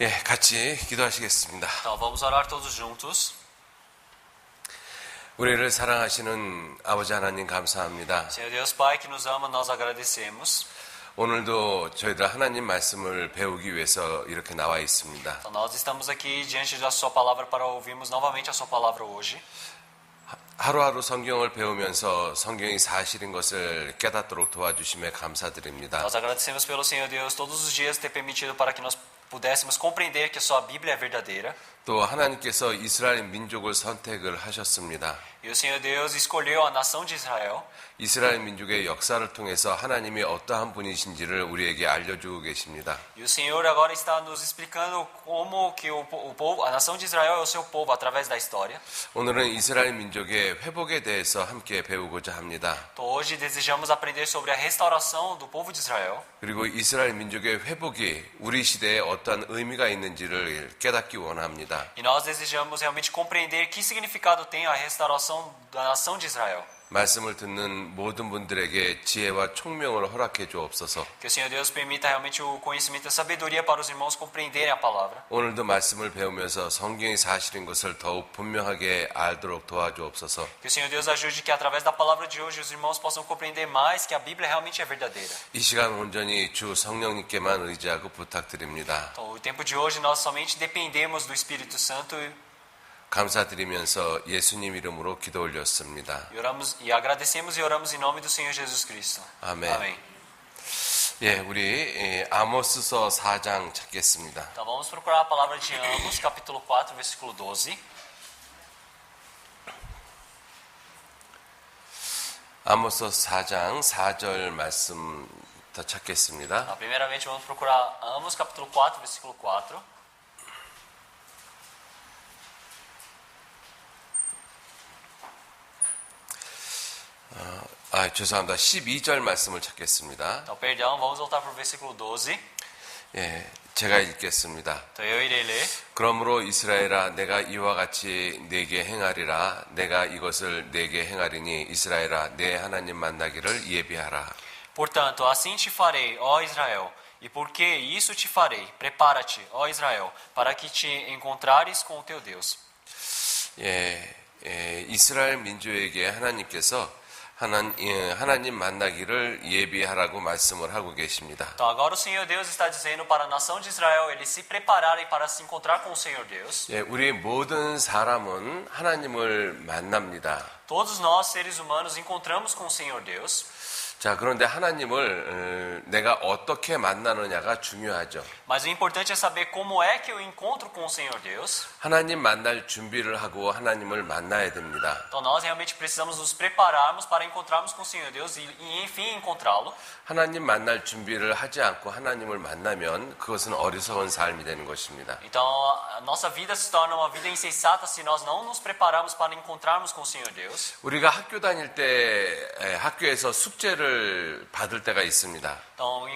예, 같이 기도하시겠습니다. Então vamos orar todos juntos. 우리를 사랑하시는 아버지 하나님 감사합니다. Senhor Deus Pai que nos ama, nós agradecemos. 오늘도 저희들 하나님 말씀을 배우기 위해서 이렇게 나와 있습니다. Então nós estamos aqui diante da sua palavra para ouvirmos novamente a sua palavra hoje. 하루하루 성경을 배우면서 성경이 사실인 것을 깨닫도록 도와주심에 감사드립니다. Nós agradecemos pelo Senhor Deus todos os dias ter permitido para que nós pudéssemos compreender que a sua Bíblia é verdadeira. 또 하나님께서 이스라엘 민족을 선택을 하셨습니다. E o Senhor Deus escolheu a nação de Israel. 이스라엘 민족의 역사를 통해서 하나님이 어떠한 분이신지를 우리에게 알려주고 계십니다. E o Senhor agora está nos explicando como que o povo, a nação de Israel é o seu povo através da história. 오늘은 이스라엘 민족의 회복에 대해서 함께 배우고자 합니다. Então hoje desejamos aprender sobre a restauração do povo de Israel. 그리고 이스라엘 민족의 회복이 우리 시대에 어떠한 의미가 있는지를 깨닫기 원합니다. E nós desejamos realmente compreender que significado tem a restauração da nação de Israel. 말씀을 듣는 모든 분들에게 지혜와 총명을 허락해 주옵소서. Que o Senhor Deus permita realmente o conhecimento e a sabedoria para os irmãos compreenderem a palavra. 오늘도 말씀을 배우면서 성경이 사실인 것을 더욱 분명하게 알도록 도와주옵소서. Que o Senhor Deus ajude que através da palavra de hoje os irmãos possam compreender mais que a Bíblia realmente é verdadeira. 이 시간 온전히 주 성령님께만 의지하고 부탁드립니다. Então, o tempo de hoje nós somente dependemos do Espírito Santo 감사드리면서 예수님 이름으로 기도 올렸습니다. e agradecemos e oramos em nome do Senhor Jesus Cristo. 아멘. Amém. 예, 우리 아모스서 4장 찾겠습니다. Então vamos procurar a palavra de Amos, capítulo 4, versículo 12. 아모스 4장 4절 말씀부터 찾겠습니다. Então, primeiramente vamos procurar Amos, capítulo 4, versículo 4. 죄송합니다. 12절 말씀을 찾겠습니다. Então, perdão, vamos voltar para o versículo 12. 예, 제가 읽겠습니다. Então eu irei ler. 그러므로 이스라엘아 내가 이와 같이 네게 행하리라 내가 이것을 네게 행하리니 이스라엘아 내 하나님 만나기를 예비하라. Portanto, assim te farei, ó Israel, e porque isso te farei, prepara-te, ó Israel, para que te encontrares com o teu Deus. 이스라엘 민족에게 하나님께서 하나님 만나기를 예비하라고 말씀을 하고 계십니다. Então agora o Senhor Deus está dizendo para a nação de Israel eles se prepararem para se encontrar com o Senhor Deus. 예, 우리 모든 사람은 하나님을 만납니다. Todos nós seres humanos encontramos com o Senhor Deus. 자, 그런데 하나님을 내가 어떻게 만나느냐가 중요하죠. Mas o importante é saber como é que eu encontro com o Senhor Deus. 하나님 만날 준비를 하고 하나님을 만나야 됩니다. Então nós realmente precisamos nos prepararmos para encontrarmos com o Senhor Deus e enfim encontrá-lo. 하나님 만날 준비를 하지 않고 하나님을 만나면 그것은 어리석은 삶이 되는 것입니다. Então a nossa vida se torna uma vida insensata se nós não nos prepararmos para encontrarmos com o Senhor Deus. 우리가 학교 다닐 때 학교에서 숙제를 받을 때가 있습니다. Então,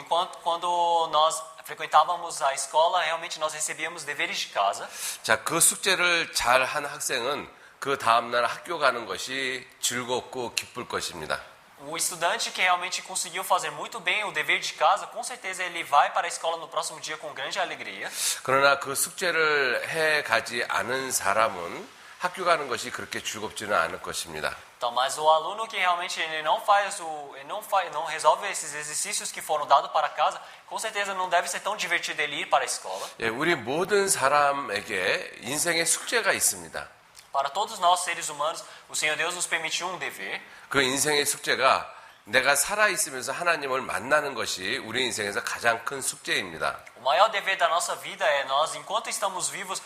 quando nós frequentávamos a escola, realmente nós recebíamos deveres de casa. 자, 그 숙제를 잘 한 학생은 그 다음 날 학교 가는 것이 즐겁고 기쁠 것입니다. O estudante que realmente conseguiu fazer muito bem o dever de casa, com certeza ele vai para a escola no próximo dia com grande alegria. 그러나 그 숙제를 해 가지 않은 사람은 학교 가는 것이 그렇게 즐겁지는 않을 것입니다. Então, mas o aluno que realmente ele não resolve esses exercícios que foram dados para casa, com certeza não deve ser tão divertido ele ir para a escola. 예, 우리 모든 사람에게 인생의 숙제가 있습니다. Para todos nós seres humanos, o Senhor Deus nos permitiu um dever. 그 인생의 숙제가 내가 살아있으면서 하나님을 만나는 것이 우리 인생에서 가장 큰 숙제입니다. O maior dever da nossa vida é nós, enquanto estamos vivos,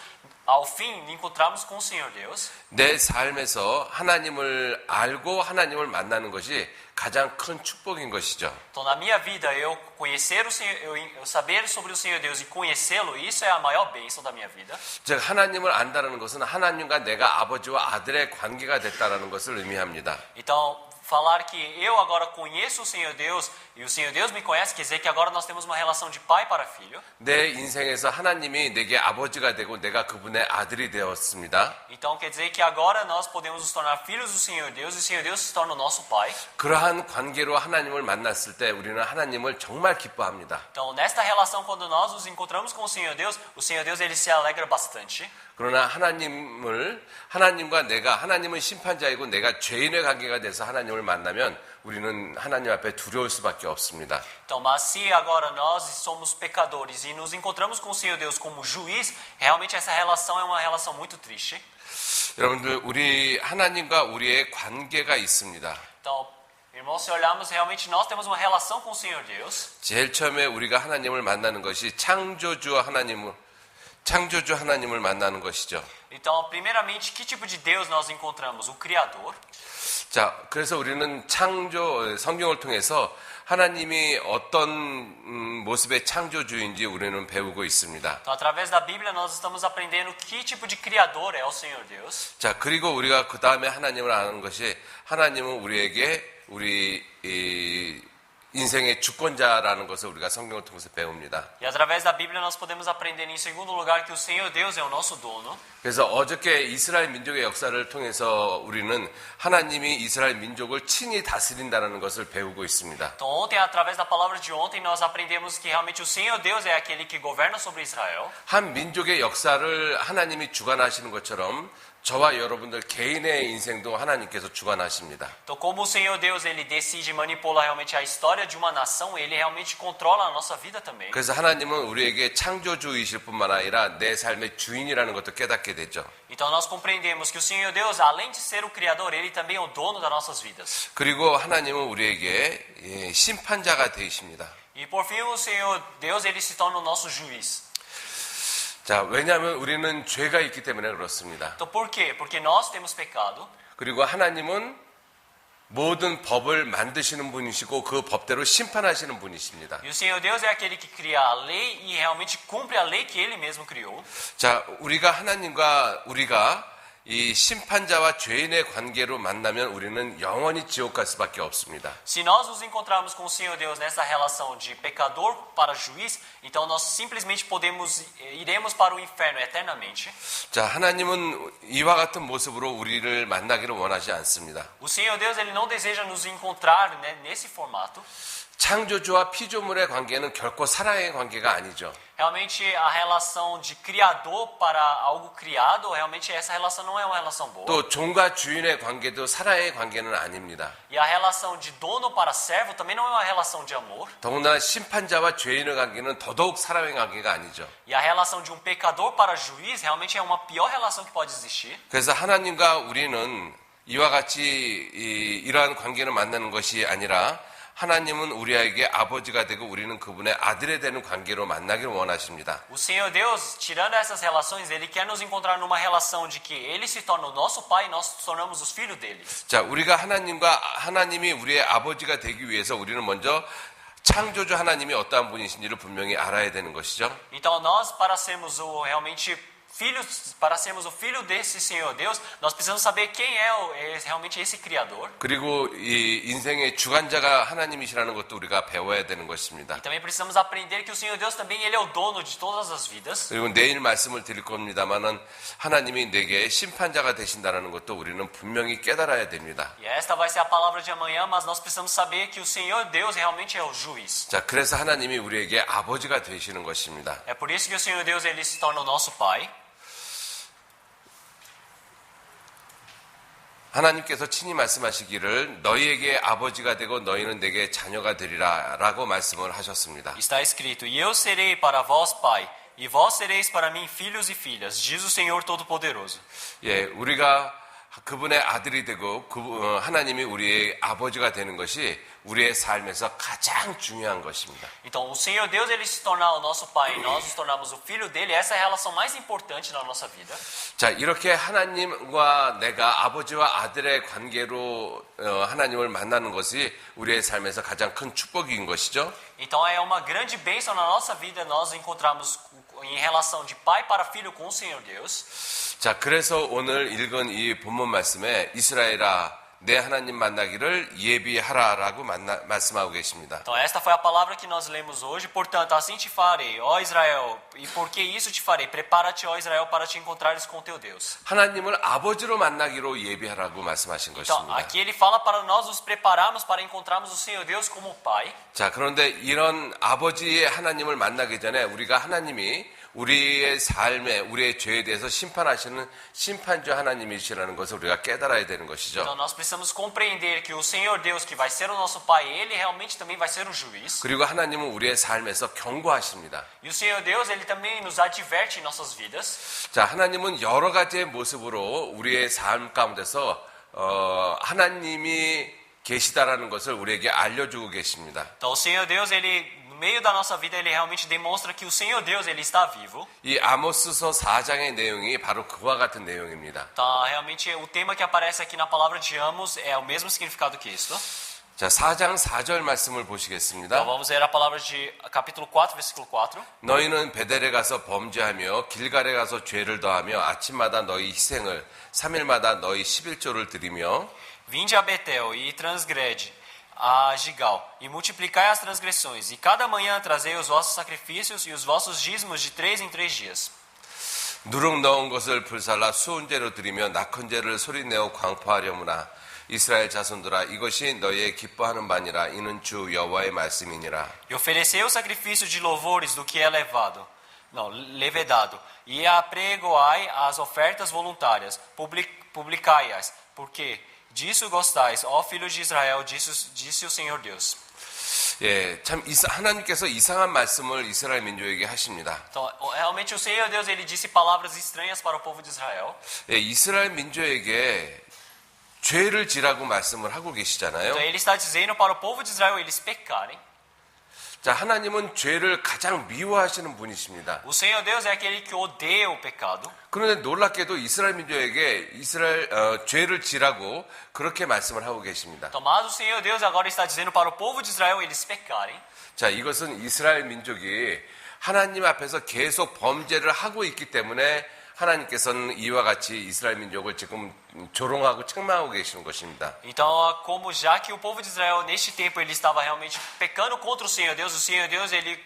ao fim, encontrarmos com o Senhor Deus. 내 삶에서 하나님을 알고 하나님을 만나는 것이 가장 큰 축복인 것이죠. Então, na minha vida, eu conhecer o Senhor, eu saber sobre o Senhor Deus e conhecê-lo, isso é a maior bênção da minha vida. 즉 하나님을 안다는 것은 하나님과 내가 아버지와 아들의 관계가 됐다는 것을 의미합니다. Então, falar que eu agora conheço o Senhor Deus e o Senhor Deus me conhece, quer dizer que agora nós temos uma relação de pai para filho. 내 인생에서 하나님이 내게 아버지가 되고 내가 그분의 아들이 되었습니다. Então quer dizer que agora nós podemos nos tornar filhos do Senhor Deus e o Senhor Deus se torna o nosso pai. 그러한 관계로 하나님을 만났을 때 우리는 하나님을 정말 기뻐합니다. Então nesta relação quando nós nos encontramos com o Senhor Deus ele se alegra bastante. 그러나 하나님과 하나님은 심판자이고 내가 죄인의 관계가 돼서 하나님을 만나면 우리는 하나님 앞에 두려울 수밖에 없습니다. Então, mas se agora nós somos pecadores e nos encontramos com o Senhor Deus como juiz, realmente essa relação é uma relação muito triste. 여러분들, 우리 하나님과 우리의 관계가 있습니다. Então, irmãos, se olharmos, realmente nós temos uma relação com o Senhor Deus. 제일 처음에 우리가 하나님을 만나는 것이 창조주 하나님을 만나는 것이죠. Então, primeiramente, que tipo de Deus nós encontramos? O Criador. 자, 그래서 우리는 성경을 통해서 하나님이 어떤 모습의 창조주인지 우리는 배우고 있습니다. Então, através da Bíblia, nós estamos aprendendo que tipo de Criador é o Senhor Deus. 자, 그리고 우리가 그 다음에 하나님을 아는 것이 하나님은 우리에게 우리 인생의 주권자라는 것을 우리가 성경을 통해서 배웁니다. E através da Bíblia nós podemos aprender em segundo lugar que o Senhor Deus é o nosso dono. 그래서 어저께 이스라엘 민족의 역사를 통해서 우리는 하나님이 이스라엘 민족을 친히 다스린다는 것을 배우고 있습니다. Então ontem, através da palavra de ontem, nós aprendemos que realmente o Senhor Deus é aquele que governa sobre Israel. 한 민족의 역사를 하나님이 주관하시는 것처럼 저와 여러분들 개인의 인생도 하나님께서 주관하십니다. Então, como o Senhor Deus ele decide manipular realmente a história de uma nação, ele realmente controla a nossa vida também. 그래서 하나님은 우리에게 창조주이실 뿐만 아니라 내 삶의 주인이라는 것도 깨닫게 되죠. Então nós compreendemos que o Senhor Deus, além de ser o Criador, ele também é o dono das nossas vidas. 그리고 하나님은 우리에게 심판자가 되십니다. E por fim o Senhor Deus ele se torna o nosso juiz. 자, 왜냐하면 우리는 죄가 있기 때문에 그렇습니다. Então por quê? Porque nós temos pecado. 그리고 하나님은 모든 법을 만드시는 분이시고 그 법대로 심판하시는 분이십니다. E o Senhor Deus é aquele que cria a lei e realmente cumpre a lei que ele mesmo criou. 자, 우리가 이 심판자와 죄인의 관계로 만나면 우리는 영원히 지옥 갈 수밖에 없습니다. Se nós nos encontrarmos com o Senhor Deus nessa relação de pecador para juiz, então nós simplesmente iremos para o inferno eternamente. 자, 하나님은 이와 같은 모습으로 우리를 만나기를 원하지 않습니다. O Senhor Deus ele não deseja nos encontrar nesse formato. 창조주와 피조물의 관계는 결코 사랑의 관계가 아니죠. Realmente a relação de criador para algo criado, realmente essa relação não é uma relação boa. 또 종과 주인의 관계도 사랑의 관계는 아닙니다. E a relação de dono para servo também não é uma relação de amor. 더군다나 심판자와 죄인의 관계는 더더욱 사랑의 관계가 아니죠. E a relação de um pecador para juiz realmente é uma pior relação que pode existir. 그래서 하나님과 우리는 이와 같이 이러한 관계를 만나는 것이 아니라 하나님은 우리에게 아버지가 되고 우리는 그분의 아들이 되는 관계로 만나기를 원하십니다. O Senhor Deus, tirando essas relações, ele quer nos encontrar numa relação de que ele se torna o nosso pai e nós nos tornamos os filhos dele. 자, 우리가 하나님이 우리의 아버지가 되기 위해서 우리는 먼저 창조주 하나님이 어떠한 분이신지를 분명히 알아야 되는 것이죠. Então nós, para sermos o filho desse Senhor Deus, nós precisamos saber quem é realmente esse Criador. 그리고 이 인생의 주관자가 하나님이시라는 것도 우리가 배워야 되는 것입니다. E também precisamos aprender que o Senhor Deus também ele é o dono de todas as vidas. 그리고 내일 말씀을 드릴 겁니다만은 하나님이 내게 심판자가 되신다는 것도 우리는 분명히 깨달아야 됩니다. E esta vai ser a palavra de amanhã, mas nós precisamos saber que o Senhor Deus realmente é o juiz. 자, 그래서 하나님이 우리에게 아버지가 되시는 것입니다. É por isso que o Senhor Deus ele se torna o nosso pai. 하나님께서 친히 말씀하시기를 너희에게 아버지가 되고 너희는 내게 자녀가 되리라 라고 말씀을 하셨습니다. Está escrito: E eu serei para vós pai, e vós sereis para mim filhos e filhas, diz o Senhor Todo-Poderoso. 예, 우리가 그분의 아들이 되고 하나님이 우리의 아버지가 되는 것이 우리의 삶에서 가장 중요한 것입니다. Então, o Senhor Deus ele se tornar o nosso pai, e nós nos tornamos o filho dele. Essa é a relação mais importante na nossa vida. 자, 이렇게 하나님과 내가 아버지와 아들의 관계로 하나님을 만나는 것이 우리의 삶에서 가장 큰 축복인 것이죠. Então, é uma grande bênção na nossa vida nós encontrarmos em relação de pai para filho com o Senhor Deus. 자, 그래서 오늘 읽은 이 본문 말씀에 이스라엘아 내 하나님 만나기를 예비하라라고 말씀하고 계십니다. Então esta foi a palavra que nós lemos hoje. Portanto, assim te farei, ó Israel. E por que isso te farei? Prepara-te, ó Israel, para te encontrares com teu Deus. 하나님을 아버지로 만나기로 예비하라고 말씀하신 Então, 것입니다. aqui ele fala para nós nos prepararmos para encontrarmos o Senhor Deus como Pai. 자, 그런데 이런 아버지의 하나님을 만나기 전에 우리가 하나님이 우리의 삶에, 우리의 죄에 대해서 심판하시는 심판주 하나님이시라는 것을 우리가 깨달아야 되는 것이죠. Então nós precisamos compreender que o Senhor Deus, que vai ser o nosso Pai, ele realmente também vai ser o juiz. 그리고 하나님은 우리의 삶에서 경고하십니다. E o Senhor Deus, ele também nos adverte em nossas vidas. 자, 하나님은 여러 가지의 모습으로 우리의 삶 가운데서 하나님이 계시다라는 것을 우리에게 알려주고 계십니다. Então o Senhor Deus, ele no meio da nossa vida, ele realmente demonstra que o Senhor Deus, ele está vivo. 이 아모스서 4장의 내용이 바로 그와 같은 내용입니다. Então, realmente o tema que aparece aqui na palavra de Amos é o mesmo significado que isto. 자, 4장 4절 말씀을 Então 보시겠습니다. vamos ler a palavra de capítulo 4, versículo 4. 너희는 베델에 가서 범죄하며 길갈에 가서 죄를 더하며 아침마다 너희 희생을 3일마다 너희 11조를 드리며 Vinde a Betel e transgrede a Gigal, e multiplicai as transgressões, e cada manhã trazei os vossos sacrifícios e os vossos dízimos de 3 em 3 dias. 누룩 넣은 것을 불살라 수은제로 드리며 낙헌제를 소리내어 광포하려무나 이스라엘 자손들아 이것이 너희의 기뻐하는 바니라 이는 주 여호와의 말씀이니라. E oferecei o sacrifício de louvores do que é levedado, e apregoai as ofertas voluntárias, publicai-as, porque disso gostais, ó filhos de Israel, disse o Senhor Deus. 예, 참 하나님께서 이상한 말씀을 이스라엘 민족에게 하십니다. Então, realmente o Senhor Deus, ele disse palavras estranhas para o povo de Israel. 예, 이스라엘 민족에게 죄를 지라고 말씀을 하고 계시잖아요. Então ele está dizendo para o povo de Israel eles pecarem. 자, 하나님은 죄를 가장 미워하시는 분이십니다. O Senhor Deus é aquele que odeia o pecado. 그런데 놀랍게도 이스라엘 민족에게 죄를 지라고 그렇게 말씀을 하고 계십니다. Então, mas o Senhor Deus agora está dizendo para o povo de Israel eles pecarem. 자, 이것은 이스라엘 민족이 하나님 앞에서 계속 범죄를 하고 있기 때문에 하나님께서는 이와 같이 이스라엘 민족을 지금 조롱하고 책망하고 계시는 것입니다. Então, como já que o povo de Israel neste tempo ele estava realmente pecando contra o Senhor Deus ele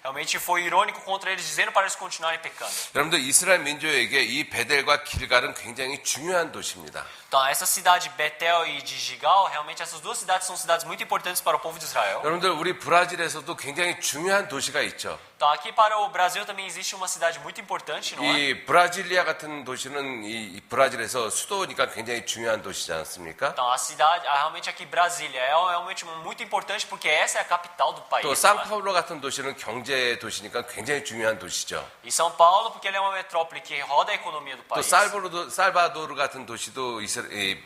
realmente foi irônico contra eles, dizendo para eles continuarem pecando. 여러분들 이스라엘 민족에게 이 베델과 길갈은 굉장히 중요한 도시입니다. Então, essa cidade Betel e de Gigal, realmente essas duas cidades são cidades muito importantes para o povo de Israel. 여러분들 우리 브라질에서도 굉장히 중요한 도시가 있죠. Então, aqui para o Brasil também existe uma cidade muito importante, não é? 이 브라질리아 같은 도시는 이 브라질에서 수도니까 굉장히 중요한 도시지 않습니까? Então, a cidade, realmente aqui Brasília é realmente muito importante porque essa é a capital do país. 또 상파울로 같은 도시는 경제 도시니까 굉장히 중요한 도시죠. E São Paulo porque ele é uma metrópole que roda a economia do 또 país. 살바도르 같은 도시도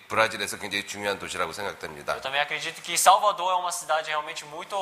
브라질에서 굉장히 중요한 도시라고 생각됩니다. Eu também acredito que Salvador é uma cidade realmente muito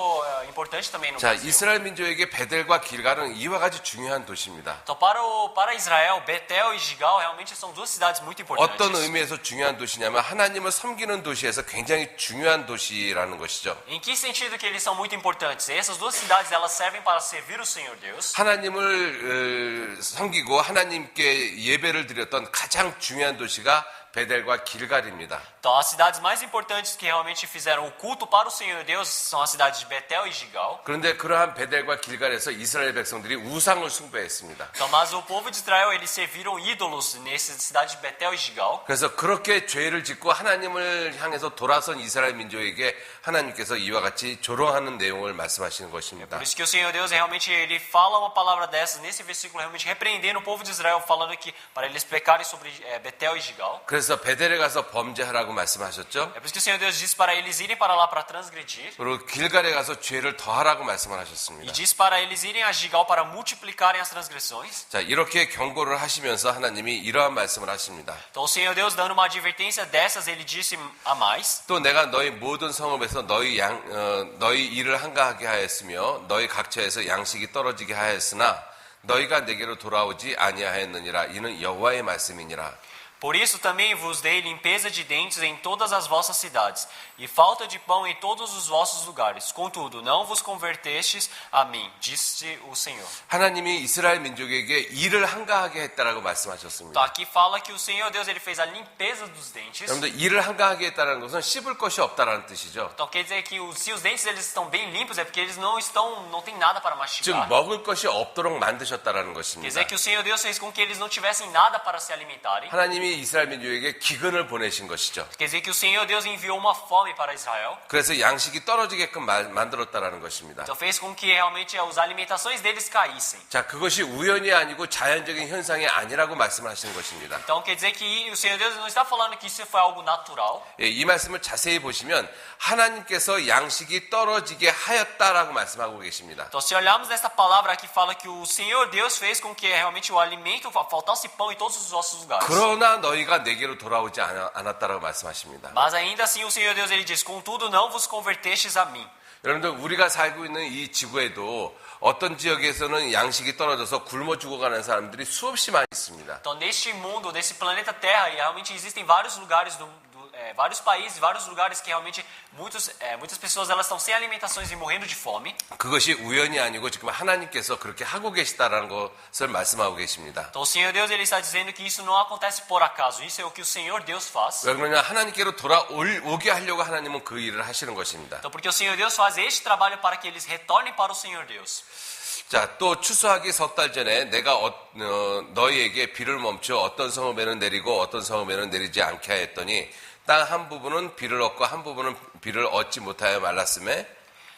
importante também no 자, Brasil. 이스라엘 민족에게 베델과 길갈은 이와 같이 중요한 도시입니다. Então, para Israel, Betel e Gigal realmente são duas cidades muito importantes. 어떤 의미에서 중요한 도시냐면 하나님을 섬기는 도시에서 굉장히 중요한 도시라는 것이죠. Em que sentido que eles são muito importantes? Essas duas cidades elas servem para servir o Senhor Deus. 하나님을 섬기고 하나님께 예배를 드렸던 가장 중요한 도시가 베델과 길갈입니다. Então, as cidades mais importantes que realmente fizeram o culto para o Senhor Deus são as cidades de Betel e Gigal. 그런데 그러한 베델과 길갈에서 이스라엘 백성들이 우상을 숭배했습니다. Então, mas o povo de Israel eles serviram ídolos nessa cidade de Betel e Gigal. 그래서 그렇게 죄를 짓고 하나님을 향해서 돌아선 이스라엘 민족에게 하나님께서 이와 같이 조롱하는 내용을 말씀하시는 것입니다. Por isso que o Senhor Deus realmente ele fala uma palavra dessas nesse versículo realmente repreendendo o povo de Israel, falando que para eles pecarem sobre Betel e Gigal. 그래서 베델에 가서 범죄하라고 말씀하셨죠. É por isso que o Senhor Deus disse para eles irem para lá para transgredir. 그리고 길갈에 가서 죄를 더하라고 말씀을 E 하셨습니다. disse para eles irem a Gigal para multiplicarem as transgressões. 자, 이렇게 경고를 하시면서 하나님이 이러한 말씀을 하십니다. Então o Senhor Deus dando uma advertência dessas, ele disse a mais. 또 내가 너희 모든 성읍에서 너희 일을 한가하게 하였으며 너희 각처에서 양식이 떨어지게 하였으나 너희가 내게로 돌아오지 아니하였느니라. 이는 여호와의 말씀이니라. Por isso também vos dei limpeza de dentes em todas as vossas cidades, e falta de pão em todos os vossos lugares. Contudo, não vos convertestes a mim, disse o Senhor. 하나님이 이스라엘 민족에게 일을 한가하게 했다라고 Então 말씀하셨습니다. aqui fala que o Senhor Deus ele fez a limpeza dos dentes. 여러분들 일을 한가하게 했다는 것은 씹을 것이 없다라는 뜻이죠. Então quer dizer que se os dentes eles estão bem limpos é porque eles não tem nada para 즉 mastigar. 먹을 것이 없도록 만드셨다라는 Quer 것입니다. dizer que o Senhor Deus fez com que eles não tivessem nada para se alimentarem. 하나님이 이스라엘 민족에게 기근을 보내신 것이죠. Quer dizer que o Senhor Deus enviou uma fome para Israel. 그래서 양식이 떨어지게끔 만들었다라는 것입니다. Então fez com que realmente as alimentações deles caíssem. 자, 그것이 우연이 아니고 자연적인 현상이 아니라고 말씀하시는 것입니다. Então quer dizer que o Senhor Deus não está falando que isso foi algo natural. 예, 이 말씀을 자세히 보시면 하나님께서 양식이 떨어지게 하였다라고 말씀하고 계십니다. Então se olharmos nessa palavra aqui fala que o Senhor Deus fez com que realmente o alimento faltasse pão em todos os nossos lugares. 그러나 너희가 내게로 돌아오지 않았다라고 말씀하십니다. Mas ainda assim o Senhor Deus ele diz: "Contudo não vos convertestes a mim." 여러분들 우리가 살고 있는 이 지구에도 어떤 지역에서는 양식이 떨어져서 굶어 죽어가는 사람들이 수없이 많이 있습니다. Então neste mundo, nesse planeta Terra, e realmente existem vários lugares vários países, vários lugares que realmente muitas pessoas elas estão sem alimentações e morrendo de fome. 그것이 우연이 아니고 지금 하나님께서 그렇게 하고 계시다라는 것을 말씀하고 계십니다. Então o Senhor Deus ele está dizendo que isso não acontece por acaso. Isso é o que o Senhor Deus faz. 왜 그러냐? 하나님께로 돌아오게 하려고 하나님은 그 일을 하시는 것입니다. Então porque o Senhor Deus faz este trabalho para que eles retornem para o Senhor Deus. 자, 또 추수하기 석 달 전에 내가 너희에게 비를 멈춰 어떤 성읍에는 내리고 어떤 성읍에는 내리지 않게 하였더니 땅 한 부분은 비를 얻고 한 부분은 비를 얻지 못하여 말랐음에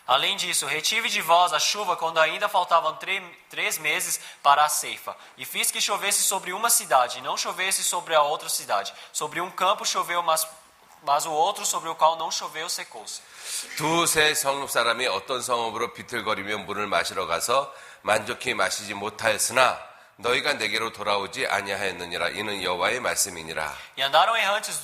Além disso, retive de vós a chuva quando ainda faltavam 3 meses para a ceifa, e fiz que chovesse sobre uma cidade, e não chovesse sobre a outra cidade. Sobre um campo choveu, mas o outro sobre o qual não choveu secou-se. 두세 성읍 사람이 어떤 성읍으로 비틀거리며 물을 마시러 가서 만족히 마시지 못하였으나 너희가 내게로 돌아오지 아니하였느니라. 이는 여호와의 말씀이니라. E andaram errantes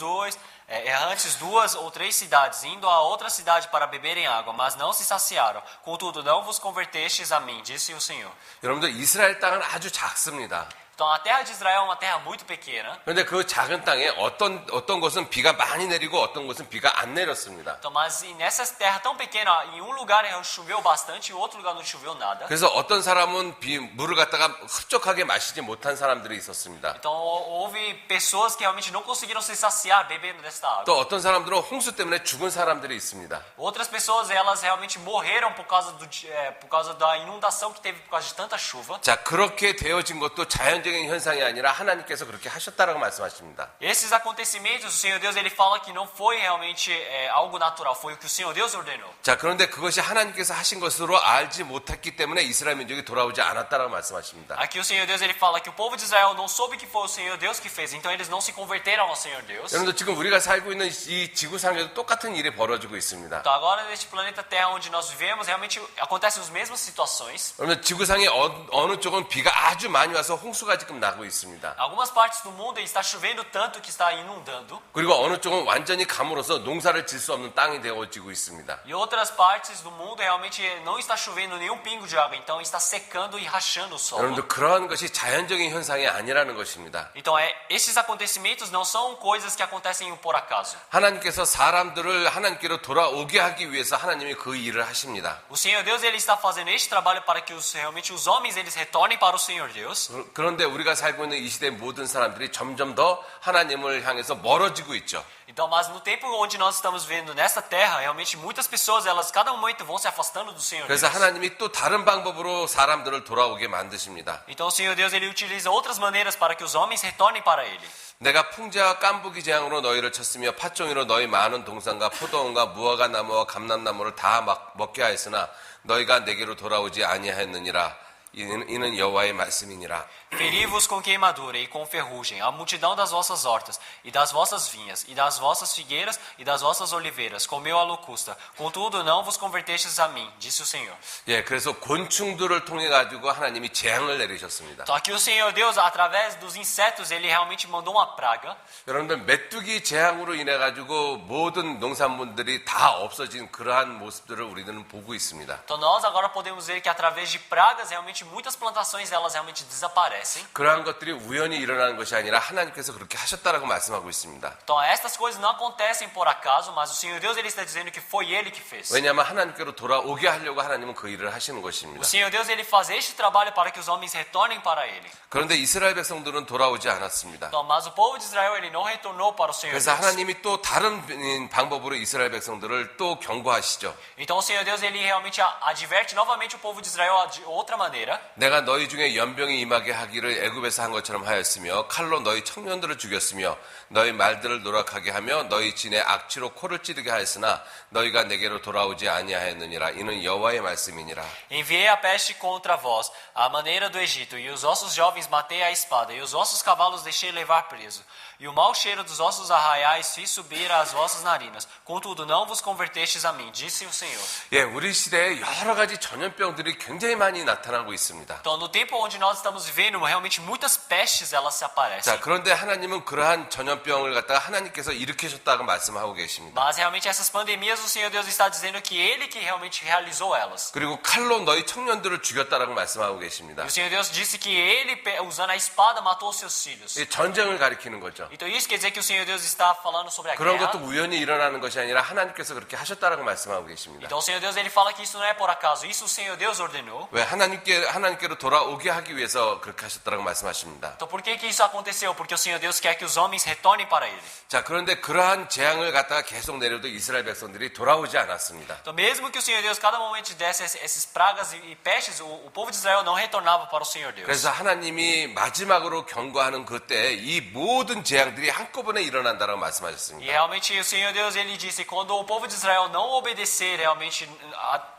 duas ou três cidades, indo a outra cidade para beberem água, mas não se saciaram. Contudo, não vos convertestes a mim, disse o Senhor. 여러분들 이스라엘 땅은 아주 작습니다. Então a terra de Israel é uma terra muito pequena. 그런데 그 작은 땅에 어떤 곳은 비가 많이 내리고 어떤 곳은 비가 안 내렸습니다. Então, mas nessa terra tão pequena, em um lugar choveu bastante e em outro lugar não choveu nada. 그래서 어떤 사람은 물을 갖다가 흡족하게 마시지 못한 사람들이 있었습니다. Então houve pessoas que realmente não conseguiram se saciar bebendo desta água. 또 어떤 사람들은 홍수 때문에 죽은 사람들이 있습니다. Outras pessoas elas realmente morreram por causa da inundação que teve por causa de tanta chuva. 자, 그렇게 되어진 것도 자연적인 현상이 아니라 하나님께서 그렇게 하셨다라고 말씀하십니다. Esses acontecimentos, o Senhor Deus ele fala que não foi realmente algo natural, foi o que o Senhor Deus ordenou. 자, 그런데 그것이 하나님께서 하신 것으로 알지 못했기 때문에 이스라엘 민족이 돌아오지 않았다라고 말씀하십니다. Aqui o Senhor Deus ele fala que o povo de Israel não soube que foi o Senhor Deus que fez, então eles não se converteram ao Senhor Deus. 여러분들 지금 우리가 살고 있는 이 지구상에도 똑같은 일이 벌어지고 있습니다. Então agora neste planeta Terra onde nós vivemos, realmente acontecem as mesmas situações. 여러분들 지구상에 어느 쪽은 비가 아주 많이 와서 홍수가 지금 나고 있습니다. Algumas partes do mundo está chovendo tanto que está inundando. 그리고 어느 쪽은 완전히 가물어서 농사를 질 수 없는 땅이 되어지고 있습니다. E outras partes do mundo realmente não está chovendo nenhum pingo de água, então está secando e rachando o solo. 여러분들 그러한 것이 자연적인 현상이 아니라는 것입니다. Então esses acontecimentos não são coisas que acontecem por acaso. 하나님께서 사람들을 하나님께로 돌아오게 하기 위해서 하나님이 그 일을 하십니다. O Senhor Deus ele está fazendo este trabalho para que realmente os homens eles retornem para o Senhor Deus. 그런데 우리가 살고 있는 이 시대 모든 사람들이 점점 더 하나님을 향해서 멀어지고 있죠. Então, mas no tempo onde nós estamos vivendo nessa terra, realmente muitas pessoas, elas cada momento vão se afastando do Senhor 그래서 Deus. 하나님이 또 다른 방법으로 사람들을 돌아오게 만드십니다. Então o Senhor Deus ele utiliza outras maneiras para que os homens retornem para ele. 내가 풍자와 깐부기 재앙으로 너희를 쳤으며 팥종이로 너희 많은 동산과 포도원과 무화과 나무와 감람나무를 다 먹게 하였으나 너희가 내게로 돌아오지 아니하였느니라. 이는 여호와의 말씀이니라. Feri-vos com queimadura e com ferrugem, a multidão das vossas hortas, e das vossas vinhas, e das vossas figueiras, e das vossas oliveiras, comeu a locusta. Contudo, não vos convertestes a mim, disse o Senhor. 예, 그래서 곤충들을 통해 가지고 하나님이 재앙을 내리셨습니다. Então aqui o Senhor Deus, através dos insetos, ele realmente mandou uma praga. 여러분들 메뚜기 재앙으로 인해 가지고 모든 농산물들이 다 없어진 그러한 모습들을 우리는 보고 있습니다. Então nós agora podemos ver que através de pragas, realmente realmente muitas plantações elas realmente desaparecem. 그러한 것들이 우연히 일어나는 것이 아니라 하나님께서 그렇게 하셨다라고 말씀하고 있습니다. Então estas coisas não acontecem por acaso, mas o Senhor Deus ele está dizendo que foi ele que fez. 왜냐하면 하나님께로 돌아오게 하려고 하나님은 그 일을 하시는 O 것입니다. Senhor Deus ele faz este trabalho para que os homens retornem para ele. 그런데 이스라엘 백성들은 돌아오지 않았습니다. Então, mas o povo de Israel ele não retornou para o Senhor 그래서 Deus. 하나님이 또 다른 방법으로 이스라엘 백성들을 또 경고하시죠. Então o Senhor Deus ele realmente adverte novamente o povo de Israel de outra maneira. 내가 너희 중에 연병이 임하게 하기를 애굽에서 한 것처럼 하였으며 칼로 너희 청년들을 죽였으며 너희 말들을 노력하게 하며 너희 진의 악취로 코를 찌르게 하였으나 너희가 내게로 돌아오지 아니하였느니라. 이는 여호와의 말씀이니라. Enviei a peste contra vós, à maneira do Egito, e os ossos jovens matei à espada, e os ossos cavalos deixei levar preso. E o mau cheiro dos ossos arraiais fiz subir às vossas narinas. Contudo, não vos convertestes a mim, disse o Senhor. 예, 우리 시대에 여러 가지 전염병들이 굉장히 많이 나타나고 있습니다. Então, no tempo onde nós estamos vivendo, realmente muitas pestes elas se aparecem. 자, 그런데 하나님은 그러한 전염병을 갖다가 하나님께서 일으키셨다고 말씀하고 계십니다. Mas realmente essas pandemias, o Senhor Deus está dizendo que Ele que realmente realizou elas. 그리고 칼로 너희 청년들을 죽였다라고 말씀하고 계십니다. E o Senhor Deus disse que Ele, usando a espada, matou os seus filhos. 이 전쟁을 가리키는 거죠. Então isso quer dizer que o Senhor Deus está falando sobre a 그런 guerra. 것도 우연히 일어나는 것이 아니라 하나님께서 그렇게 하셨다라고 말씀하고 계십니다. Então o Senhor Deus ele fala que isso não é por acaso, isso o Senhor Deus ordenou. 왜 하나님께로 돌아오게 하기 위해서 그렇게 하셨다고 말씀하십니다. Então por que isso aconteceu? Porque o Senhor Deus quer que os homens retornem para Ele. 자, 그런데 그러한 재앙을 갖다가 계속 내려도 이스라엘 백성들이 돌아오지 않았습니다. Então mesmo que o Senhor Deus cada momento desse esses pragas e pestes, o povo de Israel não retornava para o Senhor Deus. 그래서 하나님이 마지막으로 경고하는 그때 이 모든 재앙들이 한꺼번에 일어난다고 E 말씀하셨습니다. realmente o Senhor Deus ele disse, quando o povo de Israel não obedecer realmente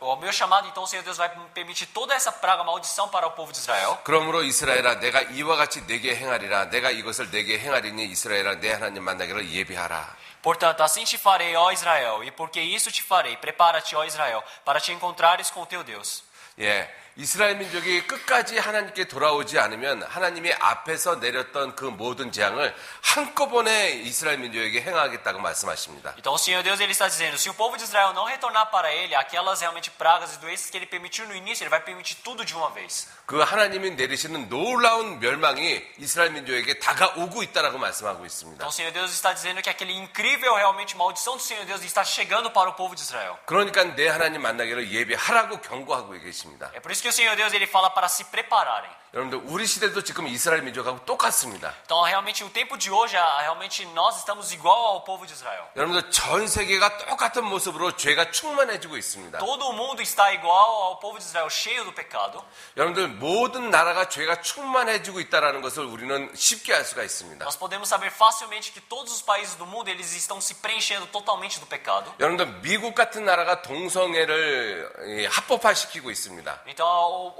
ao meu chamado, então o Senhor Deus vai permitir toda essa praga, maldição para o povo de Israel. 그러므로 이스라엘아 내가 이와 같이 내게 행하리라. 내가 이것을 내게 행하리니 이스라엘아 내 하나님 만나기를 예비하라. Portanto, assim te farei, ó Israel, e porque isso te farei, prepara-te, ó Israel, para te encontrares com teu Deus. 예, 이스라엘 민족이 끝까지 하나님께 돌아오지 않으면 하나님이 앞에서 내렸던 그 모든 재앙을 한꺼번에 이스라엘 민족에게 행하겠다고 말씀하십니다. Então o Senhor Deus ele está dizendo, se o povo de Israel não retornar para ele, aquelas realmente pragas e doenças que ele permitiu no início, ele vai permitir tudo de uma vez. 그 하나님이 내리시는 놀라운 멸망이 이스라엘 민족에게 다가오고 있다라고 말씀하고 있습니다. Então o Senhor Deus está dizendo que aquele incrível realmente maldição do Senhor Deus está chegando para o povo de Israel. 그러니까 내 하나님 만나기를 예비하라고 경고하고 계십니다. É por isso que o Senhor Deus ele fala para se prepararem. 여러분들 우리 시대도 지금 이스라엘 민족하고 똑같습니다. Então realmente o tempo de hoje, realmente nós estamos igual ao povo de Israel. 여러분들 전 세계가 똑같은 모습으로 죄가 충만해지고 있습니다. Todo o mundo está igual ao povo de Israel, cheio do pecado. 여러분들 모든 나라가 죄가 충만해지고 있다는 것을 우리는 쉽게 알 수가 있습니다. Nós podemos saber facilmente que todos os países do mundo eles estão se preenchendo totalmente do pecado. 여러분들 미국 같은 나라가 동성애를 합법화시키고 있습니다. Então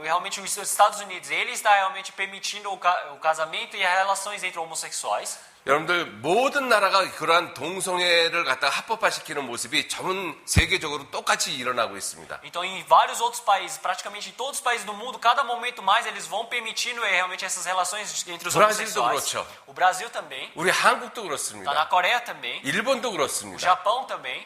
realmente os Estados Unidos ele está realmente permitindo o casamento e as relações entre homossexuais. 여러분들 모든 나라가 그러한 동성애를 갖다가 합법화시키는 모습이 전 세계적으로 똑같이 일어나고 있습니다. Então em vários outros países, praticamente em todos os países do mundo, cada momento mais eles vão permitindo realmente essas relações entre os 브라질도 homossexuais. 그렇죠. O Brasil também, 우리 한국도 tá 그렇습니다. na Coreia também, 일본도 o 그렇습니다. Japão também.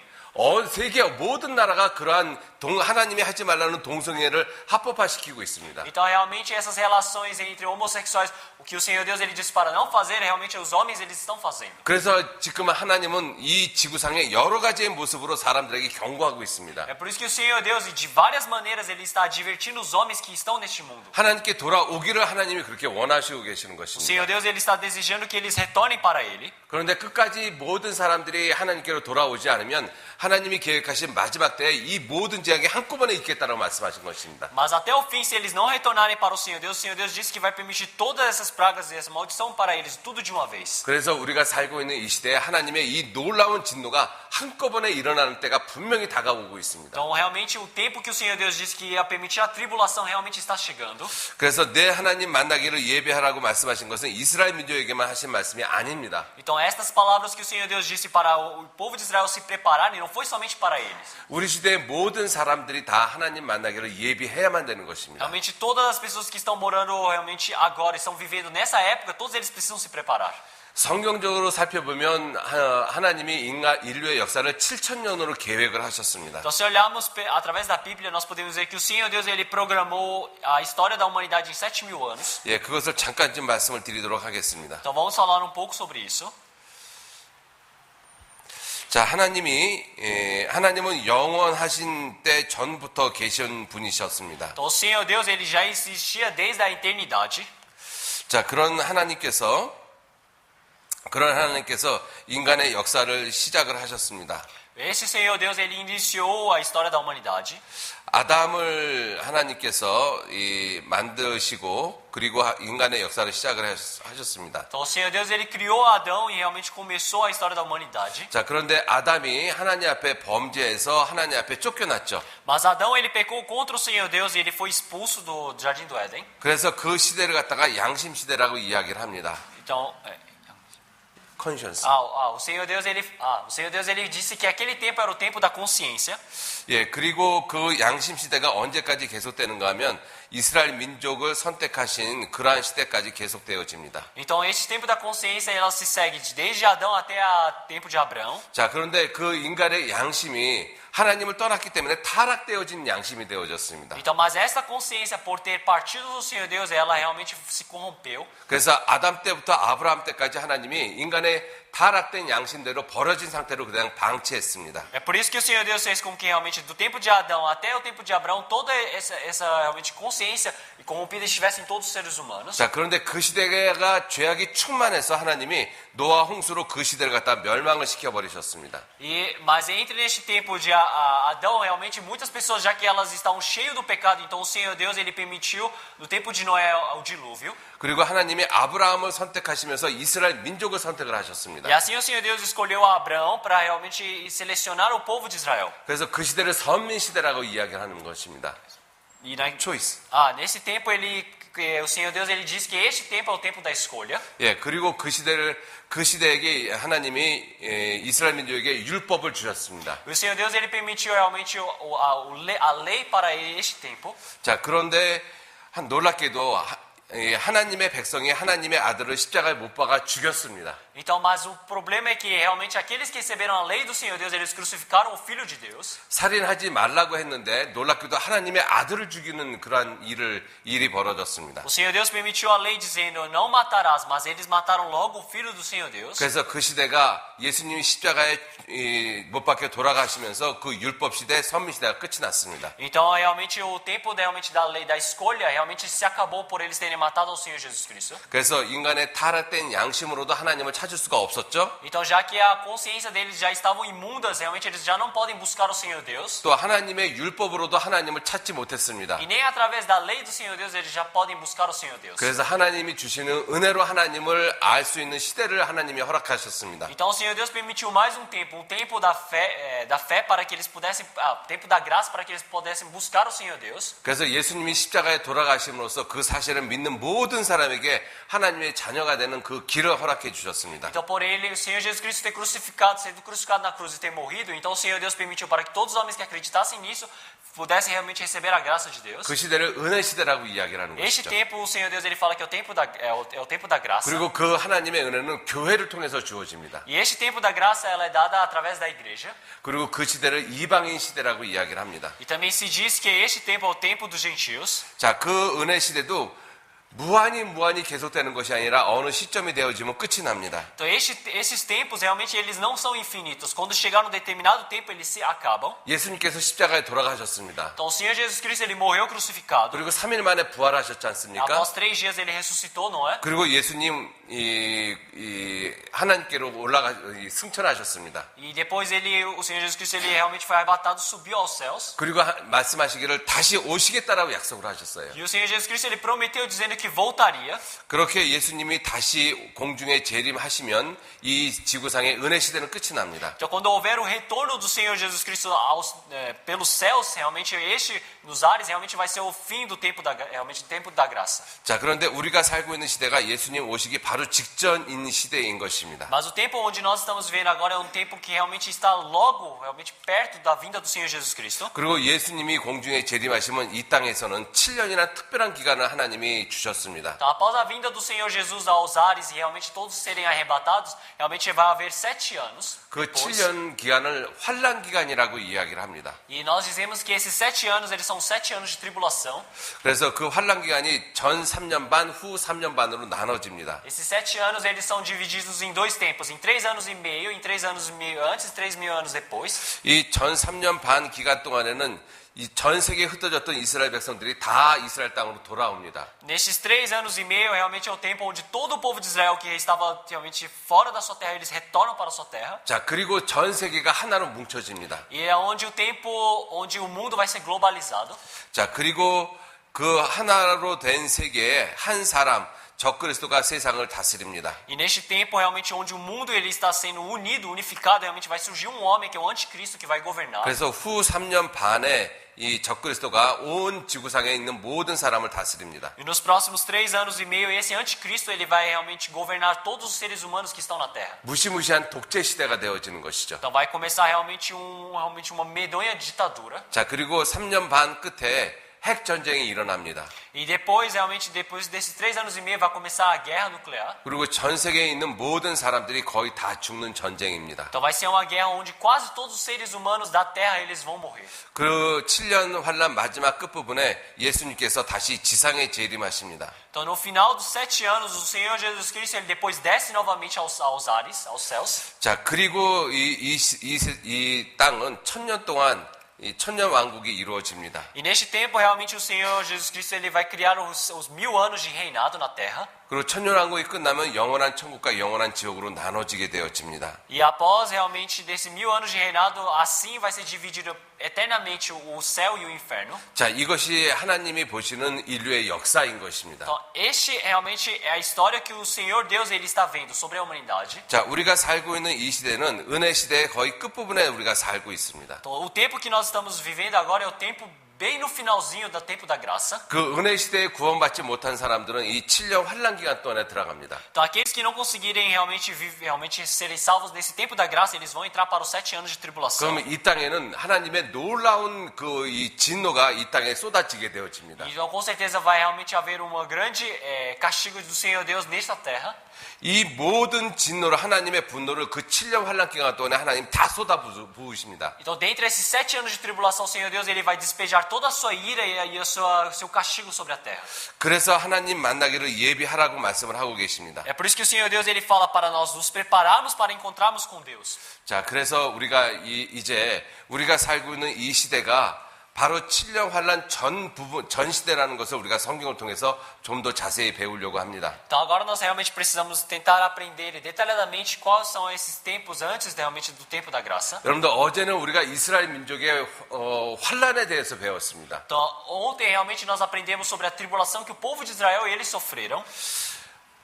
세계 모든 나라가 그러한 하나님이 하지 말라는 동성애를 합법화시키고 있습니다. Então realmente essas relações entre homossexuais, o que o Senhor Deus ele disse para não fazer, realmente os homens eles estão fazendo. 그래서 지금 하나님은 이 지구상의 여러 가지의 모습으로 사람들에게 경고하고 있습니다. É por isso que o Senhor Deus, de várias maneiras, ele está advertindo os homens que estão neste mundo. 하나님께 돌아오기를 하나님이 그렇게 원하시고 계시는 O Senhor 것입니다. Deus ele está desejando que eles retornem para ele. 그런데 끝까지 모든 사람들이 하나님께로 돌아오지 않으면 하나님이 계획하신 마지막 때에 이 모든 재앙이 한꺼번에 있겠다라고 말씀하신 것입니다. Mas até o fim, se eles não retornarem para o Senhor Deus disse que vai permitir todas essas pragas e essa maldição para eles, tudo de uma vez. 그래서 우리가 살고 있는 이 시대에 하나님의 이 놀라운 진노가 한꺼번에 일어나는 때가 분명히 다가오고 있습니다. Então, realmente, o tempo que o Senhor Deus disse que ia permitir a tribulação realmente está chegando. 그래서 내 하나님 만나기를 예배하라고 말씀하신 것은 이스라엘 민족에게만 하신 말씀이 아닙니다. Então, estas palavras que o Senhor Deus disse para o povo de Israel se prepararem não foi somente para eles. 우리 시대의 모든 사람들이 다 하나님 만나기를 예비해야만 되는 것입니다. Realmente todas as pessoas que estão morando realmente agora, estão vivendo nessa época, todos eles precisam se preparar. 성경적으로 살펴보면 하나님이 인류의 역사를 7,000년으로 계획을 하셨습니다. Então, se olharmos através da Bíblia, nós podemos dizer que o Senhor Deus ele programou a história da humanidade em 7.000 anos. 예, 그것을 잠깐 좀 말씀을 드리도록 하겠습니다. Então, vamos falar um pouco sobre isso. 자, 하나님은 영원하신 때 전부터 계신 분이셨습니다. Então, o Senhor Deus ele já existia desde a eternidade. 자, 그런 하나님께서 인간의 역사를 시작을 하셨습니다. Esse Senhor Deus ele iniciou a história da humanidade. 아담을 하나님께서 만드시고 그리고 인간의 역사를 시작을 하셨습니다. Então, o Senhor Deus ele criou Adão e realmente começou a história da humanidade. 자, 그런데 아담이 하나님 앞에 범죄해서 하나님 앞에 쫓겨났죠. Mas Adão ele pecou contra o Senhor Deus e ele foi expulso do jardim do Éden. 그래서 그 시대를 갖다가 양심 시대라고 이야기를 합니다. Então, conscience. o Senhor Deus ele disse que aquele tempo era o tempo da consciência. 예, 그리고 그 양심 시대가 언제까지 계속되는가 하면 이스라엘 민족을 선택하신 그러한 시대까지 계속되어집니다. Então, esse tempo da consciência ela se segue desde Adão até o tempo de Abraão. 자, 그런데 그 인간의 양심이 하나님을 떠났기 때문에 타락되어진 양심이 되어졌습니다. Então, mas essa consciência por ter partido do Senhor Deus, ela realmente se corrompeu. 그래서 아담 때부터 아브라함 때까지 하나님이 인간의 타락된 양심대로 버려진 상태로 그냥 방치했습니다. É por isso que o Senhor Deus fez com que realmente do tempo de Adão até o tempo de Abraão toda essa realmente consciência corrompida estivesse em todos os seres humanos. 자, 그런데 그 시대가 죄악이 충만해서 하나님이 노아 홍수로 그 시대를 갖다 멸망을 시켜버리셨습니다. Mas entre neste tempo de Adão, realmente muitas pessoas, já que elas estavam cheias do pecado, então o Senhor Deus ele permitiu no tempo de Noé o dilúvio. 그리고 하나님이 아브라함을 선택하시면서 이스라엘 민족을 선택을 하셨습니다. E assim o Senhor Deus escolheu Abraão para realmente selecionar o povo de Israel. 그래서 그 시대를 선민 시대라고 이야기하는 것입니다. E na, choice. Nesse tempo o Senhor Deus ele diz que este tempo é o tempo da escolha. 예, 그리고 그 시대에게 하나님이 이스라엘 민족에게 율법을 주셨습니다. O Senhor Deus ele permitiu realmente a lei para este tempo. 자, 그런데 놀랍게도 하나님의 백성이 하나님의 아들을 십자가에 못 박아 죽였습니다. Então, mas o problema é que realmente aqueles que receberam a lei do Senhor Deus, eles crucificaram o Filho de Deus. 살인하지 말라고 했는데 놀랍게도 하나님의 아들을 죽이는 그러한 일이 벌어졌습니다. O Senhor Deus permitiu a lei dizendo não matarás, mas eles mataram logo o Filho do Senhor Deus. 그래서 그 시대가 예수님이 십자가에 못 박혀 돌아가시면서 그 율법 시대, 선민 시대가 끝이 났습니다. Então, realmente o tempo realmente da lei da escolha realmente se acabou por eles terem matado o Senhor Jesus Cristo. 그래서 인간의 타락된 양심으로도 하나님을 찾을 수가 없었죠. Então, já que a consciência deles já estavam imundas, realmente eles já não podem buscar o Senhor Deus. 또 하나님의 율법으로도 하나님을 찾지 못했습니다. E nem através da lei do Senhor Deus eles já podem buscar o Senhor Deus. 그래서 하나님이 주시는 은혜로 하나님을 알 수 있는 시대를 하나님이 허락하셨습니다. Então o Senhor Deus permitiu mais um tempo da fé para que eles pudessem, tempo da graça para que eles pudessem buscar o Senhor Deus. 그래서 예수님이 십자가에 돌아가심으로써 그 사실을 믿는 모든 사람에게 하나님의 자녀가 되는 그 길을 허락해 주셨습니다. Então por ele, o Senhor Jesus Cristo ter sendo crucificado na cruz e ter morrido, então o Senhor Deus permitiu para que todos os homens que acreditassem nisso pudessem realmente receber a graça de Deus. 그 시대를 은혜 시대라고 이야기하는 Este 것이죠. tempo o Senhor Deus ele fala que é o tempo da graça. 그리고 그 하나님의 은혜는 교회를 통해서 주어집니다. E este tempo da graça ela é dada através da igreja. 그리고 그 시대를 이방인 시대라고 이야기를 합니다. E também se diz que este tempo é o tempo dos gentios. 자, 그 은혜 시대도 무한히 계속되는 것이 아니라 어느 시점이 되어지면 끝이 납니다. Então esses tempos realmente eles não são infinitos. Quando chegar num determinado tempo eles se acabam. 예수님께서 십자가에 돌아가셨습니다. Então o Senhor Jesus Cristo ele morreu crucificado. 그리고 3일 만에 부활하셨지 않습니까? Após 3 dias ele ressuscitou, não é? 그리고 예수님 하나님께로 승천하셨습니다. E depois o Senhor Jesus Cristo ele realmente foi arrebatado, subiu aos céus. 그리고 말씀하시기를 다시 오시겠다라고 약속을 하셨어요. E o Senhor Jesus Cristo ele prometeu dizendo que voltaria. 그렇게 예수님이 다시 공중에 재림하시면 이 지구상의 은혜 시대는 끝이 납니다. Então, quando houver o retorno do Senhor Jesus Cristo pelos céus, realmente nos ares, realmente vai ser o fim do tempo realmente o tempo da graça. 자, 그런데 우리가 살고 있는 시대가 예수님 오시기 바로 직전인 시대인 것입니다. Mas o tempo onde nós estamos vivendo agora é um tempo que realmente está logo, realmente perto da vinda do Senhor Jesus Cristo. 그리고 예수님이 공중에 재림하시면 이 땅에서는 7년이나 특별한 기간을 하나님이 주셨습니다. Então, após a vinda do Senhor Jesus aos ares e realmente todos serem arrebatados, realmente vai haver 7 anos. 그 Depois. 7년 기간을 환란 기간이라고 이야기를 합니다. E nós dizemos que esses 7 anos, eles são 7 anos de tribulação. 그래서 그 환란 기간이 전 3년 반, 후 3년 반으로 나눠집니다. Esses 7 anos, eles são divididos em 2 tempos, em 3 anos e meio, em 3 anos e meio antes, 3.000 anos depois. 이 전 3년 반 기간 동안에는 이 전 세계에 흩어졌던 이스라엘 백성들이 다 이스라엘 땅으로 돌아옵니다. Nesses 3 anos e meio, realmente é o tempo onde todo o povo de Israel que estava realmente fora da sua terra, eles retornam para a sua terra. 자, 그리고 전 세계가 하나로 뭉쳐집니다. E é onde o tempo, onde o mundo vai ser globalizado. 자, 그리고 그 하나로 된 세계에 한 사람, 적그리스도가 세상을 다스립니다. E neste tempo, realmente, onde o mundo ele está sendo unido, unificado, realmente vai surgir um homem que é o anticristo que vai governar. 그래서 후 3년 반에 이 적그리스도가 온 지구상에 있는 모든 사람을 다스립니다. E nos próximos 3 anos e meio, esse anticristo ele vai realmente governar todos os seres humanos que estão na terra. 무시무시한 독재 시대가 되어지는 것이죠. Então vai começar realmente uma medonha ditadura. 자, 그리고 3년 반 끝에 핵 전쟁이 일어납니다. E depois, realmente, depois desses 3 anos e meio, vai começar a guerra nuclear. 그리고 전 세계에 있는 모든 사람들이 거의 다 죽는 전쟁입니다. Então vai ser uma guerra onde quase todos os seres humanos da terra eles vão morrer. 그 7년 환란 마지막 끝부분에 예수님께서 다시 지상에 재림하십니다. Então no final dos 7 anos, o Senhor Jesus Cristo ele depois desce novamente aos ares, aos céus. 자, 그리고 이 땅은 1000년 동안 이 천년 왕국이 이루어집니다. E neste tempo, realmente, o Senhor Jesus Cristo ele vai criar os 1000 anos de reinado na terra. 그리고 천년 왕국이 끝나면 영원한 천국과 영원한 지옥으로 나눠지게 되어집니다. E após realmente desse 1000 anos de reinado, assim vai ser dividido eternamente o céu e o inferno. 자, 이것이 하나님이 보시는 인류의 역사인 것입니다. Então, este realmente é a história que o Senhor Deus ele está vendo sobre a humanidade. 자, 우리가 살고 있는 이 시대는 은혜 시대의 거의 끝부분에 우리가 살고 있습니다. Então, o tempo que nós estamos vivendo agora é o tempo bem no finalzinho do tempo da graça. 그 은혜 시대에 구원받지 못한 사람들은 이 7년 환란 기간 동안에 들어갑니다. Então, aqueles que não conseguirem realmente serem salvos nesse tempo da graça, eles vão entrar para os 7 anos de tribulação. 그러면 이 땅에는 하나님의 놀라운 이 진노가 이 땅에 쏟아지게 되어집니다. Então, com certeza vai realmente haver uma grande castigo do Senhor Deus nesta terra. 이 모든 진노를 하나님의 분노를 그 7년 환란 기간 동안에 하나님 다 쏟아 부으십니다. Então, dentre esses 7 anos de tribulação, o Senhor Deus ele vai despejar toda a sua ira e o seu castigo sobre a terra. 그래서 하나님 만나기를 예비하라고 말씀을 하고 계십니다. É por isso que o Senhor Deus ele fala para nós nos prepararmos para encontrarmos com Deus. 자, 그래서 우리가 이제 우리가 살고 있는 이 시대가 바로 7년 환란 전 시대라는 것을 우리가 성경을 통해서 좀 더 자세히 배우려고 합니다. Então agora nós realmente precisamos tentar aprender detalhadamente quais são esses tempos antes realmente do tempo da graça. 여러분들 어제는 우리가 이스라엘 민족의 환란에 대해서 배웠습니다. Então ontem realmente nós aprendemos sobre a tribulação que o povo de Israel eles sofreram.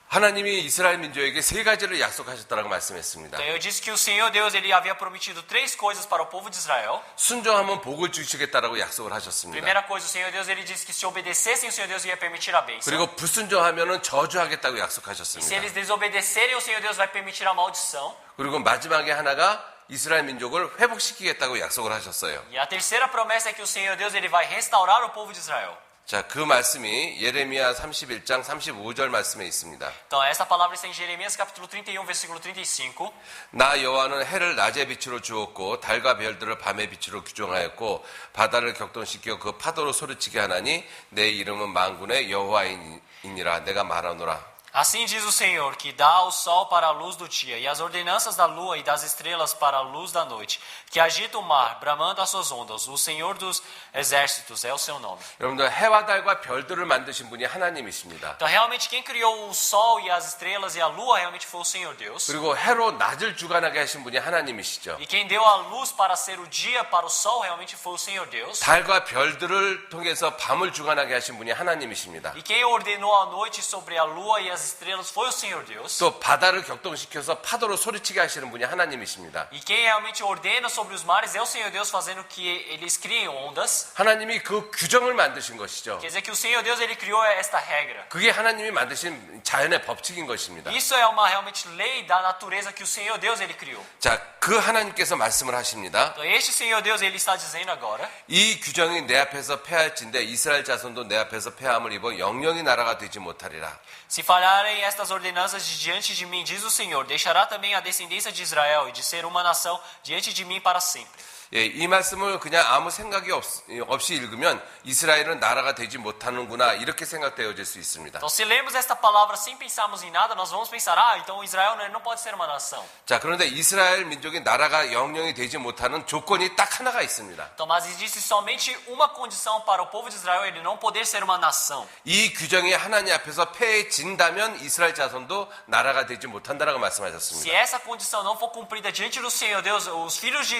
하나님이 이스라엘 민족에게 3가지를 약속하셨다고 말씀했습니다. Então eu disse que o Senhor Deus ele havia prometido 3 coisas para o povo de Israel. 순종하면 복을 주시겠다라고 약속을 하셨습니다. Primeira coisa, o Senhor Deus ele disse que se obedecessem, o Senhor Deus ia permitir a bênção. 그리고 불순종하면은 저주하겠다고 E se 약속하셨습니다. eles desobedecerem, o Senhor Deus vai permitir a maldição. 그리고 마지막에 하나가 이스라엘 민족을 회복시키겠다고 약속을 하셨어요. E a terceira promessa é que o Senhor Deus ele vai restaurar o povo de Israel. 자, 그 말씀이 예레미야 31장 35절 말씀에 있습니다. Então essa palavra está em Jeremias capítulo 31, versículo 35. 나 여호와는 해를 낮의 빛으로 주었고 달과 별들을 밤의 빛으로 규정하였고 바다를 격동시켜 그 파도로 소리치게 하나니 내 이름은 만군의 여호와이니라 내가 말하노라. Assim diz o Senhor, que dá o sol para a luz do dia, e as ordenanças da lua e das estrelas para a luz da noite, que agita o mar, bramando as suas ondas. O Senhor dos exércitos é o seu nome. 여러분들 해와 달과 별들을 만드신 분이 하나님이십니다. Então, realmente, quem criou o sol e as estrelas e a lua realmente foi o Senhor Deus. 그리고 해로 낮을 주관하게 하신 분이 하나님이시죠. E quem deu a luz para ser o dia para o sol realmente foi o Senhor Deus. 달과 별들을 통해서 밤을 주관하게 하신 분이 하나님이십니다. E quem ordenou a noite sobre a lua e as estrelas foi o Senhor Deus. 또 바다를 격동시켜서 파도로 소리치게 하시는 분이 하나님이십니다. E quem realmente ordena sobre os mares é o Senhor Deus, fazendo que eles criem ondas. 하나님이 그 규정을 만드신 것이죠. Quer dizer que o Senhor Deus ele criou esta regra. 그게 하나님이 만드신 자연의 법칙인 것입니다. Isso é uma realmente lei da natureza que o Senhor Deus ele criou. 자, 그 하나님께서 말씀을 하십니다. Então este Senhor Deus ele está dizendo agora. 이 규정이 내 앞에서 폐할진대 이스라엘 자손도 내 앞에서 폐함을 입어 영영이 나라가 되지 못하리라. Se falharem estas ordenanças de diante de mim, diz o Senhor, deixará também a descendência de Israel e de ser uma nação diante de mim para sempre. 예, 이 말씀을 그냥 아무 생각이 없이 읽으면 이스라엘은 나라가 되지 못하는구나 이렇게 생각되어질 수 있습니다. Então se lemos esta palavra sem pensarmos em nada, nós vamos pensar, então Israel não pode ser uma nação. 자, 그런데 이스라엘 민족이 나라가 영영이 되지 못하는 조건이 딱 하나가 있습니다. Então, mas existe somente uma condição para o povo de Israel, ele não poder ser uma nação. 이 규정이 하나님 앞에서 폐해진다면 이스라엘 자손도 나라가 되지 못한다라고 Se 말씀하셨습니다. essa condição não for cumprida diante do Senhor Deus, os filhos de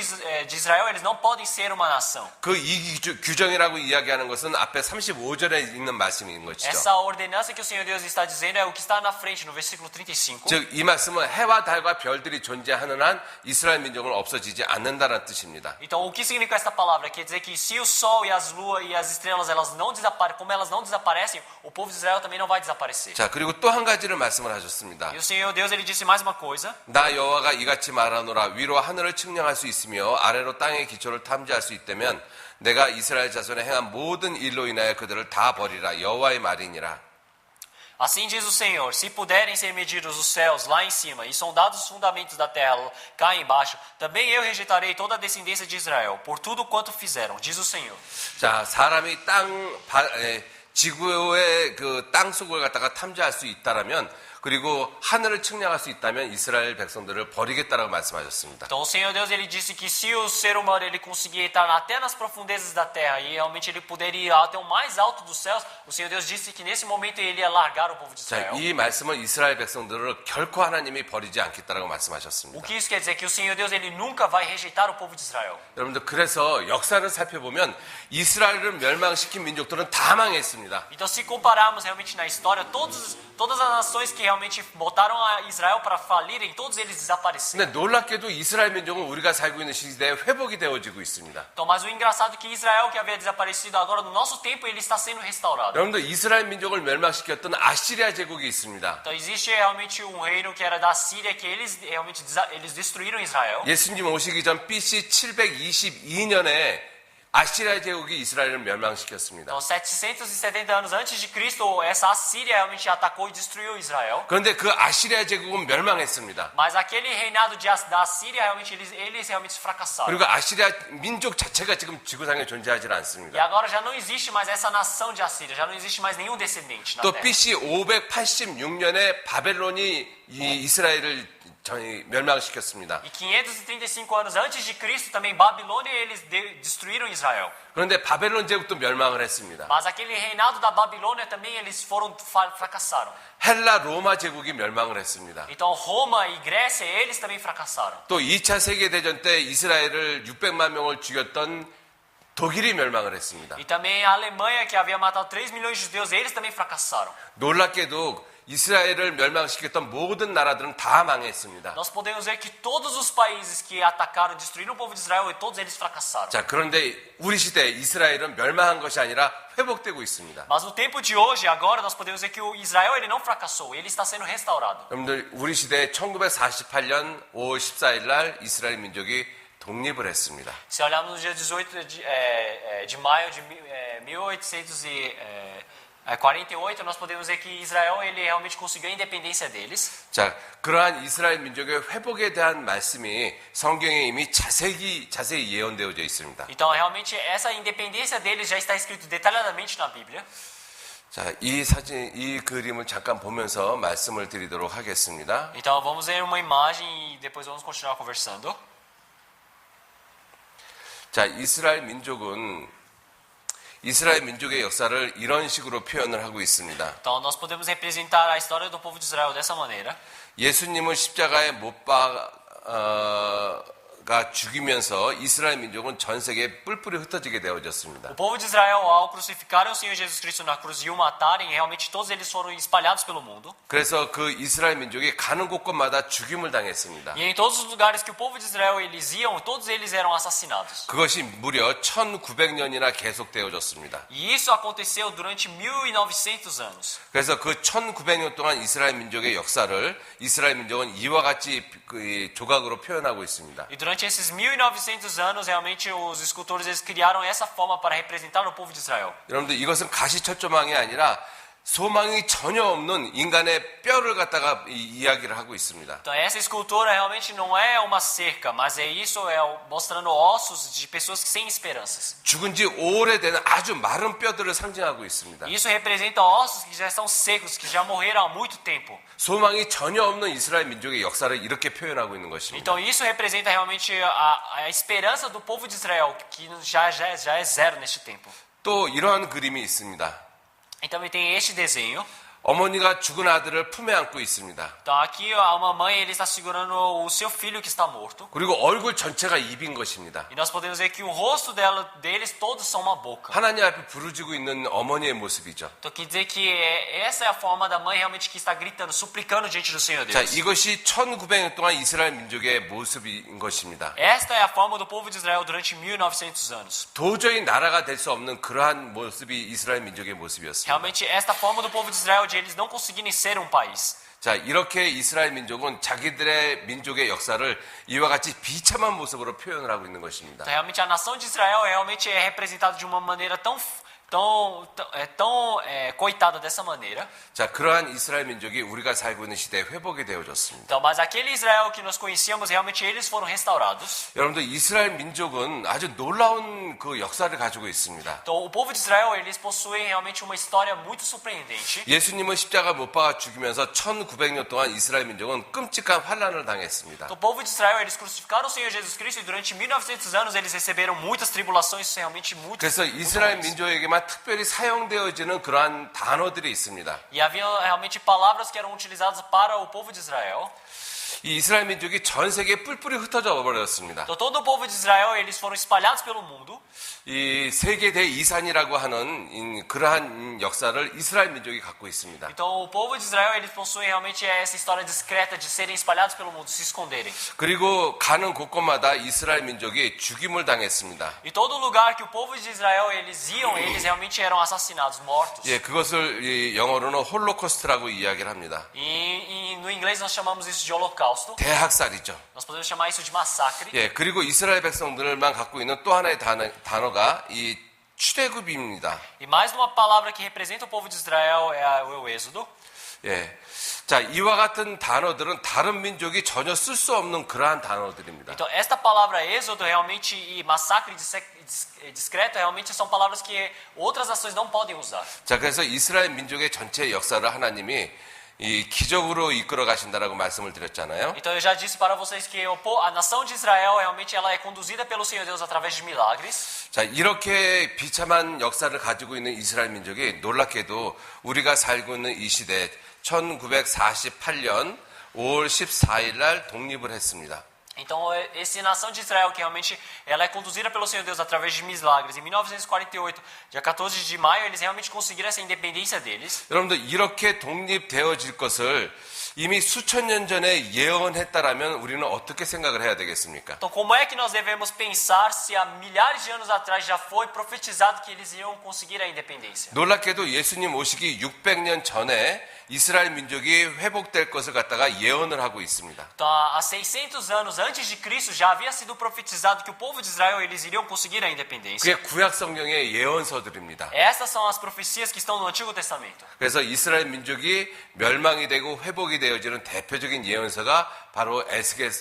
Israel, eles não podem ser uma nação. 그 이 규정이라고 이야기하는 것은 앞에 35절에 있는 말씀인 것이죠. Essa ordenança que o Senhor Deus está dizendo é o que está na frente, no versículo 35. 즉, 이 말씀은 해와 달과 별들이 존재하는 한 이스라엘 민족은 없어지지 않는다는 뜻입니다. Então, o que significa esta palavra? Quer dizer que se o sol e as luas e as estrelas, como elas não desaparecem, o povo de Israel também não vai desaparecer. 자, 그리고 또 한 가지를 말씀을 하셨습니다. E o Senhor Deus, ele disse mais uma coisa. 나 여호와가 이같이 말하노라. 위로 하늘을 측량할 수 있으며 아래로 땅의 기초를 탐지할 수 있다면 내가 이스라엘 자손에 행한 모든 일로 인하여 그들을 다 버리라. 여호와의 말이니라. Assim diz o Senhor, se puderem ser medidos os céus lá em cima e sondados os fundamentos da terra cá embaixo, também eu rejeitarei toda a descendência de Israel, por tudo quanto fizeram, diz o Senhor. 자, 사람이 지구의 그 땅 속을 갖다가 탐지할 수 있다라면 그리고 하늘을 측량할 수 있다면 이스라엘 백성들을 버리겠다라고 말씀하셨습니다. Então o Senhor Deus ele disse que se o ser humano ele conseguir entrar até nas profundezas da terra e realmente ele poderia ir até o mais alto dos céus, o Senhor Deus disse que nesse momento ele ia largar o povo de 자, Israel. 이 말씀은 이스라엘 백성들을 결코 하나님이 버리지 않겠다라고 O 말씀하셨습니다. que isso quer dizer? Que o Senhor Deus ele nunca vai rejeitar o povo de Israel. 여러분들 그래서 역사를 살펴보면 이스라엘을 멸망시킨 민족들은 다 망했습니다. Então se compararmos realmente na história, todas as nações que realmente botaram a Israel para falirem, todos eles desapareceram. 근데 놀랍게도 이스라엘 민족은 우리가 살고 있는 시대에 회복이 되어지고 있습니다. Então, mas o engraçado é que Israel, que havia desaparecido agora no nosso tempo, ele está sendo restaurado. 여러분들 이스라엘 민족을 멸망시켰던 아시리아 제국이 있습니다. Então existe realmente um reino que era da Síria, que eles realmente eles destruíram Israel. 예수님 오시기 전 BC 722년에 아시리아 제국이 이스라엘을 멸망시켰습니다. Então 770 anos antes de Cristo, essa Assíria realmente atacou e destruiu Israel. 그런데 그 아시리아 제국은 멸망했습니다. Mas aquele reinado da Síria realmente eles realmente fracassaram. 그리고 아시리아 민족 자체가 지금 지구상에 존재하지 E 않습니다. agora já não existe mais essa nação de Assíria, já não existe mais nenhum descendente na 또 terra. BC 586년에 바벨론이 이 이스라엘을 멸망시켰습니다. E 535 anos antes de Cristo também Babilônia eles destruíram Israel. 그런데 바벨론 제국도 멸망을 했습니다. Mas aquele reinado da Babilônia também eles fracassaram. 헬라 로마 제국이 멸망을 했습니다. Então Roma e Grécia eles também fracassaram. 또 2차 세계대전 때 이스라엘을 600만 명을 죽였던 독일이 멸망을 했습니다. E também a Alemanha que havia matado 3 milhões de judeus, eles também fracassaram. 놀랍게도 이스라엘을 멸망시켰던 모든 나라들은 다 망했습니다. Nós podemos ver que todos os países que atacaram e destruíram o povo de Israel, todos eles fracassaram. 자, 그런데 우리 시대에 이스라엘은 멸망한 것이 아니라 회복되고 있습니다. Mas no tempo de hoje, agora, nós podemos ver que o Israel ele não fracassou, ele está sendo restaurado. 여러분들 우리 시대에 1948년 5월 14일 날 이스라엘 민족이 독립을 했습니다. Se olharmos no dia 18 de maio de 1848, nós podemos ver que Israel ele realmente conseguiu a independência deles. 자, 그러한 이스라엘 민족의 회복에 대한 말씀이 성경에 이미 자세히 예언되어져 있습니다. Então, realmente, essa independência deles já está escrito detalhadamente na Bíblia. 자, 이 그림을 잠깐 보면서 말씀을 드리도록 하겠습니다. Então vamos ver uma imagem e depois vamos continuar conversando. 자, 이스라엘 민족의 역사를 이런 식으로 표현을 하고 있습니다. Então nós podemos representar a história do povo de Israel dessa maneira. 예수님을 십자가에 못 박아 죽이면서 이스라엘 민족은 전 세계에 뿔뿔이 흩어지게 되어졌습니다. O povo de Israel, ao crucificarem o Senhor Jesus Cristo na cruz e o matarem, realmente todos eles foram espalhados pelo mundo. 그래서 그 이스라엘 민족이 가는 곳곳마다 죽임을 당했습니다. E em todos os lugares que o povo de Israel eles iam, todos eles eram assassinados. 그것이 무려 1900년이나 계속되어졌습니다. E isso aconteceu durante 1900 anos. 그래서 그 1900년 동안 이스라엘 민족의 역사를 이스라엘 민족은 이와 같이 그 조각으로 표현하고 있습니다. E durante esses 1900 anos, realmente os escultores eles criaram essa forma para representar o povo de Israel. 여러분들 이것은 가시철조망이 아니라 소망이 전혀 없는 인간의 뼈를 갖다가 이야기를 하고 있습니다. Então essa escultura realmente não é uma cerca, mas é isso, mostrando ossos de pessoas sem esperanças. 죽은 지 오래된 아주 마른 뼈들을 상징하고 있습니다. Isso representa ossos que já estão secos, que já morreram há muito tempo. 소망이 전혀 없는 이스라엘 민족의 역사를 이렇게 표현하고 있는 것입니다. Então isso representa realmente a esperança do povo de Israel, que já é zero neste tempo. 또 이러한 그림이 있습니다. E também tem este desenho. 어머니가 죽은 아들을 품에 안고 있습니다. Então aqui a mamãe ele está segurando o seu filho que está morto. 그리고 얼굴 전체가 입인 것입니다. E nós podemos ver que o rosto deles todos são uma boca. 하나님 앞에 부르짖고 있는 어머니의 모습이죠. Então quer dizer que essa é a forma da mãe realmente que está gritando, suplicando diante do Senhor 자, Deus. 이것이 1900년 동안 이스라엘 민족의 모습인 것입니다. Esta é a forma do povo de Israel durante 1900 anos. 도저히 나라가 될 수 없는 그러한 모습이 이스라엘 민족의 모습이었습니다. Realmente esta forma do povo de Israel de eles não conseguirem ser um país. 자, 이렇게 이스라엘 민족은 자기들의 민족의 역사를 이와 같이 비참한 모습으로 표현을 하고 있는 것입니다. Então, realmente a nação de Israel realmente é representada de uma maneira tão coitada dessa maneira. 자, 그러한 이스라엘 민족이 우리가 살고 있는 시대에 회복이 되어졌습니다. Então, mas aquele Israel que nós conhecíamos, realmente eles foram restaurados. 여러분들 이스라엘 민족은 아주 놀라운 그 역사를 가지고 있습니다. Então, o povo de Israel, eles possuem realmente uma história muito surpreendente. 예수님을 십자가 못 박아 죽이면서 1900년 동안 이스라엘 민족은 끔찍한 환난을 당했습니다. Então, o povo de Israel, eles crucificaram o Senhor Jesus Cristo e durante 1900 anos eles receberam muitas tribulações, realmente muito. 그래서 이스라엘 민족에게만 특별히 사용되어지는 그러한 단어들이 있습니다. E havia realmente palavras que eram utilizadas para o povo de Israel. 이 이스라엘 민족이 전 세계에 뿔뿔이 흩어져 버렸습니다. Então, todo o povo de Israel, eles foram espalhados pelo mundo. 이 세계 대이산이라고 하는 그러한 역사를 이스라엘 민족이 갖고 있습니다. Então, o povo de Israel, eles possuem realmente essa história discreta de serem espalhados pelo mundo, se esconderem. 그리고 가는 곳곳마다 이스라엘 민족이 죽임을 당했습니다. E todo lugar que o povo de Israel eles iam, eles realmente eram assassinados, mortos. 예, 그것을 영어로는 홀로코스트라고 이야기를 합니다. E no inglês nós chamamos isso de holocausto. 대학살이죠. Nós podemos chamar isso de massacre. 예, 그리고 이스라엘 백성들만 갖고 있는 또 하나의 단어가 이 출애굽입니다. E mais uma palavra que representa o povo de Israel é o êxodo. 예. 자, 이와 같은 단어들은 다른 민족이 전혀 쓸 수 없는 그러한 단어들입니다. Então, esta palavra êxodo realmente e massacre discreto realmente são palavras que outras nações não podem usar. 자, 그래서 이스라엘 민족의 전체 역사를 하나님이 이 기적으로 이끌어 가신다라고 말씀을 드렸잖아요. Então eu já disse para vocês que a nação de Israel realmente ela é conduzida pelo Senhor Deus através de milagres. 자, 이렇게 비참한 역사를 가지고 있는 이스라엘 민족이 놀랍게도 우리가 살고 있는 이 시대에 1948년 5월 14일 날 독립을 했습니다. Então, essa nação de Israel, que realmente ela é conduzida pelo Senhor Deus através de milagres, em 1948, dia 14 de maio, eles realmente conseguiram essa independência deles. 여러분들 이렇게 독립되어질 것을 이미 수천 년 전에 예언했다라면 우리는 어떻게 생각을 해야 되겠습니까? Então, como é que nós devemos pensar se há milhares de anos atrás já foi profetizado que eles iriam conseguir a independência? 놀랍게도 예수님 오시기 600년 전에 이스라엘 민족이 회복될 것을 갖다가 예언을 하고 있습니다. Então, há 600 anos antes de Cristo já havia sido profetizado que o povo de Israel eles iriam conseguir a independência. 그게 구약 성경의 예언서들입니다. Essas são as profecias que estão no Antigo Testamento. 그래서 이스라엘 민족이 멸망이 되고 회복이 되어지는 대표적인 예언서가 바로 에스겔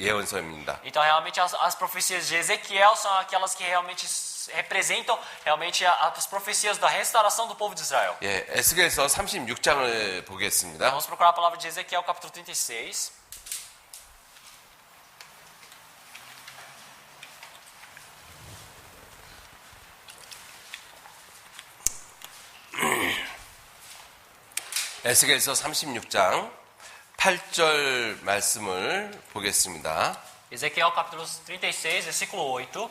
예언서입니다. Então, realmente, as profecias de Ezequiel são aquelas que realmente representam realmente as profecias da restauração do povo de Israel. 예, 에스겔서 36장을 보겠습니다. Vamos procurar a palavra de Ezequiel, capítulo 36. 에스겔서 36장 8절 말씀을 보겠습니다. Ezequiel, capítulo 36, versículo 8.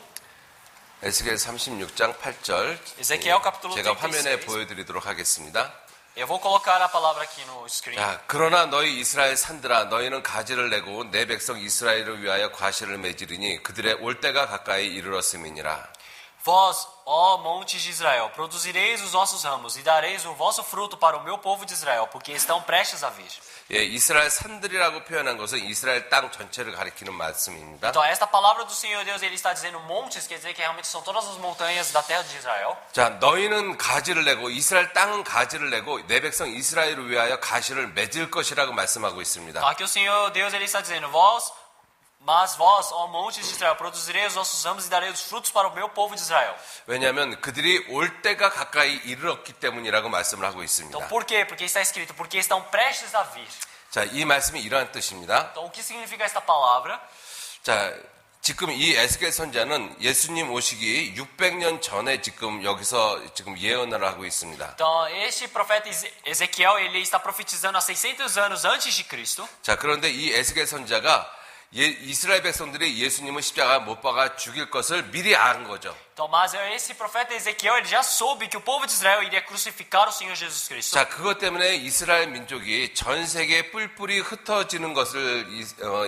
에스겔 36장 8절. Ezequiel, capítulo 제가 화면에 36. 보여드리도록 하겠습니다. Eu vou colocar a palavra aqui no screen. 자, 그러나 너희 이스라엘 산들아 너희는 가지를 내고 내 백성 이스라엘을 위하여 과실을 맺으리니 그들의 올 때가 가까이 이르렀음이니라. Vós, ó montes de Israel, produzireis os vossos ramos e dareis o vosso fruto para o meu povo de Israel, porque estão prestes a vir. 예, 이스라엘 산들이라고 표현한 것은 이스라엘 땅 전체를 가리키는 말씀입니다. Então, esta palavra do Senhor Deus, ele está dizendo montes, quer dizer que realmente são todas as montanhas da terra de Israel. 자, 너희는 가지를 내고 이스라엘 땅은 가지를 내고 내 백성 이스라엘을 위하여 가시를 맺을 것이라고 말씀하고 있습니다. Aqui o Senhor Deus, ele está dizendo, mas vós, ó montes de Israel, produzireis os vossos ramos e dareis os frutos para o meu povo de Israel. 왜냐하면 그들이 올 때가 가까이 이르렀기 때문이라고 말씀을 하고 있습니다. Então, por quê? Porque está escrito, porque estão prestes a vir. 자, 이 말씀이 이러한 뜻입니다. Então, o que significa esta palavra? 자, 지금 이 에스겔 선지자는 예수님 오시기 600년 전에 지금 여기서 지금 예언을 하고 있습니다. Então, este profeta Ezequiel, ele está profetizando há 600 anos antes de Cristo. 자, 그런데 이 에스겔 선지자가 이스라엘 백성들이 예수님을 십자가 못 박아 죽일 것을 미리 안 거죠. Então, mas esse profeta Ezequiel, ele já soube que o povo de Israel iria crucificar o Senhor Jesus Cristo. 자, 그것 때문에 이스라엘 민족이 전 세계에 뿔뿔이 흩어지는 것을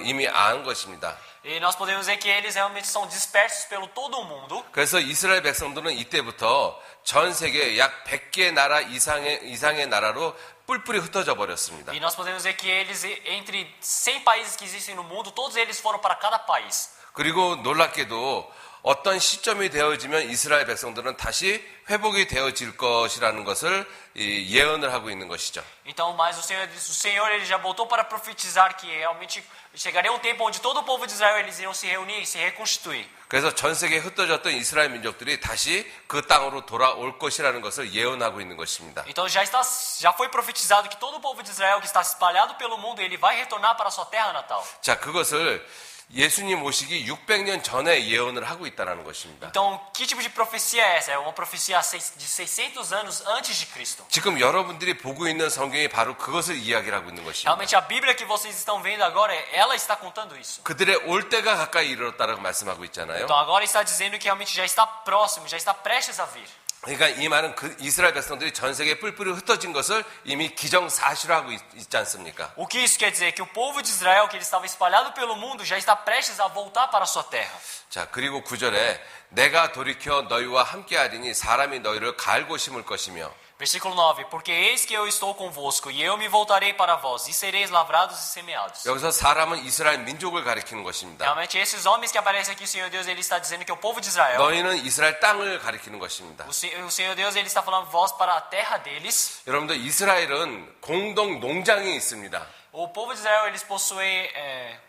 이미 안 것입니다. E nós podemos ver que eles realmente são dispersos pelo todo o mundo. 그래서 이스라엘 백성들은 이때부터 전 세계 약 100개 나라 이상의 나라로 뿔뿔이 흩어져 버렸습니다. E nós podemos ver que eles, entre 100 países que existem no mundo, todos eles foram para cada país. 그리고 놀랍게도 어떤 시점이 되어지면 이스라엘 백성들은 다시 회복이 되어질 것이라는 것을 예언을 하고 있는 것이죠. Então, mas o Senhor ele já voltou para profetizar que realmente chegaria um tempo onde todo o povo de Israel eles iriam se reunir e se reconstituir. 그래서 전 세계에 흩어졌던 이스라엘 민족들이 다시 그 땅으로 돌아올 것이라는 것을 예언하고 있는 것입니다. Então já foi profetizado que todo o povo de Israel que está espalhado pelo mundo ele vai retornar para a sua terra natal. 자, 그것을 예수님 오시기 600년 전에 예언을 하고 있다는 것입니다. Então, que tipo de profecia é essa? É uma profecia de 600 anos antes de Cristo. 지금 여러분들이 보고 있는 성경이 바로 그것을 이야기를 하고 있는 것입니다. Realmente a Bíblia que vocês estão vendo agora, ela está contando isso. 그들의 올 때가 가까이 이르렀다라고 말씀하고 있잖아요. Então agora está dizendo que realmente já está próximo, já está prestes a vir. 그러니까 이 말은 그 이스라엘 백성들이 전 세계에 뿔뿔이 흩어진 것을 이미 기정사실화하고 있지 않습니까? O que isso quer dizer? Que o povo de Israel, que ele estava espalhado pelo mundo, já está prestes a voltar para a sua terra. 자, 그리고 9절에 내가 돌이켜 너희와 함께하리니 사람이 너희를 갈고 심을 것이며 Versículo 9. Porque eis que eu estou convosco, e eu me voltarei para vós, e sereis lavrados e semeados. 여기서 사람은 이스라엘 민족을 가리키는 것입니다. Realmente esses homens que aparecem aqui, o Senhor Deus, ele está dizendo que é o povo de Israel. 너희는 이스라엘 땅을 가리키는 것입니다. O Senhor Deus, ele está falando vós para a terra deles. 여러분들 이스라엘은 공동 농장이 있습니다. O povo de Israel, eles possuem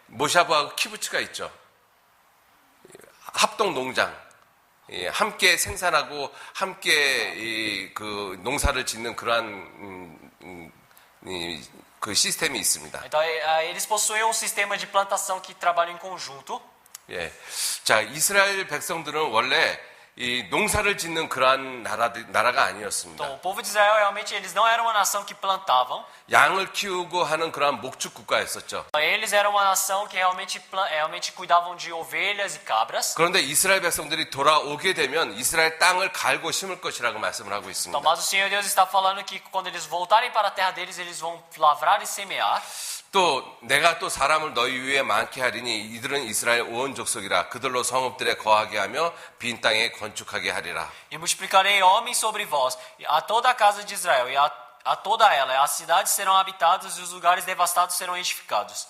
모샤브하고 키부츠가 있죠. 합동 농장. 함께 생산하고 함께 그 농사를 짓는 그러한 그 시스템이 있습니다. Então, eles possuem um sistema de plantação que trabalha em conjunto. 예. 자, 이스라엘 백성들은 원래 이 농사를 짓는 그러한 나라가 아니었습니다. Então, o povo de Israel realmente eles não eram uma nação que plantavam. 양을 키우고 하는 그러한 목축 국가였었죠. Eles eram uma nação que realmente cuidavam de ovelhas e cabras. 그런데 이스라엘 백성들이 돌아오게 되면 이스라엘 땅을 갈고 심을 것이라고 말씀을 하고 있습니다. Então, mas o Senhor Deus está falando que quando eles voltarem para a terra deles, eles vão lavrar e semear. 또 내가 또 사람을 너희 위에 많게 하리니 이들은 이스라엘 온 족속이라 그들로 성읍들에 거하게 하며 빈 땅에 건축하게 하리라. E multiplicarei homens sobre vós, a toda a casa de Israel, e a toda ela. As cidades serão habitadas e os lugares devastados serão edificados.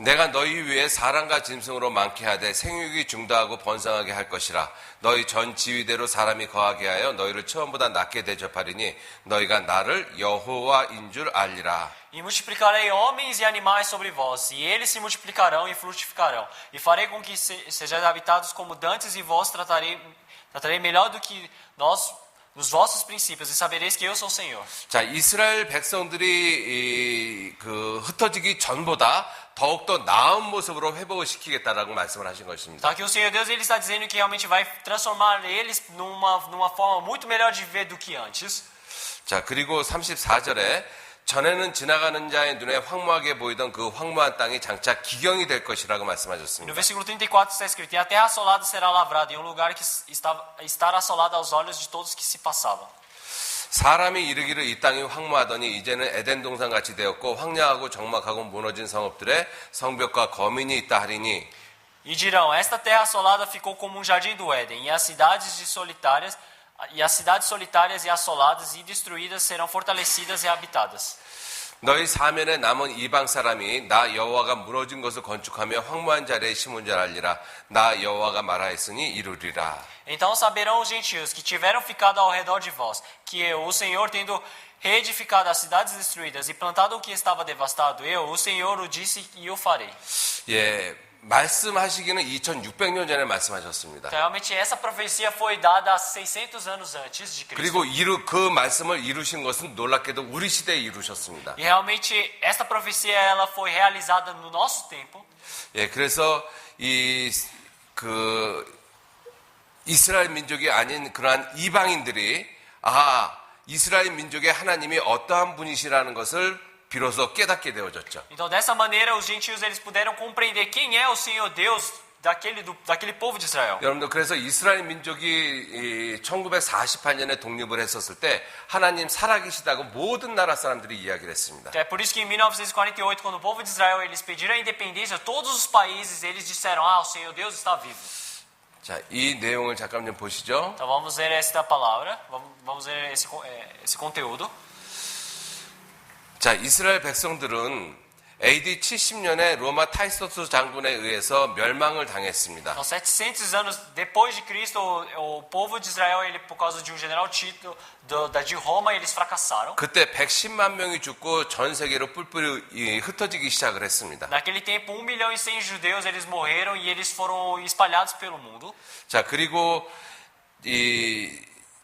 내가 너희 위에 사람과 짐승으로 많게 하되 생육이 중다하고 번성하게 할 것이라. 너희 전 지위대로 사람이 거하게 하여 너희를 처음보다 낮게 대접하리니 너희가 나를 여호와인 줄 알리라. E multiplicarei homens e animais sobre vós, e eles se multiplicarão e frutificarão. E farei com que sejais habitados como dantes, e vós Tratarei melhor do que nós nos vossos princípios e sabereis que eu sou o Senhor. 자, 이스라엘 백성들이 흩어지기 전보다 더욱더 나은 모습으로 회복을 시키겠다라고 말씀을 하신 것입니다. Então aqui o Senhor Deus ele está dizendo que realmente vai transformar eles numa forma muito melhor de viver do que antes. 자, 그리고 34절에 전에는 지나가는 자의 눈에 황무하게 보이던 그 황무한 땅이 장차 기경이 될 것이라고 No 말씀하셨습니다. versículo 34 está escrito: E a terra assolada será lavrada, e um lugar que estará assolado aos olhos de todos que se passavam. 사람이 이르기를 이 땅이 황무하더니 이제는 에덴 동산 같이 되었고 황량하고 적막하고 무너진 성읍들에 성벽과 거민이 있다 하리니 E dirão: Esta terra assolada ficou como um jardim do Éden, e as cidades solitárias e assoladas e destruídas serão fortalecidas e habitadas. 너희 사면에 남은 이방 사람이 나 여호와가 무너진 것을 건축하며 황무한 자리에 심은 줄 알리라. 나 여호와가 말하였으니 이루리라. Então saberão os gentios que tiveram ficado ao redor de vós, que eu, o Senhor, tendo reedificado as cidades destruídas e plantado o que estava devastado, eu, o Senhor, o disse e o farei. 예, 말씀하시기는 2600년 전에 말씀하셨습니다. Então, realmente essa profecia foi dada há 600 anos antes de Cristo. 그리고 그 말씀을 이루신 것은 놀랍게도 우리 시대에 이루셨습니다. E realmente esta profecia ela foi realizada no nosso tempo. 예, 그래서 이스라엘 민족이 아닌 그러한 이방인들이 이스라엘 민족의 하나님이 어떠한 분이시라는 것을 비로소 깨닫게 되어졌죠. Então dessa maneira os gentios eles puderam compreender quem é o Senhor Deus daquele povo de Israel. 여러분들 그래서 이스라엘 민족이 1948년에 독립을 했었을 때 하나님 살아계시다고 모든 나라 사람들이 이야기를 했습니다. É por isso que em 1948 quando o povo de Israel eles pediram a independência, todos os países eles disseram: o Senhor Deus está vivo. 자, 이 내용을 잠깐 좀 보시죠. Então vamos ver esta palavra, vamos ver esse conteúdo. 자, 이스라엘 백성들은 AD 70년에 로마 타이소스 장군에 의해서 멸망을 당했습니다. Então 700 anos depois de Cristo, o povo de Israel, ele por causa de um general Tito de Roma, eles fracassaram. 그때 110만 명이 죽고 전 세계로 뿔뿔이 흩어지기 시작을 했습니다. Naquele tempo, 1.100.000 judeus eles morreram e eles foram espalhados pelo mundo. 자, 그리고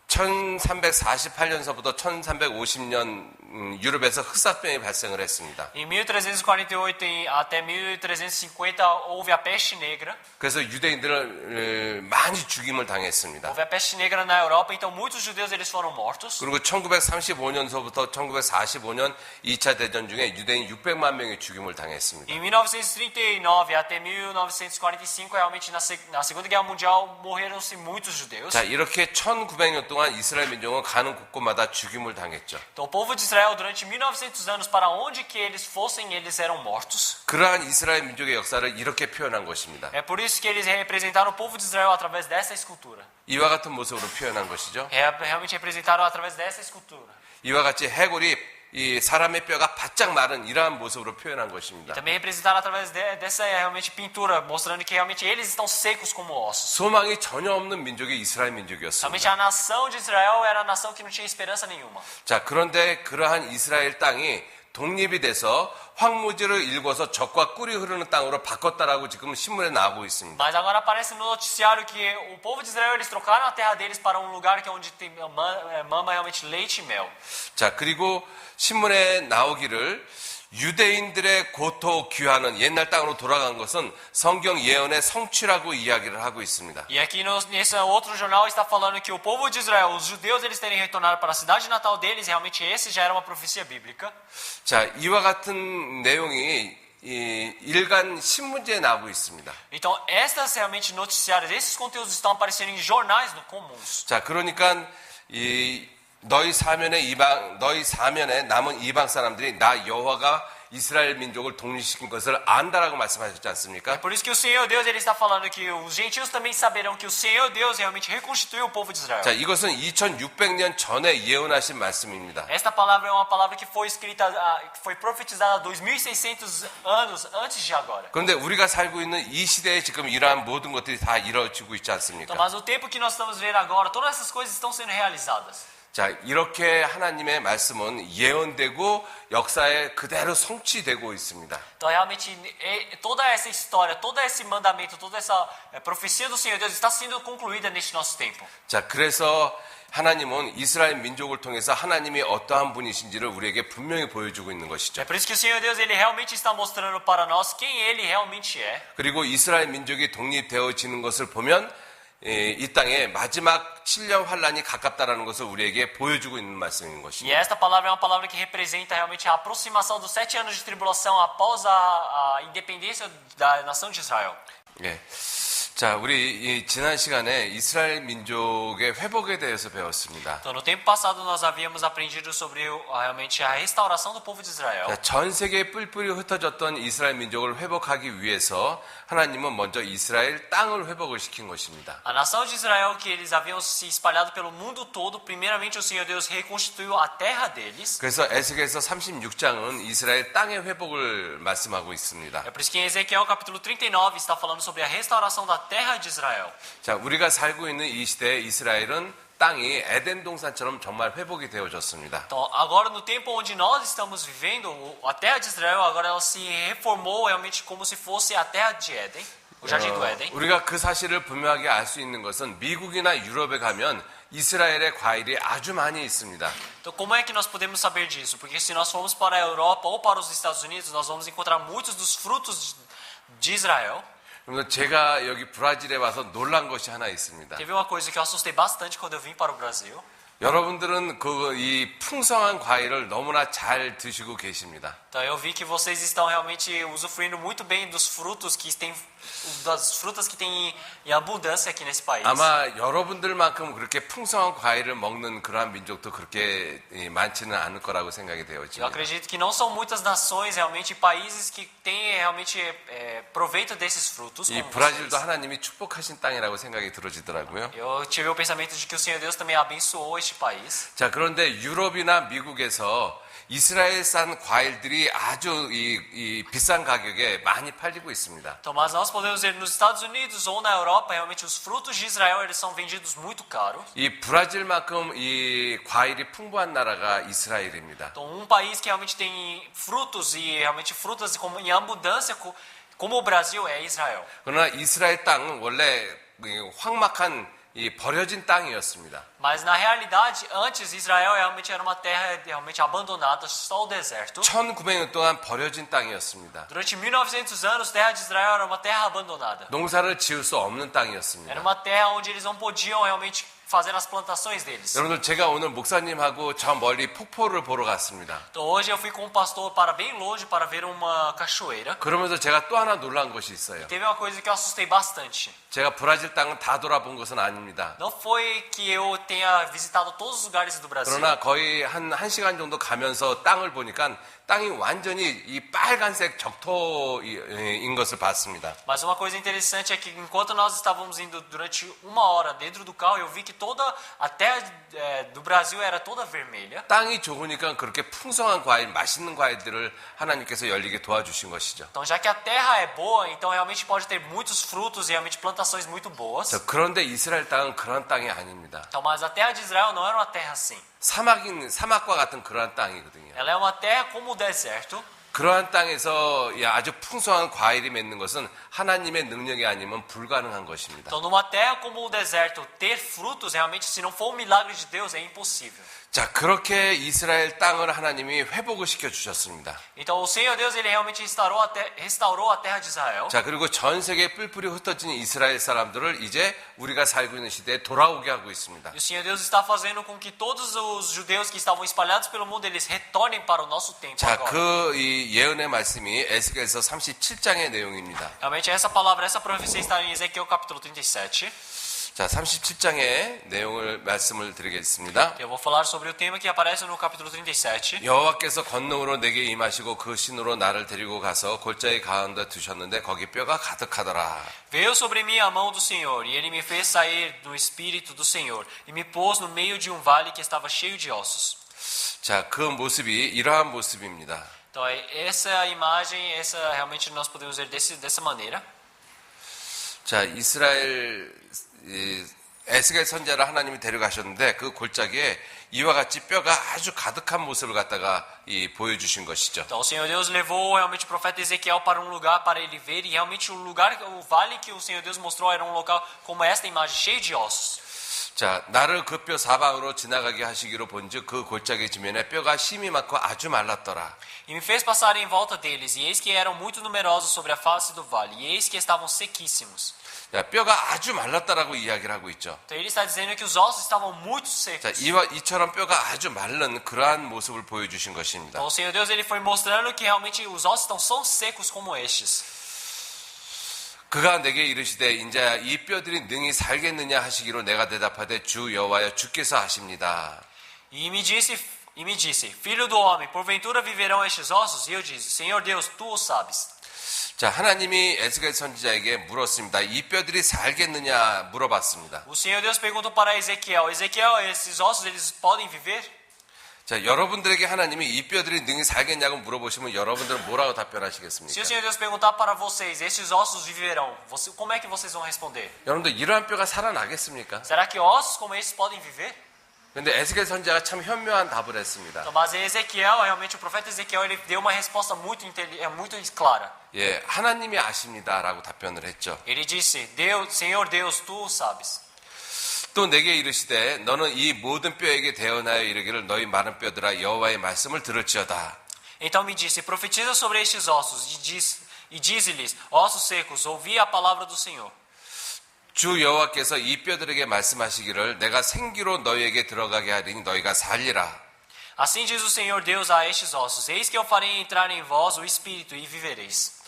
1348년서부터 1350년 유럽에서 흑사병이 발생을 했습니다. Em 1348 até 1350 houve a peste negra. 그래서 유대인들을 많이 죽임을 당했습니다. Houve a peste negra na Europa, então muitos judeus eles foram mortos. 그리고 1935년서부터 1945년 2차 대전 중에 유대인 600만 명이 죽임을 당했습니다. Em 1939 até 1945, realmente na Segunda Guerra Mundial morreram-se muitos judeus. 자, 이렇게 1900년 동안 이스라엘 민족은 가는 곳곳마다 죽임을 당했죠. Então o povo de Israel durante 1900 anos para onde que eles fossem, eles eram mortos. 그러한 이스라엘 민족의 역사를 이렇게 표현한 것입니다. É por isso que eles representaram o povo de Israel através dessa escultura. 이와 같은 모습으로 표현한 것이죠. Realmente representaram através dessa escultura. 이와 같이 해골이 이 사람의 뼈가 바짝 마른 이러한 모습으로 표현한 것입니다. Também representaram através dessa realmente pintura, mostrando que realmente eles estão secos como ossos. 소망이 전혀 없는 민족이 이스라엘 Realmente 민족이었습니다. a nação de Israel era a nação que não tinha esperança nenhuma. 자, 그런데 그러한 이스라엘 땅이 독립이 돼서 황무지를 일궈서 적과 꿀이 흐르는 땅으로 바꿨다라고 지금 신문에 나오고 있습니다. Mas agora aparece no noticiário que o povo de Israel eles trocaram a terra deles para um lugar que é onde tem mama realmente leite e mel. 자, 그리고 신문에 나오기를 유대인들의 고토 귀환은 옛날 땅으로 돌아간 것은 성경 예언의 성취라고 이야기를 하고 있습니다. E aqui nesse outro jornal está falando que o povo de Israel, os judeus, eles terem retornado para a cidade natal deles, realmente esse já era uma profecia bíblica. 자, 이와 같은 내용이 일간 신문지에 나오고 있습니다. Então, estas realmente noticiários, esses conteúdos estão aparecendo em jornais comuns. 자, 그러니까 너희 사면에 남은 이방 사람들이 나 여호와가 이스라엘 민족을 독립시킨 것을 안다라고 말씀하셨지 않습니까? Por isso que o Senhor Deus ele está falando que os gentios também saberão que o Senhor Deus realmente reconstituiu o povo de Israel. 자, 이것은 2600년 전에 예언하신 말씀입니다. Esta palavra é uma palavra que foi escrita, que foi profetizada 2600 anos antes de agora. 그런데 우리가 살고 있는 이 시대에 지금 이러한 모든 것들이 다 이루어지고 있지 않습니까? Então, mas o tempo que nós estamos vendo agora, todas essas coisas estão sendo realizadas. 자, 이렇게 하나님의 말씀은 예언되고 역사에 그대로 성취되고 있습니다. Então, realmente, toda essa história, todo esse mandamento, toda essa profecia do Senhor Deus está sendo concluída neste nosso tempo. 자, 그래서 하나님은 이스라엘 민족을 통해서 하나님이 어떠한 분이신지를 우리에게 분명히 보여주고 있는 것이죠. É por isso que o Senhor Deus, ele realmente está mostrando para nós quem ele realmente é. 그리고 이스라엘 민족이 독립되어지는 것을 보면 이 땅에 마지막 7년 환란이 가깝다라는 것을 우리에게 보여주고 있는 말씀인 E 것입니다. esta palavra é uma palavra que representa realmente a aproximação dos 7 anos de tribulação após a independência da nação de Israel. 예. 자, 우리 지난 시간에 이스라엘 민족의 회복에 대해서 배웠습니다. Então, no tempo passado, nós havíamos aprendido sobre realmente a restauração do povo de Israel. 자, 전 세계에 뿔뿔이 흩어졌던 이스라엘 민족을 회복하기 위해서 하나님은 먼저 이스라엘 땅을 회복을 시킨 것입니다. A nação de Israel, que eles haviam se espalhado pelo mundo todo, primeiramente o Senhor Deus reconstituiu a terra deles. 그래서 에스겔서 36장은 이스라엘 땅의 회복을 말씀하고 있습니다. É por isso que em Ezequiel capítulo 39 está falando sobre a restauração da terra de Israel. 자, 우리가 살고 있는 이 시대에 이스라엘은 땅이 에덴 동산처럼 정말 회복이 되어졌습니다. Então, agora no tempo onde nós estamos vivendo, a terra de Israel agora ela se reformou realmente como se fosse a terra de Éden, o jardim do Éden. 우리가 그 사실을 분명하게 알 수 있는 것은 미국이나 유럽에 가면 이스라엘의 과일이 아주 많이 있습니다. Então, como é que nós podemos saber disso? Porque se nós formos para a Europa ou para os Estados Unidos, nós vamos encontrar muitos dos frutos de Israel. 그래서 제가 여기 브라질에 와서 놀란 것이 하나 있습니다. Teve uma coisa que eu assustei bastante quando eu vim para o Brasil. 여러분들은 이 풍성한 과일을 너무나 잘 드시고 계십니다. Então eu vi que vocês estão realmente usufruindo muito bem dos frutos das frutas que tem em abundância aqui nesse país. 아마 여러분들만큼 그렇게 풍성한 과일을 먹는 그러한 민족도 그렇게 많지는 않을 거라고 생각이 Eu 되어집니다. acredito que não são muitas nações, realmente países que têm realmente proveito desses frutos. 이 como 브라질도 vocês. 하나님이 축복하신 땅이라고 생각이 들어지더라고요. Eu tive o pensamento de que o Senhor Deus também abençoou este país. 자, 그런데 유럽이나 미국에서 이스라엘산 과일들이 아주 이 비싼 가격에 많이 팔리고 있습니다. Então, mas nós podemos ver nos Estados Unidos ou na Europa, realmente os frutos de Israel eles são vendidos muito caros. 이 브라질만큼 이 과일이 풍부한 나라가 이스라엘입니다. Então, um país que realmente tem frutos e realmente frutas em abundância, como o Brasil é Israel. 그러나 이스라엘 땅은 원래 황막한 이 버려진 땅이었습니다. Mas na realidade, antes Israel realmente era uma terra realmente abandonada, só o deserto. 1900년 동안 버려진 땅이었습니다. Durante 1900 anos, a terra de Israel era uma terra abandonada. 농사를 지을 수 없는 Era 땅이었습니다. uma terra onde eles não podiam realmente fazer as plantações deles. 여러분들, 제가 오늘 목사님하고 저 멀리 폭포를 보러 갔습니다. Então hoje eu fui com um pastor para bem longe para ver uma cachoeira. 그러면서 제가 또 하나 놀란 것이 있어요. Teve uma coisa que eu assustei bastante. 제가 브라질 땅은 다 돌아본 것은 아닙니다. Não foi que eu tenha visitado todos os lugares do Brasil. 그러나 거의 한 시간 정도 가면서 땅을 보니까 땅이 완전히 이 빨간색 적토인 것을 봤습니다. Mas uma coisa interessante é que enquanto nós estávamos indo durante uma hora dentro do carro, eu vi que toda a terra do Brasil era toda vermelha. 땅이 좋으니까 그렇게 풍성한 과일, 맛있는 과일들을 하나님께서 열리게 도와주신 것이죠. Então, já que a terra é boa, então realmente pode ter muitos frutos e realmente plantações muito boas. 그런데 이스라엘 땅은 그런 땅이 아닙니다. Então, mas a terra de Israel não era uma terra assim. 사막과 같은 그러한 땅이거든요. Ela é uma terra como o deserto. 그러한 땅에서 아주 풍성한 과일이 맺는 것은 하나님의 능력이 아니면 불가능한 것입니다. Então, numa terra como o deserto, ter frutos realmente, se não for um milagre de Deus, é impossível. 자, 그렇게 이스라엘 땅을 하나님이 회복을 시켜 주셨습니다. Então, o Senhor Deus ele realmente restaurou a terra de Israel. 자, 그리고 전 세계에 뿔뿔이 흩어진 이스라엘 사람들을 이제 우리가 살고 있는 시대에 돌아오게 하고 있습니다. E o Senhor Deus está fazendo com que todos os judeus que estavam espalhados pelo mundo, eles retornem para o nosso tempo 자, agora. 이 예언의 말씀이 에스겔서 37장의 내용입니다. Realmente essa palavra, essa profecia está em Ezequiel capítulo 37. 자, 37장의 말씀을 드리겠습니다. Eu vou falar sobre o tema que aparece no capítulo 37. 여호와께서 권능으로 내게 임하시고 그 신으로 나를 데리고 가서 골짜기 가운데 두셨는데 거기 뼈가 가득하더라. Veio sobre mim a mão do Senhor, e ele me fez sair do espírito do Senhor, e me pôs no meio de um vale que estava cheio de ossos. 자, 그 모습이 이러한 모습입니다. Então, essa imagem, essa realmente nós podemos ver dessa maneira. 자, 이스라엘 에스겔 선지자를 하나님이 데려가셨는데 그 골짜기에 이와 같이 뼈가 아주 가득한 모습을 갖다가 보여주신 것이죠. Então o Senhor Deus levou realmente o profeta Ezequiel para um lugar para ele ver, e realmente o lugar, o vale que o Senhor Deus mostrou era um local como esta imagem, cheio de ossos. 자, 나를 그 뼈 사방으로 지나가게 하시기로 본즉 그 골짜기 지면에 뼈가 심이 많고 아주 말랐더라. E me fez passar em volta deles, e eis que eram muito numerosos sobre a face do vale, e eis que estavam sequíssimos. 자, 뼈가 아주 말랐다라고 이야기를 하고 있죠. Então ele está dizendo que os ossos estavam muito 자, secos. 이처럼 뼈가 아주 마른 그러한 모습을 보여주신 것입니다. Então o Senhor Deus ele foi mostrando que realmente os ossos são secos como estes. 그가 내게 이르시되 인자야 이 뼈들이 능히 살겠느냐 하시기로 내가 대답하되 주 여호와여 주께서 하십니다. E me disse, filho do homem, porventura viverão estes ossos? E eu disse, Senhor Deus, tu o sabes. 자, 하나님이 에스겔 선지자에게 물었습니다. 이 뼈들이 살겠느냐 물어봤습니다. O Senhor Deus perguntou para Ezequiel, Ezequiel, esses ossos eles podem viver? 자, 여러분들에게 하나님이 이 뼈들이 능히 살겠냐고 물어보시면 여러분들은 뭐라고 Se 답변하시겠습니까? o Senhor Deus perguntar para vocês, esses ossos viverão, como é que vocês vão responder? 여러분들 이러한 뼈가 살아나겠습니까? Será que ossos como esses podem viver? 근데 에스겔 선지자가 참 현명한 답을 했습니다. Então, mas Ezequiel, realmente o profeta Ezequiel, ele deu uma resposta muito clara. 예, 하나님이 아십니다라고 답변을 했죠. Ele disse, Deus, Senhor Deus, tu o sabes. 또 내게 이르시되 너는 이 모든 뼈에게 대언하여 이르기를 너희 마른 뼈들아 여호와의 말씀을 들을지어다. Então me disse, profetiza sobre estes ossos e dize-lhes, ossos secos, ouvi a palavra do Senhor. 주 여호와께서 이 뼈들에게 말씀하시기를 내가 생기로 너희에게 들어가게 하리니 너희가 살리라. Assim diz o Senhor Deus a estes ossos, eis que eu farei entrar em vós o Espírito e vivereis.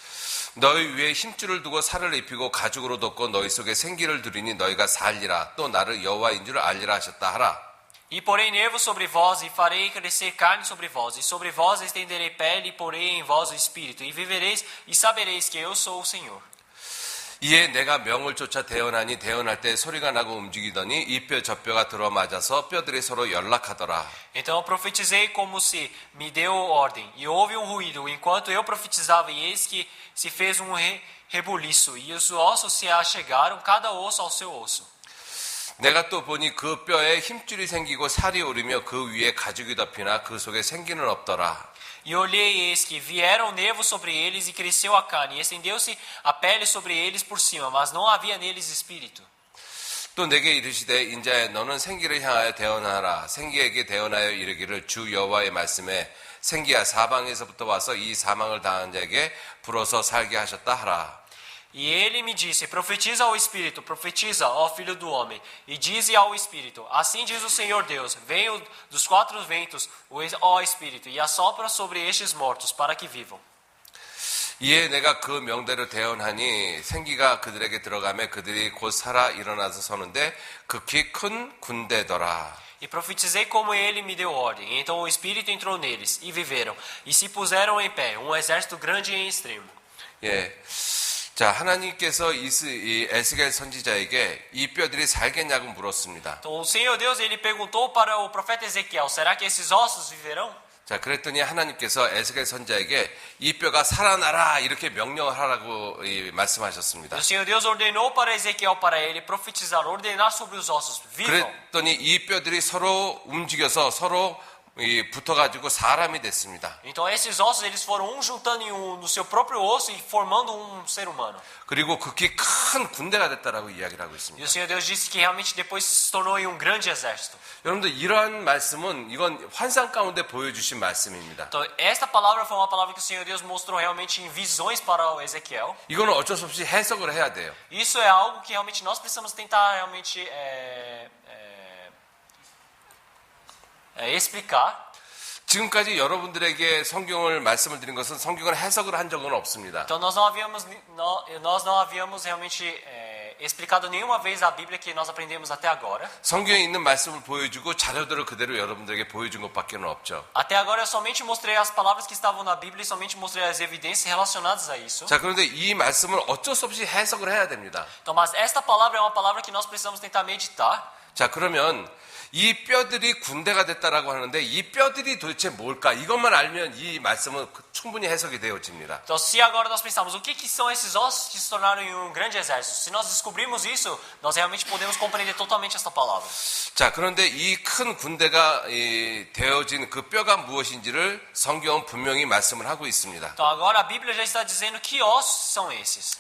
너희 위에 힘줄을 두고 살을 입히고 가죽으로 덮고 너희 속에 생기를 두리니 너희가 살리라. 또 나를 여호와인 줄 알리라 하셨다 하라. E porei nervos sobre vós, e farei crescer carne sobre vós, e sobre vós estenderei pele, e porei em vós o Espírito, e vivereis, e sabereis que eu sou o Senhor. 이에 내가 명을 쫓아 대언하니 대언할 때 소리가 나고 움직이더니 이 뼈 저 뼈가 들어맞아서 뼈들이 서로 연락하더라. Então eu profetizei como se me deu ordem, e houve um ruído, enquanto eu profetizava, e eis que se fez um rebuliço, e os ossos se achegaram, cada osso ao seu osso. 내가 또 보니 그 뼈에 힘줄이 생기고 살이 오르며 그 위에 가죽이 덮이나 그 속에 생기는 없더라. E olhei, e eis que vieram nervos sobre eles, e cresceu a carne, e estendeu-se a pele sobre eles por cima, mas não havia neles espírito. 또 내게 이르시되 인자야 너는 생기를 향하여 대언하라. 생기에게 대언하여 이르기를 주 여호와의 말씀에 생기야 사방에서부터 와서 이 사망을 당한 자에게 불어서 살게 하셨다 하라. E ele me disse, profetiza ao Espírito, profetiza, ó Filho do Homem, e dize ao Espírito, assim diz o Senhor Deus, venho dos quatro ventos, ó Espírito, e assopra sobre estes mortos, para que vivam. 이에 내가 그 명대로 대언하니 생기가 그들에게 들어가매 그들이 곧 살아 일어나서 서는데 극히 큰 군대더라. E profetizei como ele me deu ordem, então o Espírito entrou neles, e viveram, e se puseram em pé, um exército grande e extremo. 예. 자, 하나님께서 이 에스겔 선지자에게 이 뼈들이 살겠냐고 물었습니다. Então o Senhor Deus, ele perguntou para o profeta Ezequiel, será que esses ossos viverão? 자, 그랬더니 하나님께서 에스겔 선지자에게 이 뼈가 살아나라 이렇게 명령을 하라고 말씀하셨습니다. O Senhor Deus ordenou para Ezequiel, para ele profetizar, ordenar sobre os ossos, vivam. 그랬더니 이 뼈들이 서로 움직여서 서로 붙어가지고 사람이 됐습니다. Então esses ossos eles foram juntando no seu próprio osso e formando um ser humano. 그리고 극히 큰 군대가 됐다라고 이야기를 하고 E 있습니다. o Senhor Deus disse que realmente depois se tornou um grande exército. 여러분들 이러한 말씀은 이건 환상 가운데 보여주신 말씀입니다. Então esta palavra foi uma palavra que o Senhor Deus mostrou realmente em visões para o Ezequiel. 이거는 어쩔 수 없이 해석을 해야 돼요. Isso é algo que realmente nós precisamos tentar realmente explicar. 지금까지 여러분들에게 성경을 말씀을 드린 것은 성경을 해석을 한 적은 없습니다. Então nós não havíamos realmente explicado nenhuma vez a Bíblia que nós aprendemos até agora. 성경에 있는 말씀을 보여주고 자료들을 그대로 여러분들에게 보여준 것밖에 없죠. Até agora eu somente mostrei as palavras que estavam na Bíblia e somente mostrei as evidências relacionadas a isso. 자, 그런데 이 말씀을 어쩔 수 없이 해석을 해야 됩니다. Então, mas esta palavra é uma palavra que nós precisamos tentar meditar. 자, 그러면 이 뼈들이 군대가 됐다라고 하는데 이 뼈들이 도대체 뭘까? 이것만 알면 이 말씀은 충분히 해석이 되어집니다. Então, se agora nós pensarmos o que são esses ossos que se tornaram em um grande exército, se nós descobrirmos isso, nós realmente podemos compreender totalmente esta palavra. 자, 그런데 이 큰 군대가 되어진 그 뼈가 무엇인지를 성경은 분명히 말씀을 하고 있습니다. Então, agora a Bíblia já está dizendo que ossos são esses.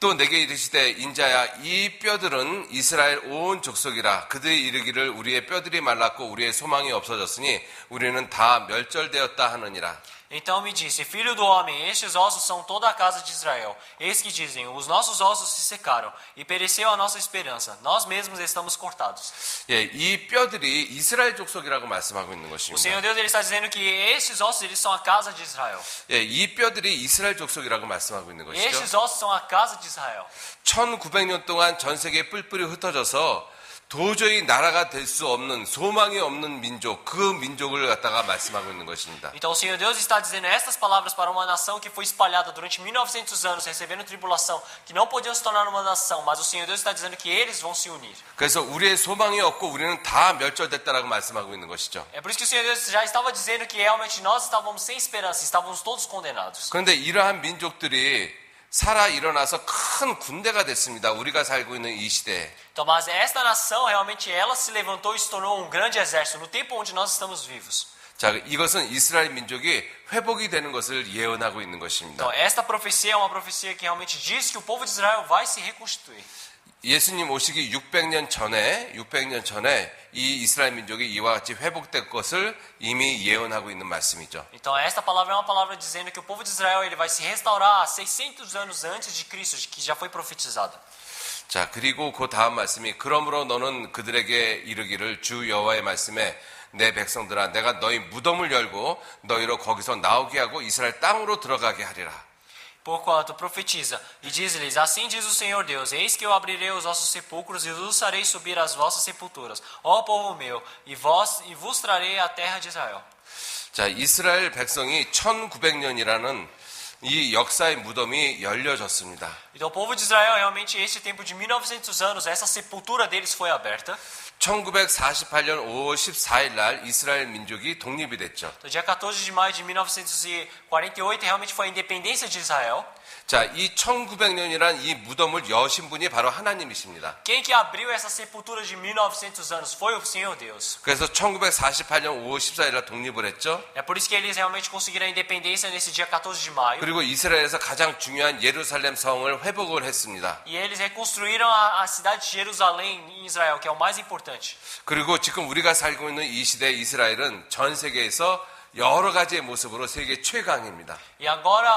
또 내게 이르시되 인자야 이 뼈들은 이스라엘 온 족속이라 그들이 이르기를 우리의 뼈들이 말랐고 우리의 소망이 없어졌으니 우리는 다 멸절되었다 하느니라. Então me disse, filho do homem, estes ossos são toda a casa de Israel. Eis que dizem, os nossos ossos se secaram e pereceu a nossa esperança. Nós mesmos estamos cortados. 예, 이 뼈들이 이스라엘 족속이라고 말씀하고 있는 O 것입니다. Senhor Deus ele está dizendo que estes ossos eles são a casa de Israel. 예, 이 뼈들이 이스라엘 족속이라고 말씀하고 있는 것이죠. Estes ossos são a casa de Israel. 1900년 동안 전 세계에 뿔뿔이 흩어져서 도저히 나라가 될 수 없는 소망이 없는 민족, 그 민족을 갖다가 말씀하고 있는 것입니다. Então o Senhor Deus está dizendo estas palavras para uma nação que foi espalhada durante 1900 anos, recebendo tribulação, que não podiam se tornar uma nação, mas o Senhor Deus está dizendo que eles vão se unir. 그래서 우리의 소망이 없고 우리는 다 멸절됐다라고 말씀하고 있는 것이죠. É por isso que o Senhor Deus já estava dizendo que realmente nós estávamos sem esperança, estávamos todos condenados. 그런데 이러한 민족들이 살아 일어나서 큰 군대가 됐습니다. 우리가 살고 있는 이 시대에. Então, mas esta nação realmente ela se levantou e se tornou um grande exército no tempo onde nós estamos vivos. 자, 이것은 이스라엘 민족이 회복이 되는 것을 예언하고 있는 것입니다. Então, esta profecia é uma profecia que realmente diz que o povo de Israel vai se reconstituir. 예수님 오시기 600년 전에 이 이스라엘 민족이 이와 같이 회복될 것을 이미 예언하고 있는 말씀이죠. Então, esta palavra é uma palavra dizendo que o povo de Israel ele vai se restaurar 600 anos antes de Cristo, que já foi profetizado. 자, 그리고 그 다음 말씀이 그러므로 너는 그들에게 이르기를 주 여호와의 말씀에 내 백성들아 내가 너희 무덤을 열고 너희로 거기서 나오게 하고 이스라엘 땅으로 들어가게 하리라. Porquanto profetiza, e diz-lhes, assim diz o Senhor Deus, eis que eu abrirei os vossos sepulcros e os farei subir às vossas sepulturas, ó povo meu, e vos trarei a terra de Israel. 자, 이스라엘 백성이 1900년이라는 이 역사의 무덤이 열려졌습니다. Então o povo de Israel, realmente, este tempo de 1900 anos, essa sepultura deles foi aberta. 1948년 5월 14일 날 이스라엘 민족이 독립이 됐죠. No dia 14 de maio de 1948, realmente foi a independência de Israel. 자, 이 1900년이란 이 무덤을 여신 분이 바로 하나님이십니다. Quem que abriu essa sepultura de 1900 anos foi o Senhor Deus. 그래서 1948년 5월 14일 날 독립을 했죠. É por isso que eles realmente conseguiram a independência nesse dia 14 de maio. 그리고 이스라엘에서 가장 중요한 예루살렘 성을 회복을 했습니다. E eles reconstruíram a cidade de Jerusalém em Israel, que é o mais importante. 그리고 지금 우리가 살고 있는 이 시대 이스라엘은 전 세계에서 여러 가지의 모습으로 세계 최강입니다. E agora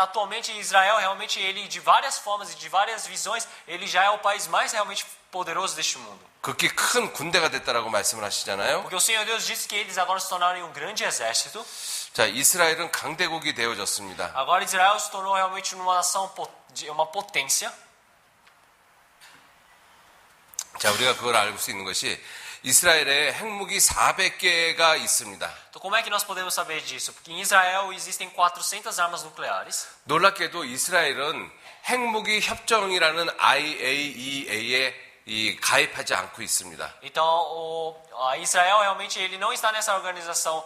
atualmente Israel realmente ele de várias formas e de várias visões, ele já é o país mais realmente poderoso deste mundo. 극히 큰 군대가 됐다라고 말씀을 하시잖아요. Porque o Senhor Deus disse que eles agora se tornaram um grande exército. 자, 이스라엘은 강대국이 되어졌습니다. Agora Israel se tornou realmente uma nação, uma potência. 자, 우리가 그걸 알 수 있는 것이 이스라엘에 핵무기 400개가 있습니다. Então como é que nós podemos saber disso? Porque em Israel existem 400 armas nucleares. 놀랍게도 이스라엘은 핵무기 협정이라는 IAEA에 가입하지 않고 있습니다. Então Israel realmente ele não está nessa organização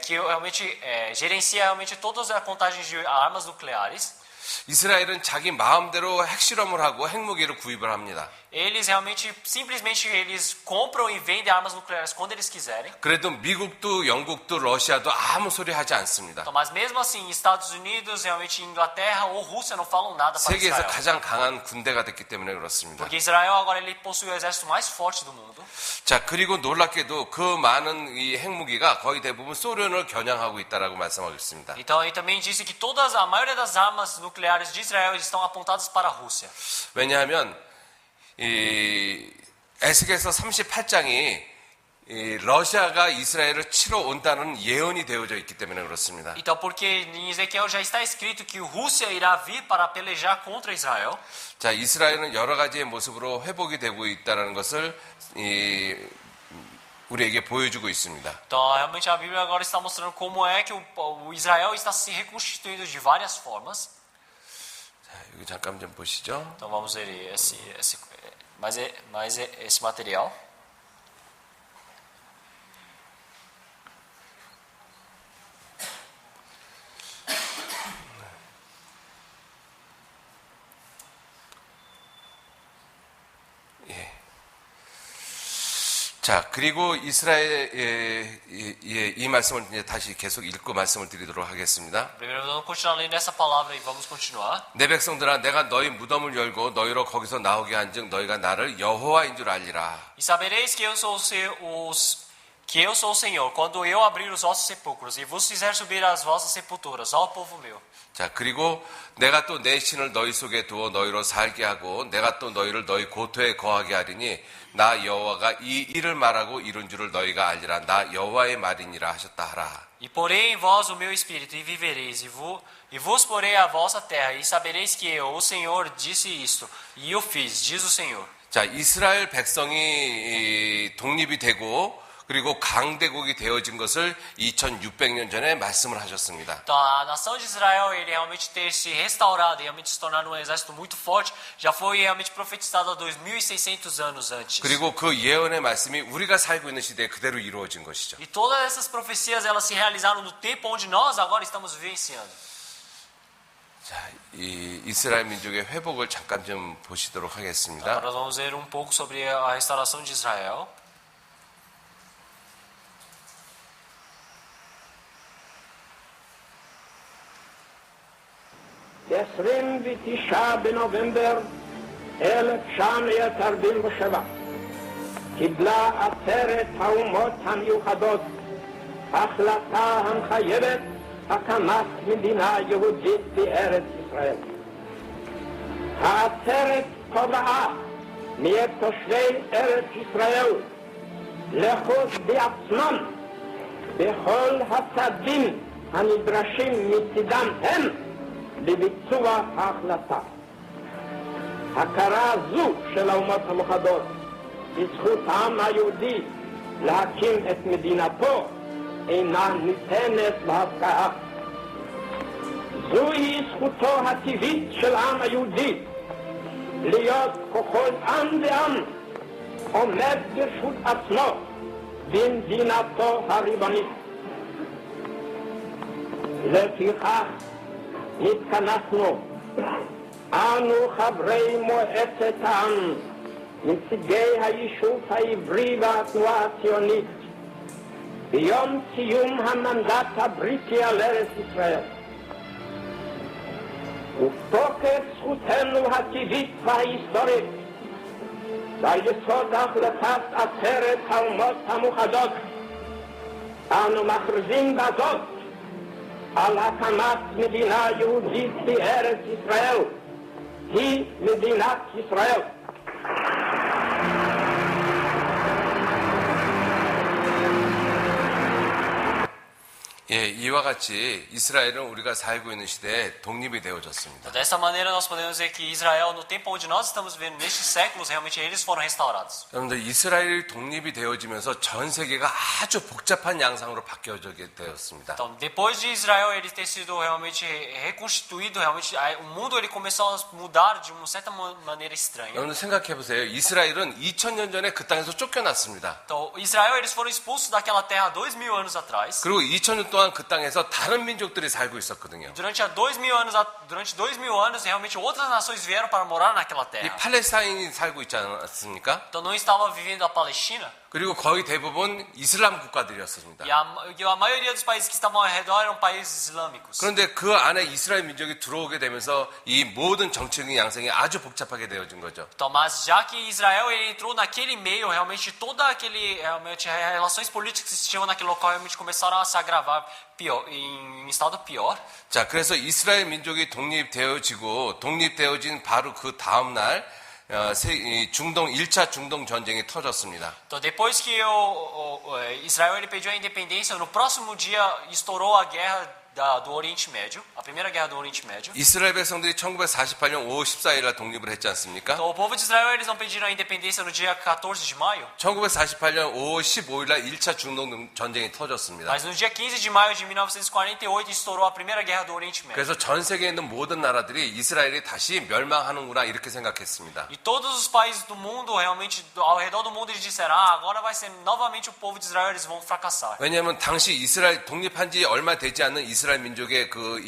que realmente gerencia realmente todas as contagens de armas nucleares. 이스라엘은 자기 마음대로 핵실험을 하고 핵무기를 구입을 합니다. Eles realmente, simplesmente, eles compram e vendem armas nucleares quando eles quiserem. 그래도 미국도 영국도 러시아도 아무 소리 하지 않습니다. Então, mas mesmo assim, Estados Unidos, realmente Inglaterra ou Rússia não falam nada para 세계에서 Israel. 가장 강한 군대가 됐기 때문에 그렇습니다. Porque Israel agora ele possui o exército mais forte do mundo. 자, 그리고 놀랍게도 그 많은 이 핵무기가 거의 대부분 소련을 겨냥하고 있다라고 말씀하고 있습니다. Então, ele também disse que a maioria das armas nucleares de Israel estão apontadas para a Rússia. 왜냐하면 이 에스겔서 38장이 러시아가 이스라엘을 치러 온다는 예언이 되어져 있기 때문에 그렇습니다. Então, porque em Ezequiel já está escrito que a Rússia irá vir para pelejar contra Israel. 자, 이스라엘은 여러 가지의 모습으로 회복이 되고 있다는 것을 우리에게 보여주고 있습니다. Então, realmente a Bíblia agora está mostrando como é que o Israel está se reconstituindo de várias formas. 자, 여기 잠깐 좀 보시죠. Então vamos ver mais esse material. 자, 그리고 이스라엘 이 말씀을 이제 다시 계속 읽고 말씀을 드리도록 하겠습니다. Primeiro vamos continuar lendo essa palavra e vamos continuar. 내 백성들아, 내가 너희 무덤을 열고 너희로 거기서 나오게 한즉 너희가 나를 여호와인 줄 알리라. E sabereis que eu sou o Senhor, quando eu abrir os vossos sepulcros e vos fizer subir às vossas sepulturas, ó povo meu. 자, 그리고 내가 또 내 신을 너희 속에 두어 너희로 살게 하고 내가 또 너희를 너희 고토에 거하게 하리니 나 여호와가 이 일을 말하고 이룬 줄을 너희가 알리라. 나 여호와의 말이니라 하셨다 하라. E porei em vós o meu espírito e vivereis, e vos porei a vossa terra, e sabereis que eu, o Senhor, disse isto, e o fiz, diz o Senhor. 자, 이스라엘 백성이 독립이 되고 그리고 강대국이 되어진 것을 2600년 전에 말씀을 하셨습니다. Então, a nação de Israel, ele realmente ter se restaurado e realmente se tornar um exército muito forte, já foi realmente profetizado há 2600 anos antes. 그리고 그 예언의 말씀이 우리가 살고 있는 시대에 그대로 이루어진 것이죠. E todas essas profecias, elas se realizaram no tempo onde nós agora estamos vivenciando. 자, 이 이스라엘 민족의 회복을 잠깐 좀 보시도록 하겠습니다. Agora nós vamos ver um pouco sobre a restauração de Israel. ב-29 בנובמבר 1947 קיבלה עצרת האומות המאוחדות החלטה המחייבת הקמת מדינה יהודית בארץ ישראל. העצרת קבעה מאת תושבי ארץ ישראל לחוץ בעצמם בכל הצעדים הנדרשים מצידם הם לביצוע ההחלטה. הכרה זו של האומות המאוחדות בזכות העם היהודי להקים את מדינתו אינה ניתנת להפקעה. זוהי זכותו הטבעית של העם היהודי להיות ככל עם ועם עומד ברשות עצמו במדינתו הריבונית. לפיכך התכנסנו אנו חברי מועצת העם, נציגי היישוב העברי והתנועה הציונית, ביום סיום המנדט הבריטי על ארץ ישראל. ותוקף זכותנו הטבעית וההיסטורית, ועל יסוד החלטת עצרת האומות המאוחדות, אנו מכריזים בזאת על הקמת מדינה יהודית בארץ ישראל, היא מדינת ישראל. 예, 이와 같이 이스라엘은 우리가 살고 있는 시대에 독립이 되어졌습니다. Dessa maneira nós podemos ver que Israel, no tempo onde nós estamos vivendo, nestes séculos, realmente eles foram restaurados. 여러분들, 이스라엘이 독립이 되어지면서 전 세계가 아주 복잡한 양상으로 바뀌어지게 되었습니다. Então, depois de Israel ele ter sido realmente reconstituído, realmente o mundo ele começou a mudar de uma certa maneira estranha. 여러분들 생각해 보세요. 이스라엘은 2000년 전에 그 땅에서 쫓겨났습니다. Então, Israel eles foram expulsos daquela terra 2000 anos atrás. 그리고 2000년 동안 그 땅에서 다른 민족들이 살고 있었거든요. Durante 2000 anos, realmente outras nações vieram para morar naquela 이 terra. 팔레스타인이 살고 있지 않았습니까? Então não estava vivendo a Palestina. 그리고 거의 대부분 이슬람 국가들이었습니다. E a maioria dos países que estavam ao redor eram países islâmicos. 그런데 그 안에 이스라엘 민족이 들어오게 되면서 이 모든 정치적인 양상이 아주 복잡하게 되어진 거죠. Então, mas já que Israel ele entrou naquele meio, realmente toda aquele realmente relações políticas que existiam naquele local realmente começaram a se agravar pior, em estado pior. 자, 그래서 이스라엘 민족이 독립되어진 바로 그 다음 날 중동 1차 중동 전쟁이 터졌습니다. Então, depois que Israel ele pediu a independência, no próximo dia estourou a guerra do Oriente Médio, a primeira guerra do Oriente Médio. 이스라엘 백성들이 1948년 5월 14일 날 독립을 했지 않습니까? Então, o povo de Israel eles não pediram a independência no dia 14 de maio, 1948년 5월 15일 날 1차 중동 전쟁이 터졌습니다. mas no dia 15 de maio de 1948 estourou a primeira guerra do Oriente Médio. 그래서 전 세계에 있는 모든 나라들이 이스라엘이 다시 멸망하는구나 이렇게 생각했습니다. E todos os países do mundo, realmente, ao redor do mundo, eles disseram, agora vai ser novamente o povo de Israel, eles vão fracassar. 왜냐하면 당시 이스라엘 독립한 지 얼마 되지 않는 이스라엘 민족의 그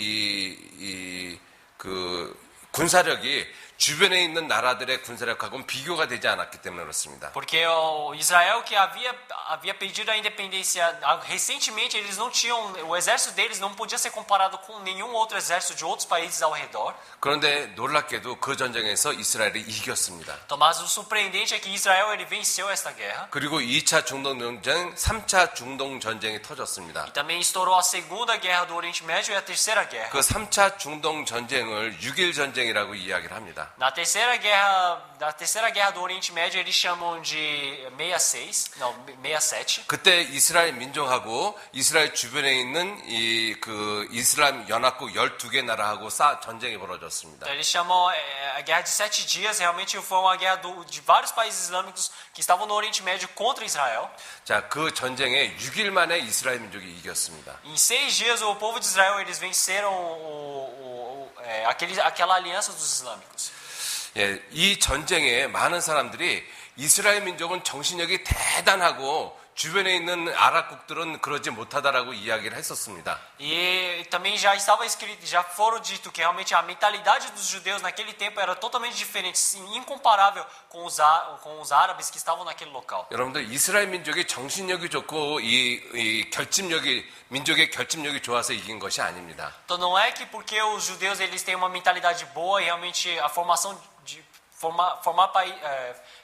군사력이 주변에 있는 나라들의 군사력하고는 비교가 되지 않았기 때문에 그렇습니다. Porque o Israel que havia pedido a independência recentemente, eles não tinham, o exército deles não podia ser comparado com nenhum outro exército de outros países ao redor. 그런데 놀랍게도 그 전쟁에서 이스라엘이 이겼습니다. Então, mas o surpreendente é que Israel ele venceu esta guerra. 그리고 2차 중동 전쟁, 3차 중동 전쟁이 터졌습니다. E também estourou a segunda guerra do Oriente Médio e a terceira guerra. 그 3차 중동 전쟁을 6일 전쟁이라고 이야기를 합니다. Na terceira guerra do Oriente Médio eles chamam de 67. 그때 이스라엘 민족하고 이스라엘 주변에 있는 그 이슬람 연합국 12개 나라하고 전쟁이 벌어졌습니다. Então, eles chamam a guerra de 7 dias, realmente foi uma guerra de vários países islâmicos que estavam no Oriente Médio contra Israel. 자, 그 전쟁에 6일 만에 이스라엘 민족이 이겼습니다. Em 6 dias o povo de Israel eles venceram aquela aliança dos islâmicos. 예, 이 전쟁에 많은 사람들이 이스라엘 민족은 정신력이 대단하고 주변에 있는 아랍국들은 그러지 못하다라고 이야기를 했었습니다. E também já estava escrito, já foram dito que realmente a mentalidade dos judeus naquele tempo era totalmente diferente, incomparável com os árabes que estavam naquele local. 여러분들 이스라엘 민족이 정신력이 좋고 이 민족의 결집력이 좋아서 이긴 것이 아닙니다. Então não é que porque os judeus eles têm uma mentalidade boa e realmente a formação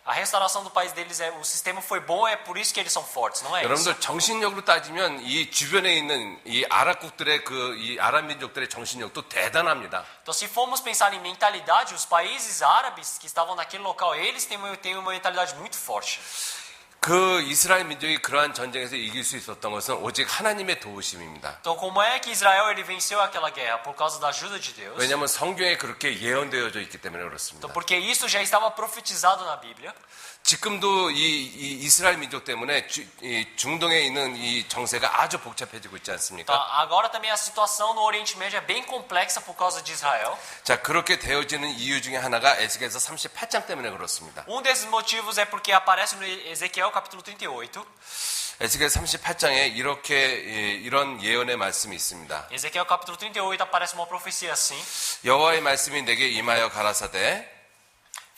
a restauração do país deles o sistema foi bom, é por isso que eles são fortes, não é isso? 여러분들 정신력으로 따지면 이 주변에 있는 이 아랍국들의 이 아랍 민족들의 정신력도 대단합니다. Então se formos pensar em mentalidade, os países árabes que estavam naquele local, eles têm uma mentalidade muito forte. 그 이스라엘 민족이 그러한 전쟁에서 이길 수 있었던 것은 오직 하나님의 도우심입니다. Então como é que Israel ele venceu aquela guerra? Por causa da ajuda de Deus. 왜냐하면 성경에 그렇게 예언되어져 있기 때문에 그렇습니다. Então porque isso já estava profetizado na Bíblia. 지금도 이 이스라엘 민족 때문에 이 중동에 있는 이 정세가 아주 복잡해지고 있지 Então, 않습니까? agora também a situação no Oriente Médio é bem complexa por causa de Israel. 자, 그렇게 되어지는 이유 중에 하나가 에스겔서 38장 때문에 그렇습니다. Desses motivos é porque aparece no Ezequiel capítulo 38. 에스겔 38장에 이런 예언의 말씀이 있습니다. Ezequiel capítulo 38 aparece uma profecia assim. 여호와의 말씀이 내게 임하여 가라사대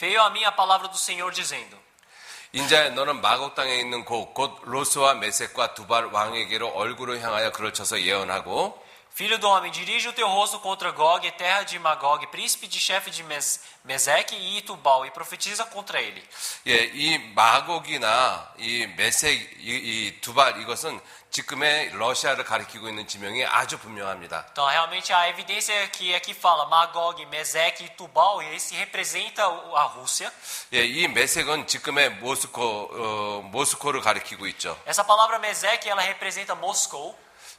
Veio a mim a palavra do Senhor dizendo: 인자야 너는 마곡 땅에 있는 곧 로스와 메섹과 두발 왕에게로 얼굴을 향하여 그를 쳐서 예언하고 Filho do homem, dirige o teu rosto contra Gog, terra de Magog, príncipe de chefe de Meseque e Tubal, e profetiza contra ele. 예, 이 마곡이나 이 메섹, 이 두발 이것은 지금의 러시아를 가리키고 있는 지명이 아주 분명합니다. Então, realmente, a evidência que aqui fala Magog, Meseque e Tubal, esse representa a Rússia. 예, 이 메섹은 지금의 모스코를 가리키고 있죠. Essa palavra Meseque, ela representa Moscou.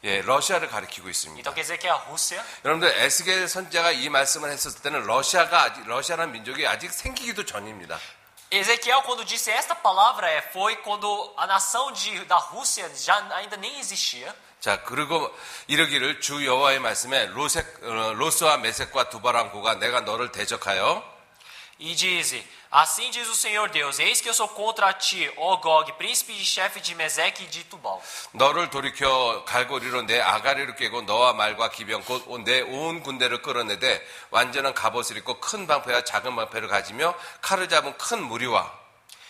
예, 러시아를 가리키고 있습니다. Então, quer dizer que é a Rússia. 여러분들 에스겔 선지자가 이 말씀을 했을 때는 러시아라는 민족이 아직 생기기도 전입니다. Ezequiel, quando disse esta palavra, foi quando a nação da Rússia ainda nem existia. 자, 그리고 이르기를 주 여호와의 말씀에 로스와 메섹과 두발 왕고가 내가 너를 대적하여 E diz: Assim diz o Senhor Deus: Eis que eu sou contra ti, ó Gog, príncipe e chefe de Meseque e de Tubal. 너를 돌이켜 갈고리로 내 아가리를 깨고 너와 말과 기병 곧 내 온 군대를 끌어내되 완전한 갑옷을 입고 큰 방패와 작은 방패를 가지며 칼을 잡은 큰 무리와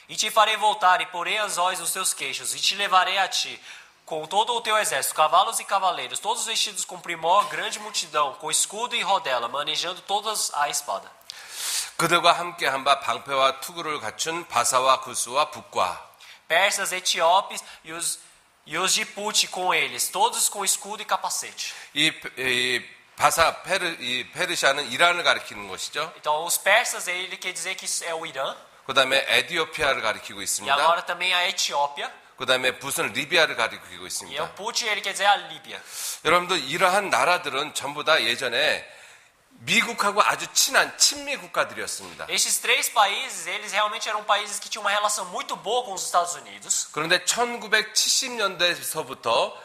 E te farei voltar e porei anzóis nos teus queixos e te levarei a ti com todo o teu exército, cavalos e cavaleiros, todos vestidos com primor, grande multidão, com escudo e rodela, manejando todas a espada. 그들과 함께 한 바 방패와 투구를 갖춘 바사와 구스와 북과 Persas, etíopes e os de Put com eles, todos com escudo e capacete. 이 페르시아는 이란을 가리키는 것이죠. Então, os persas, ele quer dizer que é o Irã. 그다음에 에디오피아를 가리키고 E 있습니다. agora também a Etiópia. 그다음에 붓은 리비아를 가리키고 E o 있습니다. Put, ele quer dizer a Líbia. 여러분들 이러한 나라들은 전부 다 예전에 미국하고 아주 친한 친미 국가들이었습니다. Esses três países, eles realmente eram países que tinham uma relação muito boa com os Estados Unidos. 그런데 1970년대서부터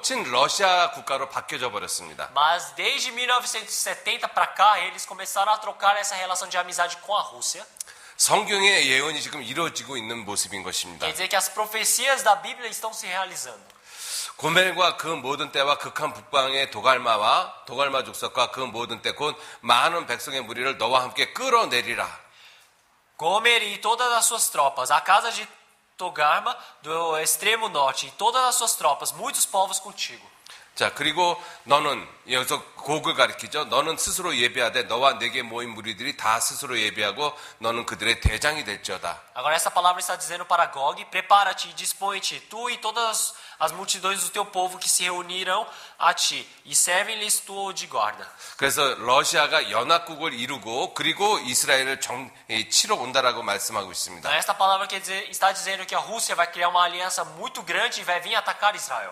친러시아 국가로 바뀌어져 버렸습니다. Mas desde 1970 para cá, eles começaram a trocar essa relação de amizade com a Rússia. 성경의 예언이 지금 이루어지고 있는 모습인 것입니다. Quer dizer que as profecias da Bíblia estão se realizando. 고멜과 그 모든 때와 극한 북방의 도갈마와 도갈마 족속과 그 모든 때 곧 많은 백성의 무리를 너와 함께 끌어내리라. Gomer e todas as suas tropas, a casa de Togarma do extremo norte e todas as suas tropas, muitos povos contigo. 자, 그리고 너는, 여기서 곡을 가리키죠. 너는 스스로 예배하되 너와 내게 모인 무리들이 다 스스로 예배하고 너는 그들의 대장이 될지어다. Agora essa palavra está dizendo para Gog, prepara-te e dispõe-te, tu e todas as multidões do teu povo que se reuniram a ti, e servem-lhes tu de guarda. 그래서 러시아가 연합국을 이루고 그리고 이스라엘을 치러 온다라고 말씀하고 있습니다. Então, esta palavra está dizendo que a Rússia vai criar uma aliança muito grande e vai vir atacar Israel.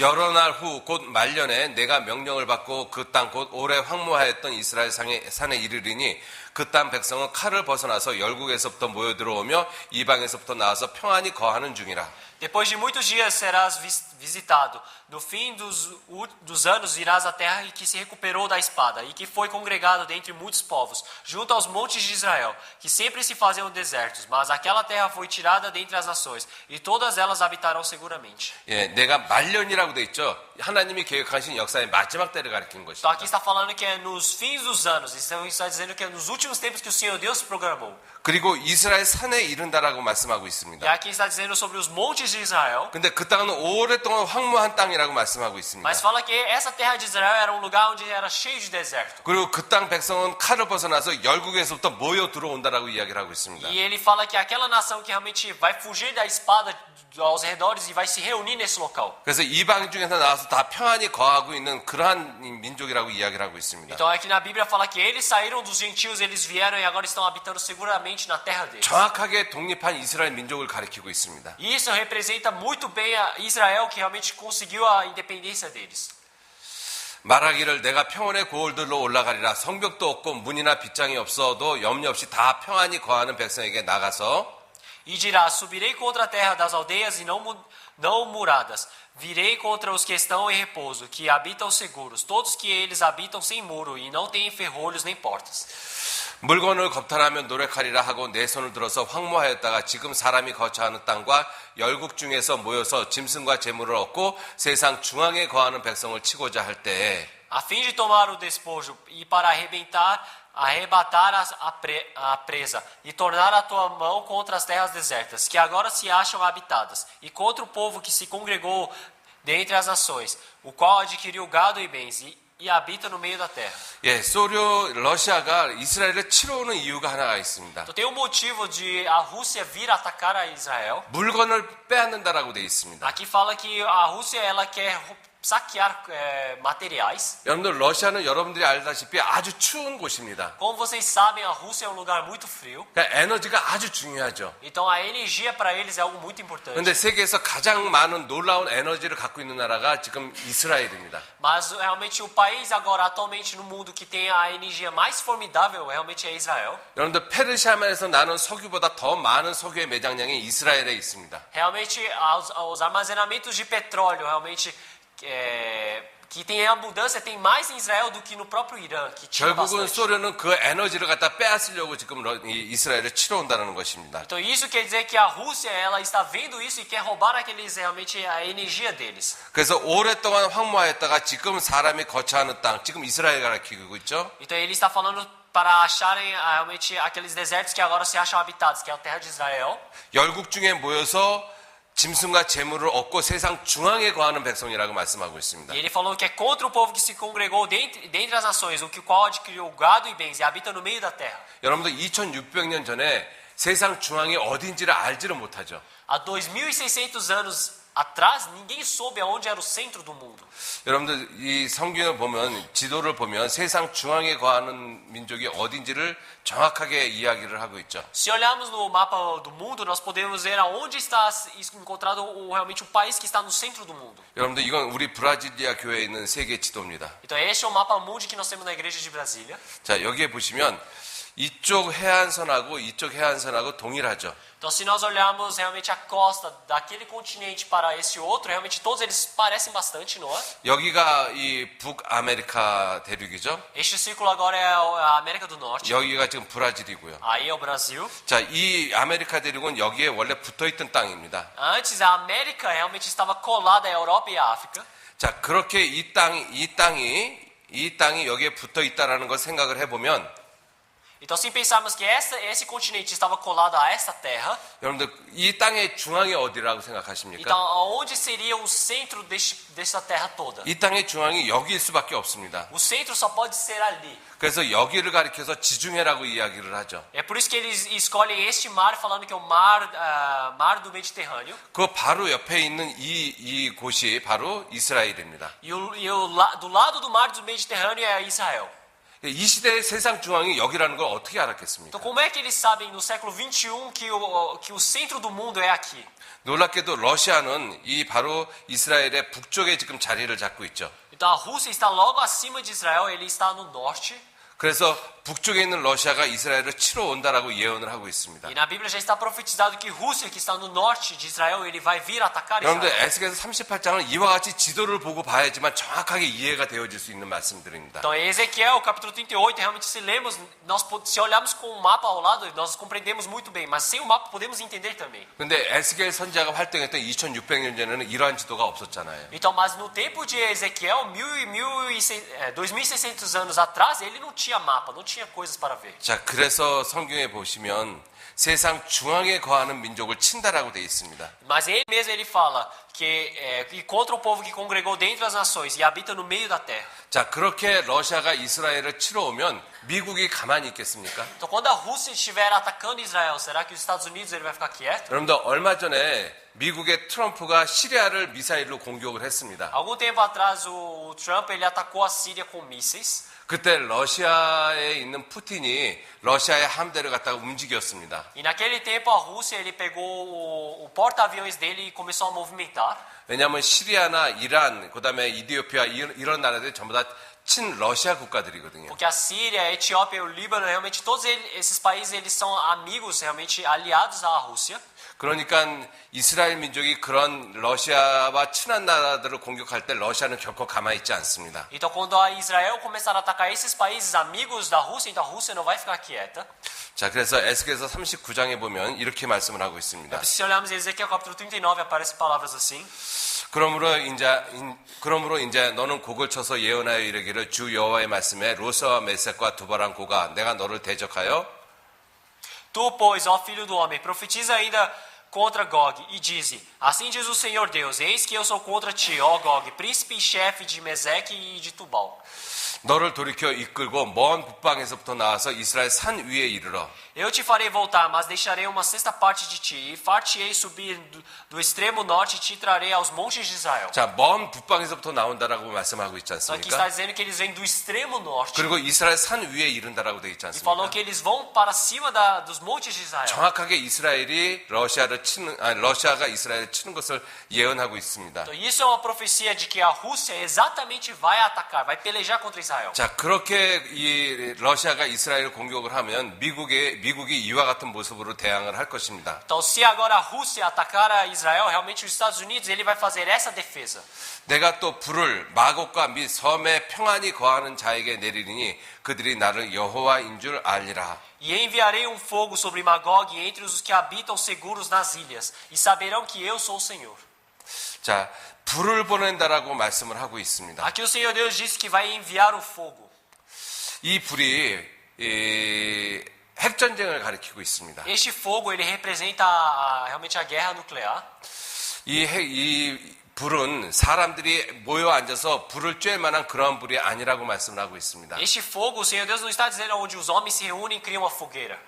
여러 날 후 곧 말년에 내가 명령을 받고 그 땅 곧 오래 황무하였던 이스라엘 산에 이르리니 그 땅 백성은 칼을 벗어나서 열국에서부터 모여 들어오며 이방에서부터 나와서 평안히 거하는 중이라. Depois de muitos dias serás visitado. No fim dos anos irás à terra que se recuperou da espada e que foi congregado dentre muitos povos, junto aos montes de Israel, que sempre se faziam desertos. Mas aquela terra foi tirada dentre as nações e todas elas habitarão seguramente. 예, 내가 말년이라고 돼 있죠. 하나님이 계획하신 역사의 마지막 때를 가리킨 Então 것입니다. aqui está falando que é nos fins dos anos. Então está dizendo que é nos últimos tempos que o Senhor Deus programou. 그리고 이스라엘 산에 이른다라고 말씀하고 E 있습니다. aqui está dizendo sobre os montes de Israel. 근데 그 땅은 오랫동안 황무한 땅이라고 말씀하고 있습니다. Mas fala que essa terra de Israel era um lugar onde era cheio de deserto. 그리고 그 땅 백성은 칼을 벗어나서 열국에서부터 모여 들어온다라고 이야기를 하고 있습니다. E ele fala que aquela nação que realmente vai fugir da espada aos redores e vai se reunir nesse local. 그래서 이방 중에서 나와서 다 평안히 거하고 있는 그러한 민족이라고 이야기를 하고 있습니다. Então aqui na Bíblia fala que eles saíram dos gentios, eles vieram e agora estão habitando seguramente na terra deles. 정확하게 독립한 이스라엘 민족을 가리키고 있습니다. E isso representa muito bem a Israel que realmente conseguiu a independência deles. 말하기를 내가 평온의 고을들로 올라가리라. 성벽도 없고 문이나 빗장이 없어도 염려 없이 다 평안히 거하는 백성에게 나가서 E dirá, subirei contra a terra das aldeias e não muradas. Virei contra os que estão em repouso, que habitam seguros. Todos que eles habitam sem muro e não têm ferrolhos nem portas. 물건을 겁탈하면 노력하리라 하고 내 손을 들어서 황무하였다가 지금 사람이 거처하는 땅과 열국 중에서 모여서 짐승과 재물을 얻고 세상 중앙에 거하는 백성을 치고자 할 때에 A fim de tomar o despojo e para arrebatar a presa e tornar a tua mão contra as terras desertas, que agora se acham habitadas, e contra o povo que se congregou dentre as nações, o qual adquiriu gado e bens e habita no meio da terra. 예, 소련, 러시아가 이스라엘을 치러 오는 이유가 하나가 있습니다. Então tem um motivo de a Rússia vir atacar a Israel. 물건을 빼앗는다라고 돼 있습니다. Aqui fala que a Rússia ela quer saquear materiais. 여러분들 러시아는 여러분들이 알다시피 아주 추운 곳입니다. Como vocês sabem, a Rússia é um lugar muito frio. 그러니까 에너지가 아주 중요하죠. Então a energia para eles é algo muito importante. 그런데 세계에서 가장 많은 놀라운 에너지를 갖고 있는 나라가 지금 이스라엘입니다. Mas realmente o país agora atualmente no mundo que tem a energia mais formidável realmente é Israel. 여러분들 페르시아만에서 나는 석유보다 더 많은 석유의 매장량이 이스라엘에 있습니다. Realmente os armazenamentos de petróleo realmente que tem abundância tem mais em Israel do que no próprio Irã, que tinha 결국은 bastante. 소련은 그 에너지를 갖다 빼앗으려고 지금 이스라엘을 치러 온다는 것입니다. Então isso quer dizer que a Rússia ela está vendo isso e quer roubar aqueles realmente a energia deles. 그래서 오랫동안 황무하였다가 지금 사람이 거처하는 땅, 지금 이스라엘 가리키고 있죠. Então ele está falando para acharem realmente aqueles desertos que agora se acham habitados, que é a terra de Israel. 열국 중에 모여서 짐승과 재물을 얻고 세상 중앙에 거하는 백성이라고 말씀하고 있습니다. E ele falou que é contra o povo que se congregou dentre as nações, o qual adquiriu gado e bens e habita no meio da terra. 여러분들 2600년 전에 세상 중앙이 어딘지를 알지를 못하죠. Há 2600 anos atrás, ninguém soube aonde era o centro do mundo. 여러분들 이 성경을 보면 지도를 보면 세상 중앙에 거하는 민족이 어딘지를 정확하게 이야기를 하고 있죠. Se olharmos no mapa do mundo, nós podemos ver aonde está encontrado realmente o país que está no centro do mundo. 여러분들 이건 우리 브라질리아 교회에 있는 세계 지도입니다. Então este é o mapa mundi que nós temos na igreja de Brasília. 자, 여기에 보시면 이쪽 해안선하고 이쪽 해안선하고 동일하죠. Então, se nós olharmos realmente a costa daquele continente para esse outro, realmente todos eles parecem bastante, não é? 여기가 이 북아메리카 대륙이죠. Este círculo agora é a América do Norte. 여기가 지금 브라질이고요. Aí é o Brasil. 자, 이 아메리카 대륙은 여기에 원래 붙어있던 땅입니다. Antes, a América realmente estava colada à Europa e à África. 자, 그렇게 이 땅이 여기에 붙어있다라는 걸 생각을 해보면 Então, se pensarmos que esse continente estava colado a essa terra, 여러분들 이 땅의 중앙이 어디라고 생각하십니까? então aonde seria o centro dessa terra toda? 이 땅의 중앙이 여기일 수밖에 없습니다. O centro só pode ser ali. 그래서 여기를 가리켜서 지중해라고 이야기를 하죠. É por isso que eles escolhem este mar, falando que é o mar do Mediterrâneo. 그 바로 옆에 있는 이 곳이 바로 이스라엘입니다. Do lado do mar do Mediterrâneo é Israel. 이 시대의 세상 중앙이 여기라는 걸 어떻게 알았겠습니까? Então, como é que eles sabem no século 21 que o centro do mundo é aqui? 놀랍게도 러시아는 이 바로 이스라엘의 북쪽에 지금 자리를 잡고 있죠. Então, a Rússia está logo acima de Israel, ele está no norte. 그래서 북쪽에 있는 러시아가 이스라엘을 치러 온다라고 예언을 하고 있습니다. E na Bíblia já está profetizado que Rússia, que está no norte de Israel, ele vai vir atacar 여러분들 Israel. 에스겔서 38장은 이와 같이 지도를 보고 봐야지만 정확하게 이해가 되어질 수 있는 말씀들입니다. Então, em Ezequiel, capítulo 38, realmente se lemos, se olharmos com o mapa ao lado, nós compreendemos muito bem, mas sem o mapa podemos entender também. 근데 에스겔 선지자가 활동했던 2600년 전에는 이러한 지도가 없었잖아요. Então, mas no tempo de Ezequiel, 2600 anos atrás, ele não tinha mapa, não tinha coisas para ver. 자, 그래서 성경에 보시면 세상 중앙에 거하는 민족을 친다라고 되어 있습니다. Mas ele mesmo ele fala que contra o povo que congregou dentre as nações e habita no meio da terra. 자, 그렇게 러시아가 이스라엘을 치러 오면 미국이 가만히 있겠습니까? Então, quando a Rússia estiver atacando Israel, será que os Estados Unidos ele vai ficar quieto? 여러분들 얼마 전에 미국의 트럼프가 시리아를 미사일로 공격을 했습니다. Algum tempo atrás o Trump ele atacou a Síria com mísseis. 그때 러시아에 있는 푸틴이 러시아의 함대를 갖다가 움직였습니다. E naquele tempo a Rússia ele pegou o porta-aviões dele e começou a movimentar. 왜냐하면 시리아나 이란, 그다음에 이디오피아 이런 나라들이 전부 다 친러시아 국가들이거든요. Porque a Síria, a Etiópia e o Líbano, realmente todos esses países eles são amigos, realmente aliados à Rússia. 그러니까 이스라엘 민족이 그런 러시아와 친한 나라들을 공격할 때 러시아는 결코 가만히 있지 않습니다. Então, quando a Israel começar a atacar esses países amigos da Rússia, então a Rússia não vai ficar quieta. 자, 그래서 에스겔서 39장에 보면 이렇게 말씀을 하고 있습니다. Se olharmos em Ezequiel capítulo 39, aparecem palavras assim. 그러므로 이제 너는 곡을 쳐서 예언하여 이르기를 주 여호와의 말씀에 로스와 메섹과 두바란 고가 내가 너를 대적하여 Tu, pois, ó filho do homem, profetiza ainda contra Gog e dize: Assim diz o Senhor Deus, eis que eu sou contra ti, ó Gog, príncipe e chefe de Meseque e de Tubal. 너를 돌이켜 이끌고 먼 북방에서부터 나와서 이스라엘 산 위에 이르러 Eu te farei voltar, mas deixarei uma sexta parte de ti, e far-te-ei subir do extremo norte e te trarei aos montes de Israel. 자, 먼 북방에서부터 나온다라고 말씀하고 있지 Então aqui está 않습니까? dizendo que eles vêm do extremo norte. 그리고 이스라엘 산 위에 이른다라고 되어 있지 E falou 않습니까? que eles vão para cima dos montes de Israel. 정확하게 이스라엘이 러시아가 이스라엘을 치는 것을 예언하고 있습니다. Então isso é uma profecia de que a Rússia exatamente vai atacar, vai pelejar contra Israel. 자, 그렇게 이 러시아가 이스라엘을 공격을 하면 미국이 이와 같은 모습으로 대항을 할 것입니다. Então, se agora a Rússia atacar a Israel, realmente os Estados Unidos ele vai fazer essa defesa. 내가 또 불을 마곡과 및 섬에 평안히 거하는 자에게 내리리니 그들이 나를 여호와인 줄 알리라. E enviarei um fogo sobre Magog e entre os que habitam seguros nas ilhas, e saberão que eu sou o Senhor. 자, 불을 보낸다라고 말씀을 하고 있습니다. Aqui o Senhor Deus disse que vai enviar o fogo. 이 불이 핵전쟁을 가리키고 있습니다. Este fogo ele representa realmente a guerra nuclear. 이 불은 사람들이 모여 앉아서 불을 쬐 만한 그런 불이 아니라고 말씀을 하고 있습니다. Este fogo, o Senhor Deus não está dizendo onde os homens se reúnem e criam uma fogueira.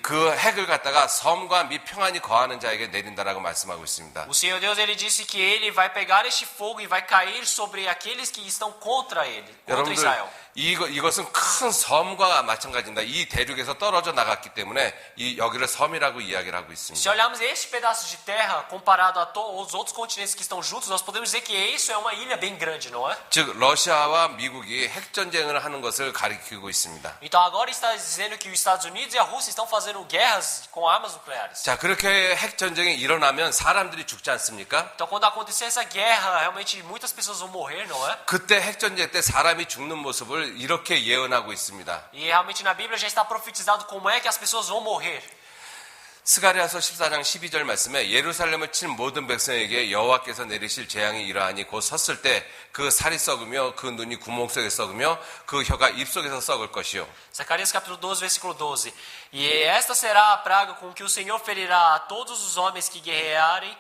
그 핵을 갖다가 섬과 및 평안히 거하는 자에게 내린다라고 말씀하고 있습니다. O Senhor Deus ele disse que ele vai pegar este fogo e vai cair sobre aqueles que estão contra ele, contra 여러분들 Israel. 이것은 큰 섬과 마찬가지입니다. 이 대륙에서 떨어져 나갔기 때문에 여기를 섬이라고 이야기를 하고 있습니다. Se olharmos este pedaço de terra comparado aos outros continentes que estão juntos, nós podemos dizer que isso é uma ilha bem grande, não é? 즉 러시아와 미국이 핵전쟁을 하는 것을 가리키고 있습니다. Então agora está dizendo que os Estados Unidos e a Rússia estão fazendo guerras com armas nucleares. 자, 그렇게 핵전쟁이 일어나면 사람들이 죽지 않습니까? Então quando acontecer essa guerra, realmente muitas pessoas vão morrer, não é? 그때 핵전쟁 때 사람이 죽는 모습을 이렇게 예언하고 있습니다. E realmente na Bíblia já está profetizado como é que as pessoas vão morrer. 스가랴서 14장 12절 말씀에 예루살렘을 친 모든 백성에게 여호와께서 내리실 재앙이 이러하니 곧 섰을 때 그 살이 썩으며 그 눈이 구멍 속에 썩으며 그 혀가 입 속에서 썩을 것이요. Zacarias capítulo 12, versículo 12. E esta será a praga com que o Senhor ferirá a todos os homens que guerrearem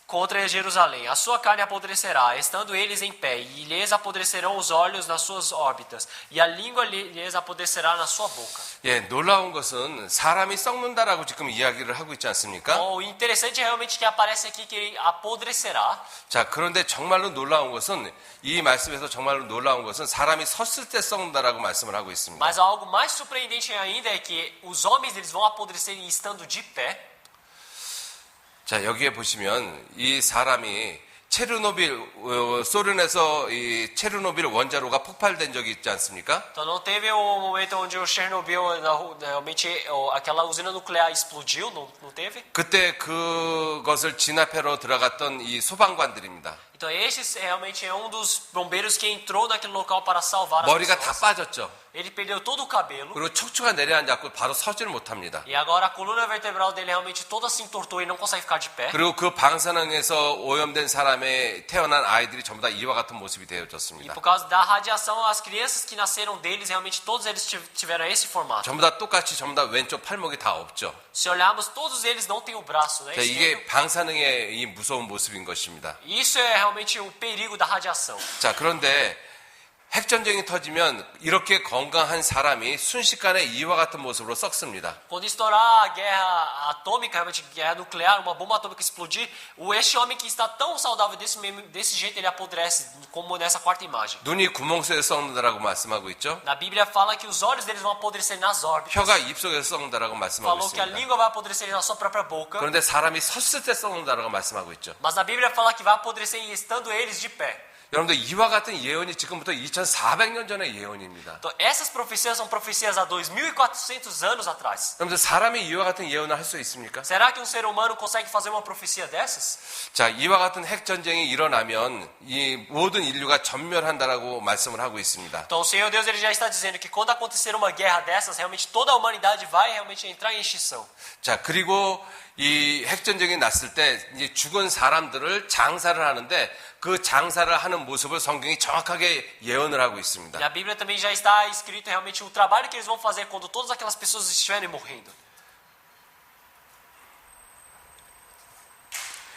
contra Jerusalém. A sua carne apodrecerá, estando eles em pé, e lhes apodrecerão os olhos nas suas órbitas, e a língua lhes apodrecerá na sua boca. 예, 놀라운 것은 사람이 썩는다라고 지금 이야기를 하고 있지 않습니까? O interessante é realmente que aparece aqui que ele apodrecerá. 자, 그런데 정말로 놀라운 것은 이 말씀에서 정말로 놀라운 것은 사람이 섰을 때 썩는다라고 말씀을 하고 있습니다. Mas algo mais surpreendente ainda é que os homens eles vão apodrecer estando de pé. 자, 여기에 보시면 이 사람이 체르노빌 소련에서 이 체르노빌 원자로가 폭발된 적이 있지 않습니까? Então não teve o momento onde o Chernobyl realmente aquela usina nuclear explodiu, não teve? 그때 그것을 진압하러 들어갔던 이 소방관들입니다. Então esse realmente é um dos bombeiros que entrou naquele local para salvar as 머리가 다 pessoas. 빠졌죠. Ele perdeu todo o cabelo 그리고 척추가 내려앉았고 바로 서지를 못합니다. e agora a coluna vertebral dele realmente toda se entortou e não consegue ficar de pé. 그리고 그 방사능에서 오염된 사람의 태어난 아이들이 전부 다 이와 같은 모습이 E 되어졌습니다. por causa da radiação, as crianças que nasceram deles, realmente todos eles tiveram esse formato. 전부 다 똑같이 전부 다 왼쪽 팔목이 다 없죠. Se olharmos, todos eles não têm o braço, né? 자, 이게 방사능의 이 무서운 모습인 것입니다. Isso é realmente o perigo da radiação. 자, 그런데 핵전쟁이 터지면 이렇게 건강한 사람이 순식간에 이와 같은 모습으로 썩습니다. Quando estourar a guerra atômica, realmente guerra nuclear, uma bomba atômica explodir, este homem que está tão saudável desse jeito, ele apodrece, como nessa quarta imagem. 눈이 구멍 속에 썩는다라고 말씀하고 있죠. Na Bíblia fala que os olhos deles vão apodrecer nas órbitas. 혀가 입속에서 썩는다라고 말씀하고 Falou que a 있습니다. língua vai apodrecer na sua própria boca. 그런데 사람이 섰을 때 썩는다라고 말씀하고 있죠. Mas na Bíblia fala que vai apodrecer estando eles de pé. 여러분들 이와 같은 예언이 지금부터 2400년 전의 예언입니다. Então, essas profecias são profecias há 2400 anos atrás. 여러분들 사람이 이와 같은 예언을 할 수 있습니까? Será que um ser humano consegue fazer uma profecia dessas? 자, 이와 같은 핵전쟁이 일어나면 이 모든 인류가 전멸한다라고 말씀을 하고 있습니다. Então, o Senhor Deus ele já está dizendo que quando acontecer uma guerra dessas, realmente toda a humanidade vai realmente entrar em extinção. 자, 그리고 이 핵전쟁이 났을 때 이제 죽은 사람들을 장사를 하는데 그 장사를 하는 모습을 성경이 정확하게 예언을 하고 있습니다. E a Bíblia também já está escrito realmente o trabalho que eles vão fazer quando todas aquelas pessoas estiverem morrendo.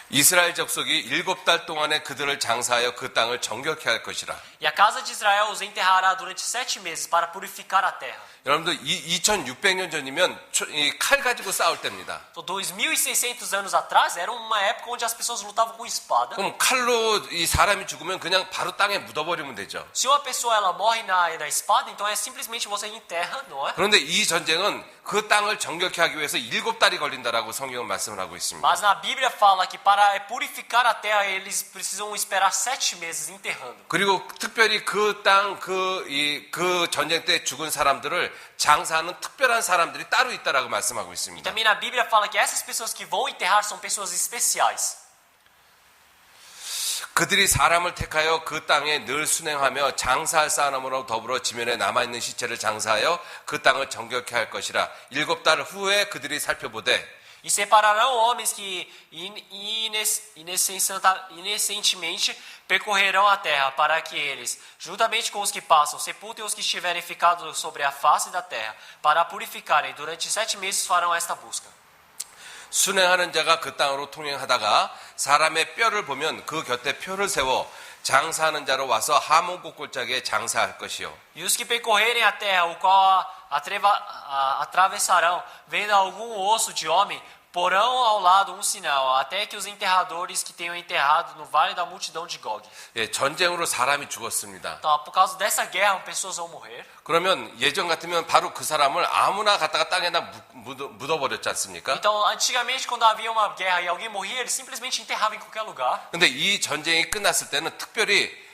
이스라엘 족속이 7달 동안에 그들을 장사하여 그 땅을 정결케 할 것이라. E a casa de Israel os enterrará durante 7 meses para purificar a terra. 여러분들 2600년 전이면 이 칼 가지고 싸울 때입니다. Então, 2600 anos atrás era uma época onde as pessoas lutavam com espada. 그럼 칼로 이 사람이 죽으면 그냥 바로 땅에 묻어버리면 되죠. Se uma pessoa ela morre na espada, então é simplesmente você enterra, não é? 그런데 이 전쟁은 그 땅을 정결케 하기 위해서 7달이 걸린다라고 성경은 말씀을 하고 있습니다. Mas na Bíblia fala que para purificar a terra eles precisam esperar 7 meses enterrando. 그리고 특별히 그 땅, 그 전쟁 때 죽은 사람들을 장사하는 특별한 사람들이 따로 있다라고 말씀하고 있습니다. Também na Bíblia fala que essas pessoas que vão enterrar são pessoas especiais. 그들이 사람을 택하여 그 땅에 늘 순행하며 장사할 사람으로 더불어 지면에 남아있는 시체를 장사하여 그 땅을 정결케 할 것이라. 7달 후에 그들이 살펴보되 E separarão homens que inessentemente percorrerão a terra, para que eles, juntamente com os que passam, sepultem os que estiverem ficado sobre a face da terra, para a purificarem. Durante 7 meses farão esta busca. 순행하는 자가 그 땅으로 통행하다가 사람의 뼈를 보면 그 곁에 표를 세워 장사하는 자로 와서 하몬고 골짜기에 장사할 것이요. E os que percorrerem a terra, o qual atravessarão, vendo algum osso de homem, Porão ao lado um sinal, até que os enterradores que tenham enterrado no vale da multidão de Gog. 예, 전쟁으로 사람이 죽었습니다. Então, por causa dessa guerra, pessoas vão morrer. 그러면 예전 같으면 바로 그 사람을 아무나 갖다가 땅에다 묻어버렸지 않습니까? Então, antigamente, quando havia uma guerra e alguém morria, eles simplesmente enterravam em qualquer lugar. 근데 이 전쟁이 끝났을 때는 특별히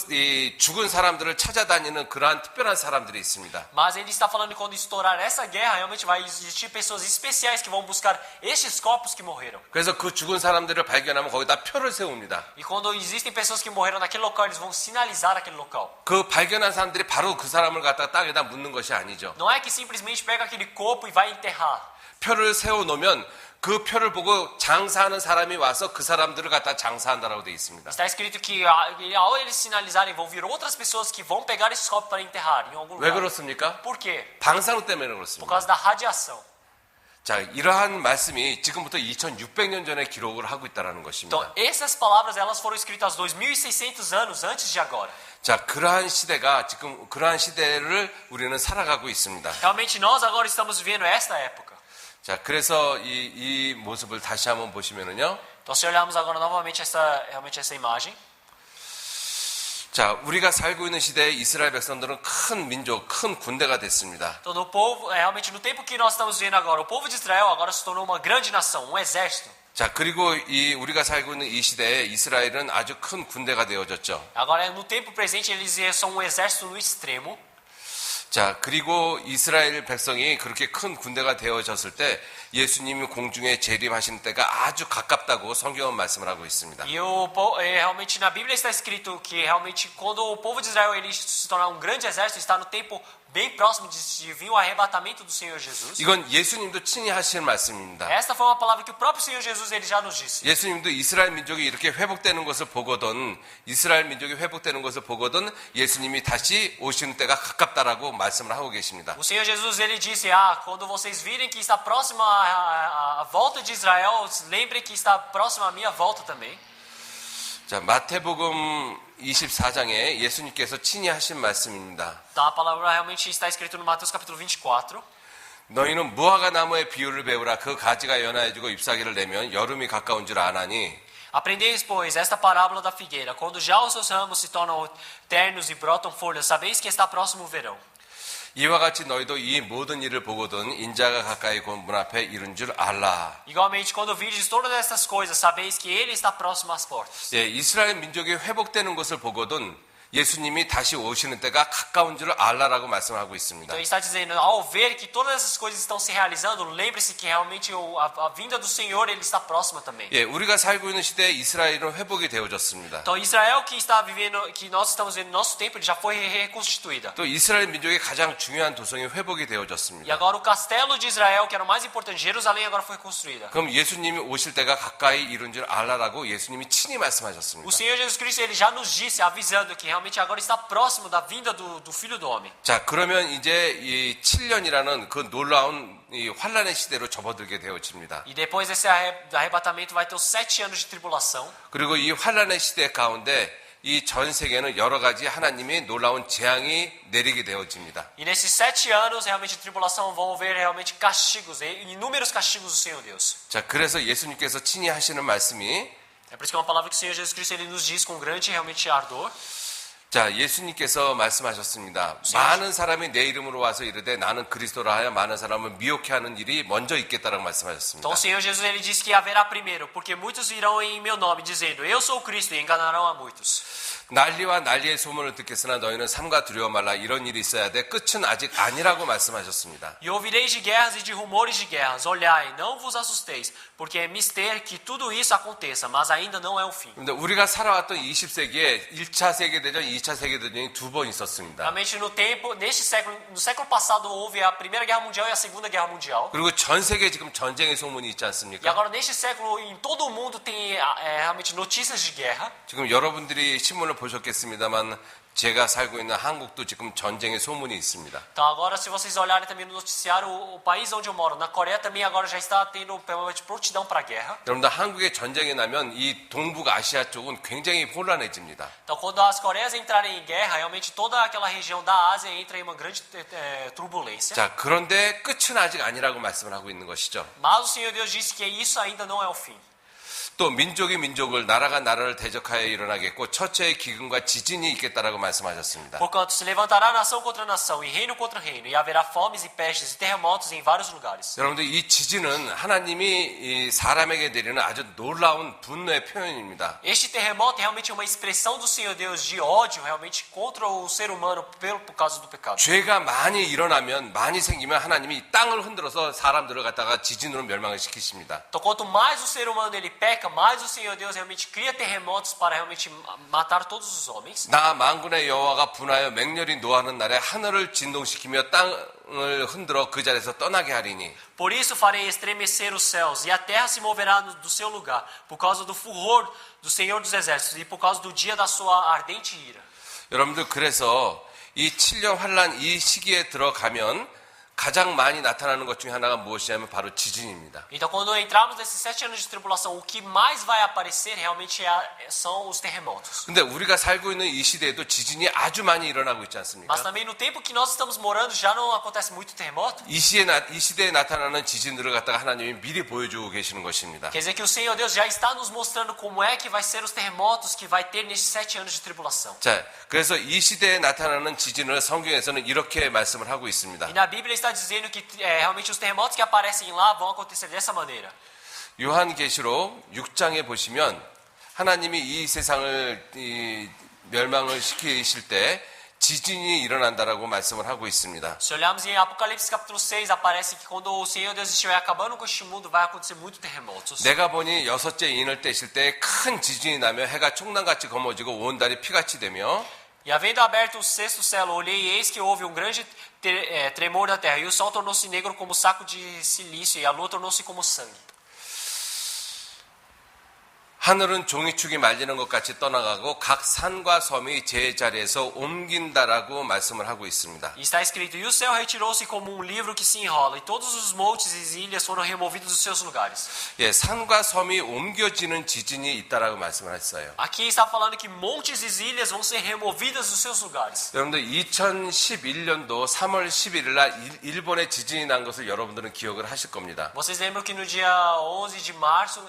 이 죽은 사람들을 찾아다니는 그러한 특별한 사람들이 있습니다. Mas ele está falando que quando estourar essa guerra, realmente vai existir pessoas especiais que vão buscar estes corpos que morreram. 그래서 그 죽은 사람들을 발견하면 거기다 표를 세웁니다. E quando existem pessoas que morreram naquele local, eles vão sinalizar aquele local. 그 발견한 사람들이 바로 그 사람을 갖다가 땅에다 묻는 것이 아니죠. Não é que simplesmente pega aquele corpo e vai enterrar. 표를 세워놓으면 그 표를 보고 장사하는 사람이 와서 그 사람들을 갖다 장사한다라고 되어 있습니다. Está escrito que ao eles sinalizarem, vão vir outras pessoas que vão pegar esses corpos para enterrar em algum 왜 lugar. 그렇습니까? Por quê? 방사능 때문에 Por 그렇습니다. causa da radiação. 자, 이러한 말씀이 지금부터 2600년 전에 기록을 하고 있다는 Então, 것입니다. essas palavras elas foram escritas 2600 anos antes de agora. 자, 그러한 시대가 지금 그러한 시대를 우리는 살아가고 있습니다. Realmente nós agora estamos vivendo esta época. 자, 그래서 이 모습을 다시 한번 보시면은요. Então, se olharmos agora novamente realmente essa imagem, 자, 우리가 살고 있는 시대에 이스라엘 백성들은 큰 민족, 큰 군대가 됐습니다. então no povo, realmente no tempo que nós estamos vivendo agora, o povo de Israel agora se tornou uma grande nação, um exército. 자, 그리고 우리가 살고 있는 이 시대에 이스라엘은 아주 큰 군대가 되어졌죠. Agora, no tempo presente, eles são um exército no extremo. 자, 그리고 이스라엘 백성이 그렇게 큰 군대가 되어졌을 때 예수님이 공중에 재림하신 때가 아주 가깝다고 성경은 말씀을 하고 있습니다. E realmente na Bíblia está escrito que realmente quando o povo de Israel ele se tornar um grande exército, está no tempo bem próximo de vir o arrebatamento do Senhor Jesus. 이건 예수님도 친히 하신 말씀입니다. Esta foi uma palavra que o próprio Senhor Jesus ele já nos disse. 예수님도 이스라엘 민족이 이렇게 회복되는 것을 보거든 예수님이 다시 오시는 때가 가깝다라고 말씀을 하고 계십니다. O Senhor Jesus ele disse: quando vocês virem que está próxima a volta de Israel, lembrem que está próxima a minha volta também. 자, 마태복음 24장에 예수님께서 친히 하신 말씀입니다. Então a palavra realmente está escrito no Mateus capítulo 24. 너희는 무화과 나무의 비유를 배우라. 그 가지가 연하여지고 잎사귀를 내면 여름이 가까운 줄 아나니. Aprendeis, pois, esta parábola da figueira. Quando já os seus ramos se tornam ternos e brotam folhas, sabeis que está próximo o verão. 이와 같이 너희도 이 모든 일을 보거든 인자가 가까이 곧 문 앞에 이른 줄 알라. Igualmente, quando virdes todas estas coisas, sabeis que ele está próximo às portas. 예, 이스라엘 민족이 회복되는 것을 보거든 예수님이 다시 오시는 때가 가까운 줄 알라라고 말씀하고 있습니다. Então, ele está dizendo, ao ver que todas essas coisas estão se realizando, lembre-se que realmente a vinda do Senhor ele está próxima também. 예, 우리가 살고 있는 시대에 이스라엘은 회복이 되어졌습니다. Então, Israel que está vivendo, que nós estamos vivendo no nosso tempo, ele já foi reconstituída. 또 이스라엘 민족의 가장 중요한 도성이 회복이 E 되어졌습니다. agora o castelo de Israel, que era o mais importante, Jerusalém, agora foi construída. 그럼 예수님이 오실 때가 가까이 이른 줄 알라라고 예수님이 친히 말씀하셨습니다. O Senhor Jesus Cristo ele já nos disse, avisando que realmente agora está próximo da vinda do Filho do Homem. 자, 그러면 이제 이 7년이라는 그 놀라운 이 환란의 시대로 접어들게 되어집니다. E depois desse arrebatamento vai ter os 7 anos de tribulação. 그리고 이 환란의 시대 가운데 이 전 세계는 여러 가지 하나님의 놀라운 재앙이 내리게 되어집니다. E nesses 7 anos realmente de tribulação vão haver realmente castigos, inúmeros castigos do Senhor Deus. 자, 그래서 예수님께서 친히 하시는 말씀이 É por isso que é uma palavra que o Senhor Jesus Cristo ele nos diz com grande realmente ardor. 자, 예수님께서 말씀하셨습니다. 많은 사람이 내 이름으로 와서 이르되 나는 그리스도라 하여 많은 사람을 미혹해 하는 일이 먼저 있겠다라고 말씀하셨습니다. Então o Senhor Jesus ele disse que haverá primeiro, porque muitos virão em meu nome dizendo, eu sou o Cristo, e enganarão a muitos. 난리와 난리의 소문을 듣겠으나 너희는 삼가 두려워 말라. 이런 일이 있어야 돼. 끝은 아직 아니라고 말씀하셨습니다. E ouvireis de guerras e de rumores de guerras. Olhai, não vos assusteis, porque é mister que tudo isso aconteça, mas ainda não é o fim. 근데 우리가 살아왔던 20세기에 1차 세계대전, 2차 세계대전이 두 번 있었습니다. Realmente no século passado houve a Primeira Guerra Mundial e a Segunda Guerra Mundial. 그리고 전 세계에 지금 전쟁의 소문이 있지 E 않습니까? agora neste século em todo o mundo tem realmente notícias de guerra. 지금 여러분들이 신문을 보셨겠습니다만 제가 살고 있는 한국도 지금 전쟁의 소문이 있습니다. Então agora, se vocês olharem também no noticiário, o país onde eu moro, na Coreia também agora já está tendo provavelmente prontidão para a guerra. 여러분들 한국에 전쟁이 나면 이 동북아시아 쪽은 굉장히 혼란해집니다. Então quando as Coreias entrarem em guerra, realmente toda aquela região da Ásia entra em uma grande turbulência. 자, 그런데 끝은 아직 아니라고 말씀을 하고 있는 것이죠. Mas o Senhor Deus disse que isso ainda não é o fim. 또 민족이 민족을, 나라가 나라를 대적하여 일어나겠고 처처의 기근과 지진이 있겠다라고 말씀하셨습니다. Porquanto se levantará nação contra nação e reino contra reino, e haverá fomes e pestes e terremotos em vários lugares. 여러분들 이 지진은 하나님이 이 사람에게 내리는 아주 놀라운 분노의 표현입니다. Este terremoto é realmente uma expressão do Senhor Deus de ódio realmente contra o ser humano por causa do pecado. 죄가 많이 일어나면, 많이 생기면 하나님이 땅을 흔들어서 사람들을 갖다가 지진으로 멸망을 시키십니다. Então quanto mais o ser humano ele peca, mais o Senhor Deus realmente cria terremotos para realmente matar todos os homens. 나 만군의 여호와가 분하여 맹렬히 노하는 날에 하늘을 진동시키며 땅을 흔들어 그 자리에서 떠나게 하리니. Por isso farei estremecer os céus, e a terra se moverá do seu lugar, por causa do furor do Senhor dos Exércitos, e por causa do dia da sua ardente ira. 여러분들, 그래서 이 7년 환란 이 시기에 들어가면 가장 많이 나타나는 것 중에 하나가 무엇이냐면 바로 지진입니다. Então, quando entrarmos nesses 7 anos de tribulação, o que mais vai aparecer realmente são os terremotos. 근데 우리가 살고 있는 이 시대에도 지진이 아주 많이 일어나고 있지 않습니까? Mas também no tempo que nós estamos morando já não acontece muito terremoto. 이 시대에 나타나는 지진들을 갖다가 하나님이 미리 보여주고 계시는 것입니다. Quer dizer que o Senhor Deus já está nos mostrando como é que vai ser os terremotos que vai ter nesses 7 anos de tribulação. 자, 그래서 이 시대에 나타나는 지진을 성경에서는 이렇게 말씀을 하고 있습니다. E na Bíblia está dizendo que realmente os terremotos que aparecem lá vão acontecer dessa maneira. 요한계시록 6장에 보시면 하나님이 이 세상을 멸망을 시키실 때 지진이 일어난다라고 말씀을 하고 있습니다. Se olharmos em Apocalipse capítulo 6, aparece que quando o Senhor Deus estiver acabando com este mundo, vai acontecer muitos terremotos. 내가 보니 여섯째 인을 떼실 때 큰 지진이 나며 해가 총난같이 검어지고 온 달이 피같이 되며 E havendo aberto o sexto selo, olhei e eis que houve um grande tremor da terra, e o sol tornou-se negro como saco de silício, e a lua tornou-se como sangue. 하늘은 종이축이 말리는 것 같이 떠나가고 각 산과 섬이 제 자리에서 옮긴다라고 말씀을 하고 있습니다. E está escrito, e o céu retirou-se como um livro que se enrola, e todos os montes e ilhas foram removidos dos seus lugares. 예, 산과 섬이 옮겨지는 지진이 있다라고 말씀을 했어요. Aqui está falando que montes e ilhas vão ser removidas dos seus lugares. 여러분들 2011년도 3월 11일 날 일본에 지진이 난 것을 여러분들은 기억을 하실 겁니다. Vocês lembram que no dia 11 de março...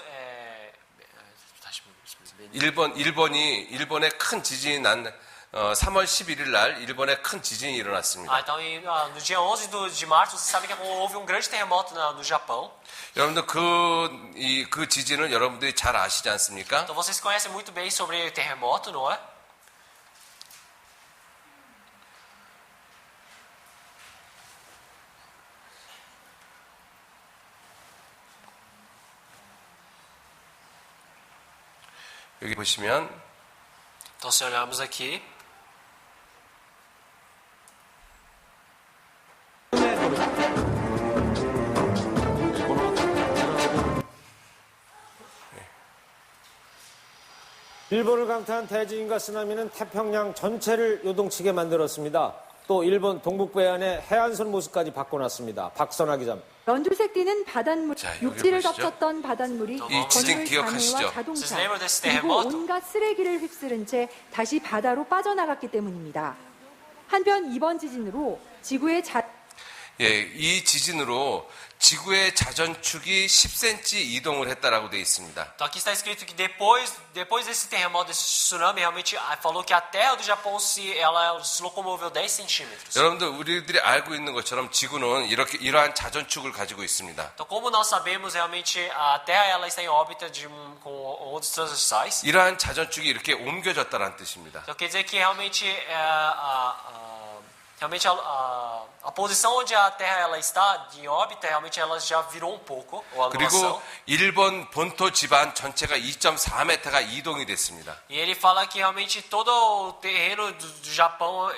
일본에 큰 지진이 난 3월 11일 날 일본에 큰 지진이 일어났습니다. Então, no dia 11 de março, vocês sabem que houve um grande terremoto no Japão. 여러분들 그 지진을 여러분들이 잘 아시지 않습니까? Então, vocês conhecem muito bem sobre o terremoto, não é? 여기 보시면 Então, se olharmos aqui, 일본을 강타한 대지진과 쓰나미는 태평양 전체를 요동치게 만들었습니다. 또 일본 동북부 해안의 해안선 모습까지 바꿔놨습니다. 박선아 기자. 연두색 띠는 바닷물, 자, 여기 육지를 보시죠. 덮쳤던 바닷물이 이 지진 건물, 기억하시죠? 장애와 자동차, Vocês lembram desse 그리고 terremoto? 온갖 쓰레기를 휩쓸은 채 다시 바다로 빠져나갔기 때문입니다. 한편 이번 지진으로 지구의 예, 이 지진으로 지구의 자전축이 10cm 이동을 했다라고 되어 있습니다. Então aqui está escrito que depois desse terremoto, desse tsunami, realmente falou que a terra do Japão ela se locomoveu 10 centímetros. 여러분들 우리들이 알고 있는 것처럼 지구는 이러한 자전축을 가지고 있습니다. Então, como nós sabemos, realmente a Terra ela está em órbita com ondas transversais. 이러한 자전축이 이렇게 옮겨졌다는 뜻입니다. Então quer dizer que realmente a posição onde a Terra ela está em órbita, realmente ela já virou um pouco, ou a 그리고 angulação. 일본 본토 지반 전체가 2.4m가 이동이 됐습니다. E ele fala que realmente todo o terreno do Japão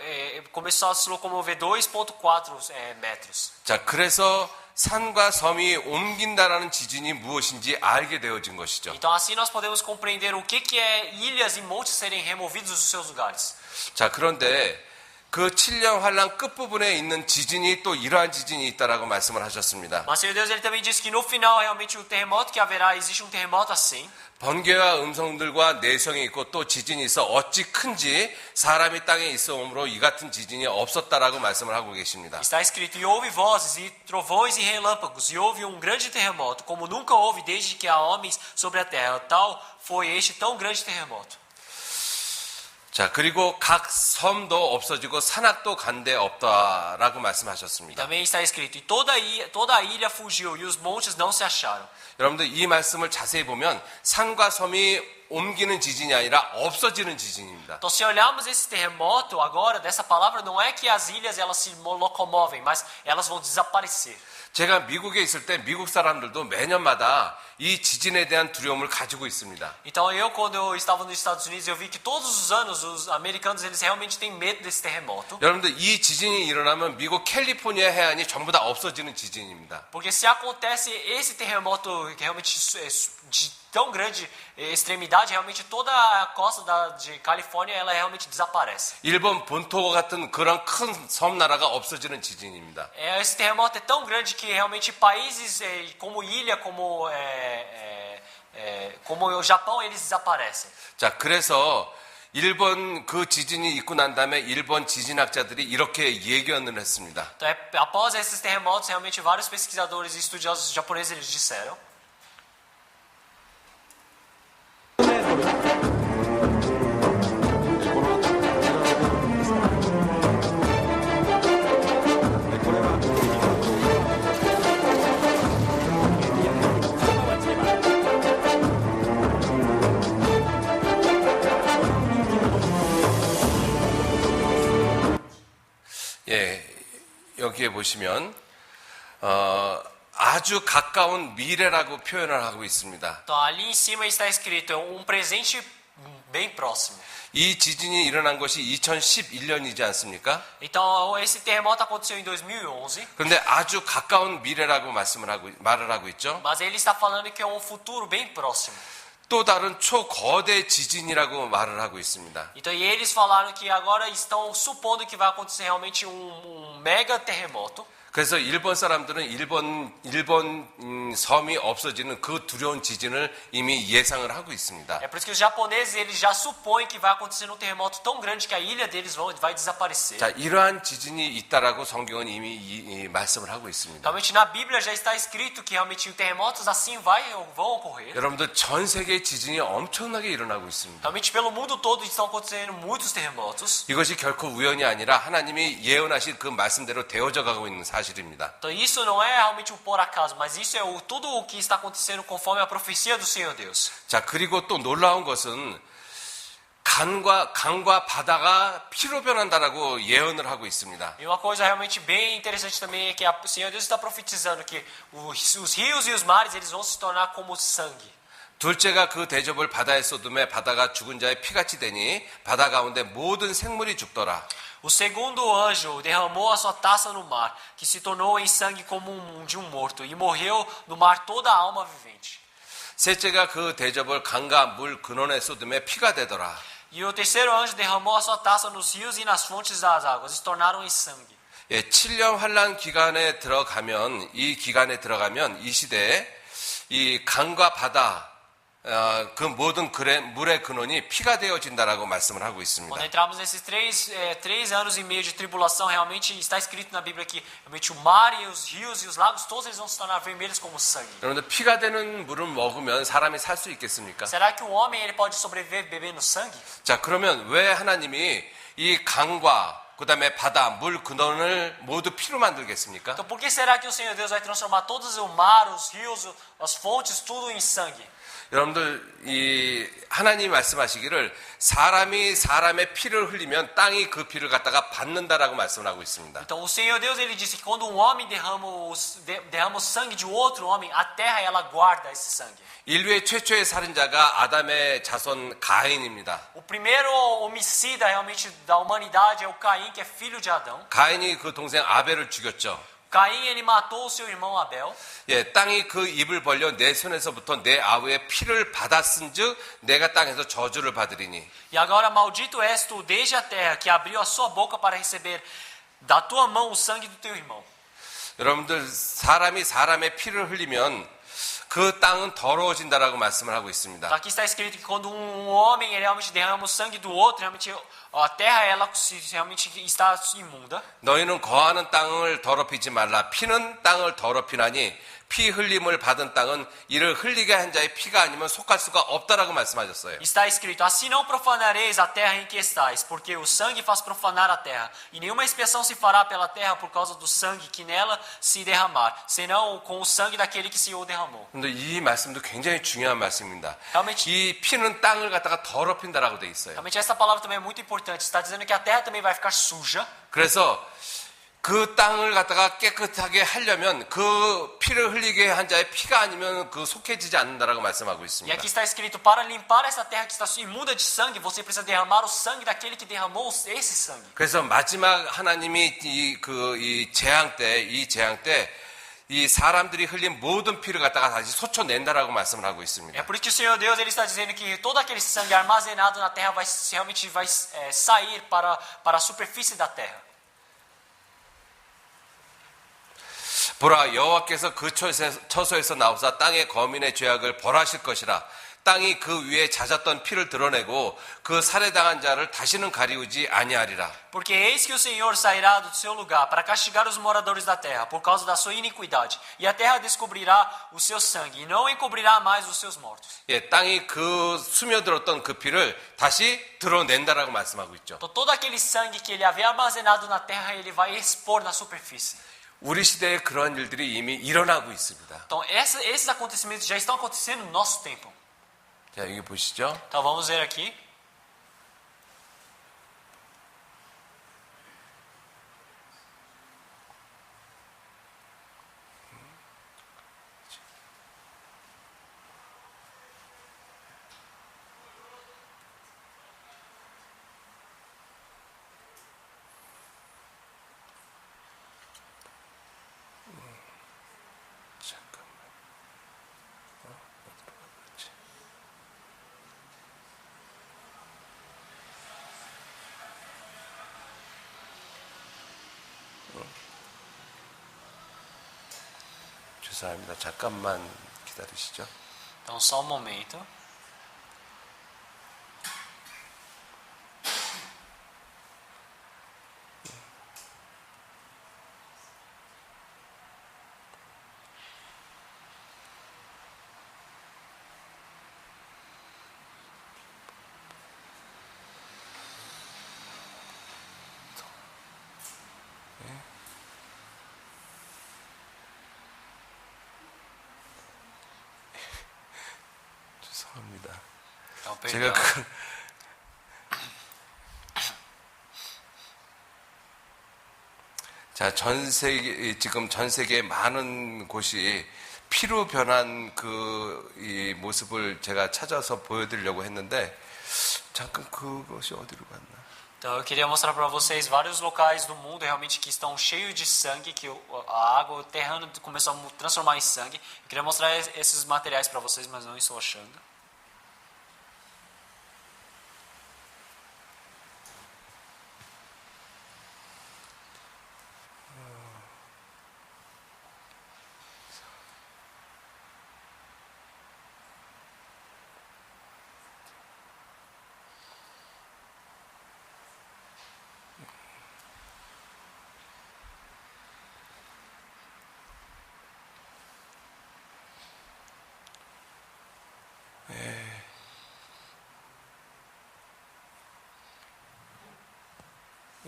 começou a se locomover 2,4 metros. 자, 그래서 산과 섬이 옮긴다라는 지진이 무엇인지 알게 되어진 것이죠. Então assim nós podemos compreender o que é ilhas e montes serem removidos dos seus lugares. 자, 그런데 그 7년 환란 끝부분에 있는 지진이 또 이러한 지진이 있다라고 말씀을 하셨습니다. Mas Senhor Deus, ele também disse que no final realmente o terremoto que haverá, existe um terremoto assim. 번개와 음성들과 내성이 있고 또 지진이 있어 어찌 큰지 사람이 땅에 있어오므로 이 같은 지진이 없었다라고 말씀을 하고 계십니다. Está escrito, e houve vozes, e trovões e relâmpagos, e houve um grande terremoto, como nunca houve desde que há homens sobre a terra. Tal foi este tão grande terremoto. 자, 그리고 각 섬도 없어지고 산악도 간데 없다라고 말씀하셨습니다. Também está escrito, e toda a ilha fugiu, e os montes não se acharam. 여러분들 이 말씀을 자세히 보면 산과 섬이 옮기는 지진이 아니라 없어지는 지진입니다. Então, se olharmos esse terremoto agora, dessa palavra, não é que as ilhas elas se locomovem, mas elas vão desaparecer. 제가 미국에 있을 때 미국 사람들도 매년마다 이 지진에 대한 두려움을 가지고 있습니다. Então, quando eu estava nos Estados Unidos, eu vi que todos os anos os americanos eles realmente têm medo desse terremoto. 여러분들 이 지진이 일어나면 미국 캘리포니아 해안이 전부 다 없어지는 지진입니다. Porque se acontece esse terremoto realmente de tão grande extremidade, realmente toda a costa de Califórnia ela realmente desaparece. 일본 본토와 같은 그런 큰 섬나라가 없어지는 지진입니다. Esse terremoto é tão grande que realmente países como ilha, como o Japão, eles desaparecem. 자, 그래서 일본 그 지진이 있고 난 다음에 일본 지진학자들이 이렇게 예견을 했습니다. Então, após esses terremotos, realmente vários pesquisadores e estudiosos japoneses eles disseram. 예, 여기에 보시면 아주 가까운 미래라고 표현을 하고 있습니다. Então, ali em cima está escrito presente bem próximo. 이 지진이 일어난 것이 2011년이지 않습니까? Então, esse terremoto aconteceu em 2011, 그런데 아주 가까운 미래라고 말을 하고 있죠. mas ele está falando que é um futuro bem próximo. 또 다른 초거대 지진이라고 말을 하고 있습니다. Então, e eles falaram que agora estão supondo que vai acontecer realmente um mega terremoto. 그래서 일본 사람들은 일본 섬이 없어지는 그 두려운 지진을 이미 예상을 하고 있습니다. É por isso que os japoneses eles já supõem que vai acontecer um terremoto tão grande que a ilha deles vai desaparecer. 자, 이러한 지진이 있다라고 성경은 이미 말씀을 하고 있습니다. Realmente na Bíblia já está escrito que realmente terremotos assim vão ocorrer. 여러분들 전 세계 지진이 엄청나게 일어나고 있습니다. Realmente pelo mundo todo estão acontecendo muitos terremotos. 이것이 결코 우연이 아니라 하나님이 예언하신 그 말씀대로 되어져 가고 있는 사실입니다. Então isso não é realmente um por acaso, mas isso é tudo o que está acontecendo conforme a profecia do Senhor Deus. 자, 그리고 또 놀라운 것은 강과 바다가 피로 변한다라고 예언을 하고 있습니다. E uma coisa realmente bem interessante também é que o Senhor Deus está profetizando que os rios e os mares eles vão se tornar como sangue. 둘째가 그 대접을 바다에 쏟음에 바다가 죽은 자의 피같이 되니 바다 가운데 모든 생물이 죽더라. O segundo anjo derramou a sua taça no mar, que se tornou em sangue como de um morto, e morreu no mar toda a alma vivente. 셋째가 그 대접을 강과 물 근원에 쏟음에 피가 되더라. E o terceiro anjo derramou a sua taça nos rios e nas fontes das águas, e se tornaram em sangue. 예, 7년 환란 기간에 들어가면 이 시대에 이 강과 바다 그 모든 물의 근원이 피가 되어진다라고 말씀을 하고 있습니다. Quando entramos nesses três anos e meio de tribulação, realmente está escrito na Bíblia que realmente o mar e os rios e os lagos todos eles vão se tornar vermelhos como sangue. 여러분들 피가 되는 물을 먹으면 사람이 살 수 있겠습니까? Será que o homem ele pode sobreviver bebendo sangue? 자, 그러면 왜 하나님이 이 강과 그다음에 바다, 물 근원을 모두 피로 만들겠습니까? Então por que será que o Senhor Deus vai transformar todos o mar, os rios, as fontes, tudo em sangue? 여러분들 이 하나님이 말씀하시기를 사람이 사람의 피를 흘리면 땅이 그 피를 갖다가 받는다라고 말씀을 하고 있습니다. Então o Senhor Deus ele disse que quando um homem derrama o sangue de outro homem, a terra ela guarda esse sangue. 인류의 최초의 살인자가 아담의 자손 가인입니다. O primeiro homicida realmente da humanidade é o Caim, que é filho de Adão. 가인이 그 동생 아벨을 죽였죠. Caim, ele matou o seu irmão Abel. 예, 땅이 그 입을 벌려 내 손에서부터 내 아우의 피를 받았은즉 내가 땅에서 저주를 받으리니. E agora maldito és tu desde a terra, que abriu a sua boca para receber da tua mão o sangue do teu irmão. 여러분들 사람이 사람의 pi를 흘리면 그 땅은 더러워진다라고 말씀을 하고 있습니다. Aqui está escrito que quando um homem ele realmente derrama o sangue do outro, realmente a terra ela realmente está imunda. 너희는 거하는 땅을 더럽히지 말라. 피는 땅을 더럽히나니 피 흘림을 받은 땅은 이를 흘리게 한 자의 피가 아니면 속할 수가 없다라고 말씀하셨어요. Está escrito: assim não profanareis a terra em que estáis, porque o sangue faz profanar a terra, e nenhuma expiação se fará pela terra por causa do sangue que nela se derramar, senão com o sangue daquele que se o derramou. 근데 이 말씀도 굉장히 중요한 말씀입니다. Realmente, 이 피는 땅을 갖다가 더럽힌다라고 돼 있어요. realmente essa palavra também é muito importante. Está dizendo que a terra também vai ficar suja. 그래서 그 땅을 갖다가 깨끗하게 하려면 그 피를 흘리게 한 자의 피가 아니면 그 속해지지 않는다라고 말씀하고 E 있습니다. aqui está escrito: para limpar essa terra que está imunda de sangue, você precisa derramar o sangue daquele que derramou esse sangue. 그래서 마지막 하나님이 이 재앙 때 이 사람들이 흘린 모든 피를 갖다가 다시 솟쳐낸다라고 말씀을 하고 É 있습니다. por isso que o Senhor Deus ele está dizendo que todo aquele sangue armazenado na terra realmente vai sair para a superfície da terra. 보라 여호와께서 그 처소에서 나오사 땅의 거민의 죄악을 벌하실 것이라. 땅이 그 위에 잦았던 피를 드러내고 그 살해당한 자를 다시는 가리우지 아니하리라. Porque eis que o Senhor sairá do seu lugar para castigar os moradores da terra por causa da sua iniquidade, e a terra descobrirá o seu sangue e não encobrirá mais os seus mortos. 예, 땅이 그 스며들었던 그 피를 다시 드러낸다라고 말씀하고 있죠. Então todo aquele sangue que ele havia armazenado na terra, ele vai expor na superfície. 우리 시대에 그런 일들이 이미 일어나고 있습니다. Então esses acontecimentos já estão acontecendo no nosso tempo. 자, 여기 보시죠. Então vamos ver aqui. 잠깐만. 어디로 가버렸지? 죄송합니다. 잠깐만 기다리시죠. Então só um momento. 죄송합니다. Então, 제가 perdão. 자, 지금 전 세계 많은 곳이 피로 변한 이 모습을 제가 찾아서 보여드리려고 했는데, 잠깐 그것이 어디로 갔나? Então eu queria mostrar para vocês vários locais do mundo realmente que estão cheios de sangue, que a água terrana começou a transformar em sangue. Eu queria mostrar esses materiais para vocês, mas não estou achando.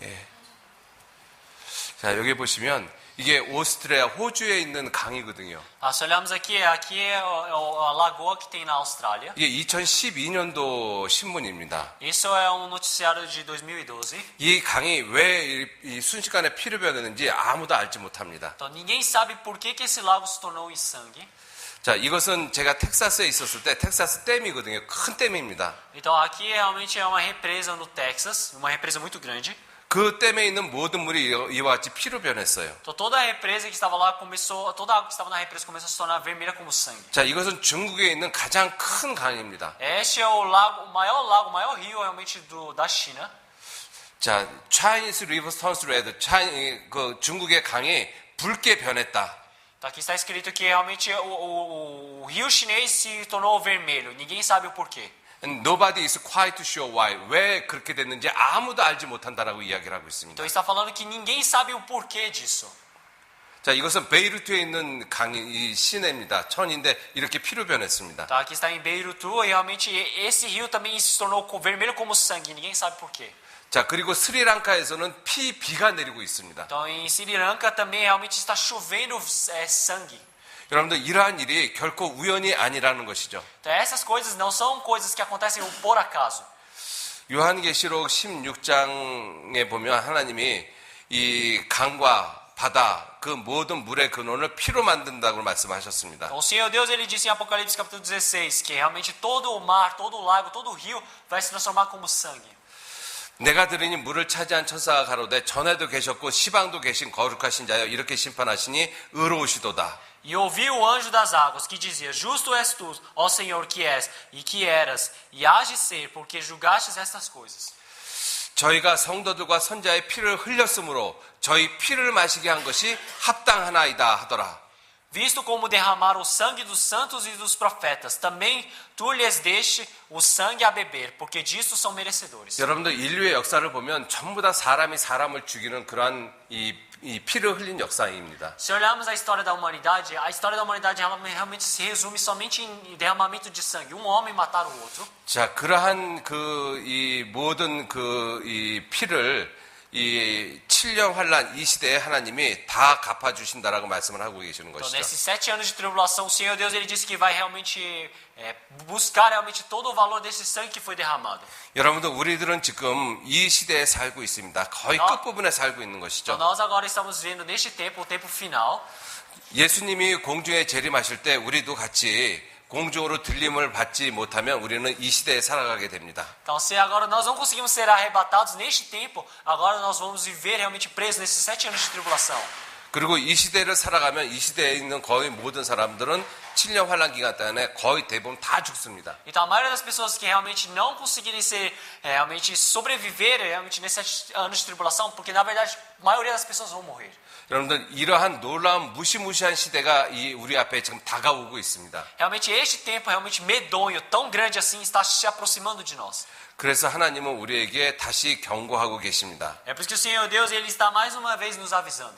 예. 자, 여기 보시면 이게 오스트리아, 호주에 있는 강이거든요. Se olharmos aqui é a lagoa que tem na Austrália. 이게 2012년도 신문입니다. Isso é noticiário de 2012. 이 강이 왜 이 순식간에 피를 변했는지 아무도 알지 못합니다. Então ninguém sabe por que esse lago se tornou em sangue. 자, 이것은 제가 텍사스에 있었을 때 텍사스 댐이거든요. 큰 댐입니다. Então aqui realmente é uma represa no Texas, uma represa muito grande. 그 댐에 있는 모든 물이 이와 같이 피로 변했어요. Então toda a represa que estava lá começou, toda a água que estava na represa começou a se tornar vermelha como sangue. 자, 이것은 중국에 있는 가장 큰 강입니다. Este é o lago, o maior rio realmente da China. 자, Chinese River turns red. 그 중국의 강이 붉게 변했다. Então aqui está escrito que realmente o rio chinês se tornou vermelho. Ninguém sabe o porquê. And nobody is quite sure why. 왜 그렇게 됐는지 아무도 알지 못한다라고 이야기를 하고 있습니다. Então está falando que ninguém sabe o porquê disso. 자, 이것은 베이루트에 있는 강이 이 시내입니다. 천인데 이렇게 피로 변했습니다. Tá, aqui está em Beirutu e realmente esse rio também se tornou vermelho como sangue. Ninguém sabe porquê. 자, 그리고 스리랑카에서는 비가 내리고 있습니다. Então em Sri Lanka também realmente está chovendo sangue. 여러분들 이러한 일이 결코 우연이 아니라는 것이죠. Então essas coisas não são coisas que acontecem por acaso. 요한계시록 16장에 보면 하나님이 이 강과 바다 그 모든 물의 근원을 피로 만든다고 말씀하셨습니다. Então o Senhor Deus ele disse em Apocalipse capítulo 16 que realmente todo o mar, todo o lago, todo o rio vai se transformar como sangue. 내가 들으니 물을 차지한 천사가 가로되 전에도 계셨고 시방도 계신 거룩하신 자여 이렇게 심판하시니 의로우시도다. E ouvi o anjo das águas que dizia: Justo és tu, ó Senhor, que és e que eras e hás de ser, porque julgastes estas coisas. 저희가 성도들과 선자의 피를 흘렸으므로 저희 피를 마시게 한 것이 합당하나이다 하더라. Visto como derramaram o sangue dos santos e dos profetas, também tu lhes deste o sangue a beber, porque disso são merecedores. 여러분들 인류의 역사를 보면 전부 다 사람이 사람을 죽이는 그러한 이 피를 흘린 역사입니다. Se olharmos a história da humanidade realmente se resume somente em derramamento de sangue. Um homem matar o outro. 자, 그러한 이 모든 이 피를 이 7년 환란 이 시대에 하나님이 다 갚아 주신다라고 말씀을 하고 계시는 Então, 것이죠. nesses 7 anos de tribulação, o Senhor Deus ele disse que vai realmente buscar realmente todo o valor desse sangue que foi derramado. 여러분들 우리들은 지금 이 시대에 살고 있습니다. 거의 끝부분에 살고 있는 것이죠. Então nós agora estamos vendo neste tempo, o tempo final. 예수님이 공중에 재림하실 때 우리도 같이 공중으로 들림을 받지 못하면 우리는 이 시대에 살아가게 됩니다. Então, se agora nós não conseguimos ser arrebatados neste tempo, agora nós vamos viver realmente presos nesses 7 anos de tribulação. 그리고 이 시대를 살아가면 이 시대에 있는 거의 모든 사람들은 7년 환란 기간 때문에 거의 대부분 다 죽습니다. Então, a maioria das pessoas que realmente não conseguirem realmente sobreviver realmente nesses 7 anos de tribulação, porque na verdade a maioria das pessoas vão morrer. 여러분들 이러한 놀라운 무시무시한 시대가 우리 앞에 지금 다가오고 있습니다. Realmente este tempo realmente medonho, tão grande assim, está se aproximando de nós. 그래서 하나님은 우리에게 다시 경고하고 계십니다. É por isso que o Senhor Deus ele está mais uma vez nos avisando.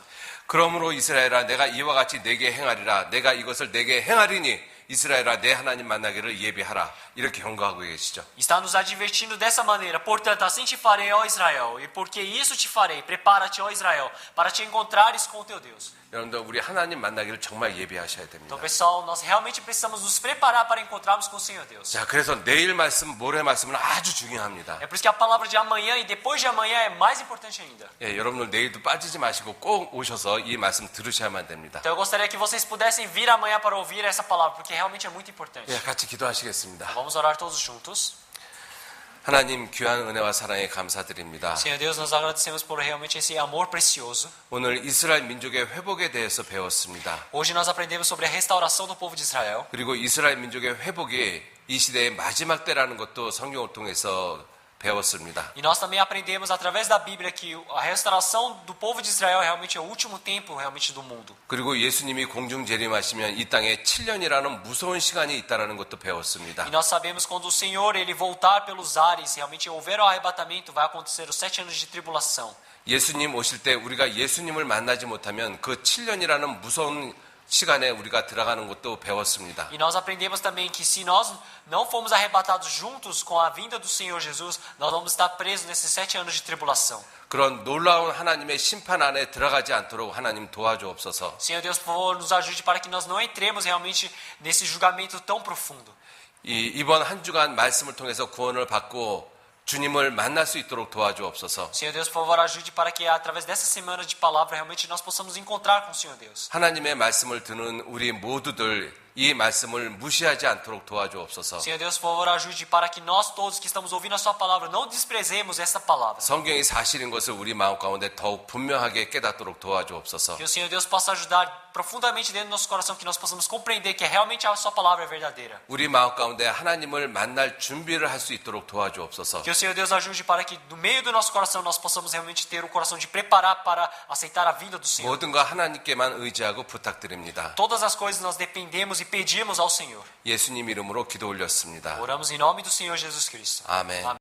그러므로 이스라엘아 내가 이와 같이 내게 행하리라. 내가 이것을 내게 행하리니 이스라엘아 내 하나님 만나기를 예비하라. 이렇게 경고하고 계시죠. Está nos advertindo dessa maneira. Portanto, assim te farei, ó Israel, e porque isso te farei, prepara-te, ó Israel, para te encontrares com o teu Deus. 여러분들 우리 하나님 만나기를 정말 예비하셔야 됩니다. Então, pessoal, nós realmente precisamos nos preparar para encontrarmos com o Senhor Deus. 자, 그래서 내일 말씀, 모레 말씀은 아주 중요합니다. É por isso que a palavra de amanhã e depois de amanhã é mais importante ainda. 예, 여러분들 내일도 빠지지 마시고 꼭 오셔서 이 말씀 들으셔야만 됩니다. Então, eu gostaria que vocês pudessem vir amanhã para ouvir essa palavra, porque realmente é muito importante. 예, 같이 기도하시겠습니다. Vamos orar todos juntos. 하나님 귀한 은혜와 사랑에 감사드립니다. Senhor Deus, nós agradecemos por realmente esse amor precioso. 오늘 이스라엘 민족의 회복에 대해서 배웠습니다. Hoje nós aprendemos sobre a restauração do povo de Israel. 그리고 이스라엘 민족의 회복이 이 시대의 마지막 때라는 것도 성경을 통해서 배웠습니다. E nós também aprendemos através da Bíblia que a restauração do povo de Israel realmente é o último tempo realmente do mundo. 그리고 예수님이 공중 재림하시면 이 땅에 7년이라는 무서운 시간이 있다라는 것도 배웠습니다. E nós sabemos quando o Senhor ele voltar pelos ares, realmente houver o arrebatamento, vai acontecer os 7 anos de tribulação. 예수님 오실 때 우리가 예수님을 만나지 못하면 그 7년이라는 무서운 시간에 우리가 들어가는 것도 배웠습니다. E nós aprendemos também que se nós não formos arrebatados juntos com a vinda do Senhor Jesus, nós vamos estar presos nesses 7 anos de tribulação. 그런 놀라운 하나님의 심판 안에 들어가지 않도록 하나님 도와주옵소서. Senhor Deus, por favor, nos ajude para que nós não entremos realmente nesse julgamento tão profundo. 이번 한 주간 말씀을 통해서 구원을 받고 주님을 만날 수 있도록 도와주옵소서. Senhor Deus, por favor, ajude para que através dessa semana de palavra realmente nós possamos encontrar com o Senhor Deus. 하나님의 말씀을 듣는 우리 모두들 이 말씀을 무시하지 않도록 도와주옵소서. Senhor Deus, por favor, ajude para que nós todos que estamos ouvindo a sua palavra não desprezemos essa palavra. 성경이 사실인 것을 우리 마음 가운데 더욱 분명하게 깨닫도록 도와주옵소서. Que o Senhor Deus possa ajudar profundamente dentro do nosso coração, que nós possamos compreender que realmente a sua palavra é verdadeira. 우리 마음 가운데 하나님을 만날 준비를 할 수 있도록 도와주옵소서. Que o Senhor Deus ajude para que no meio do nosso coração nós possamos realmente ter o coração de preparar para aceitar a vinda do Senhor. 모든 거 하나님께만 의지하고 부탁드립니다. Todas as coisas nós dependemos e pedimos ao Senhor. 예수님 이름으로 기도 올렸습니다. Oramos em nome do Senhor Jesus Cristo. 아멘.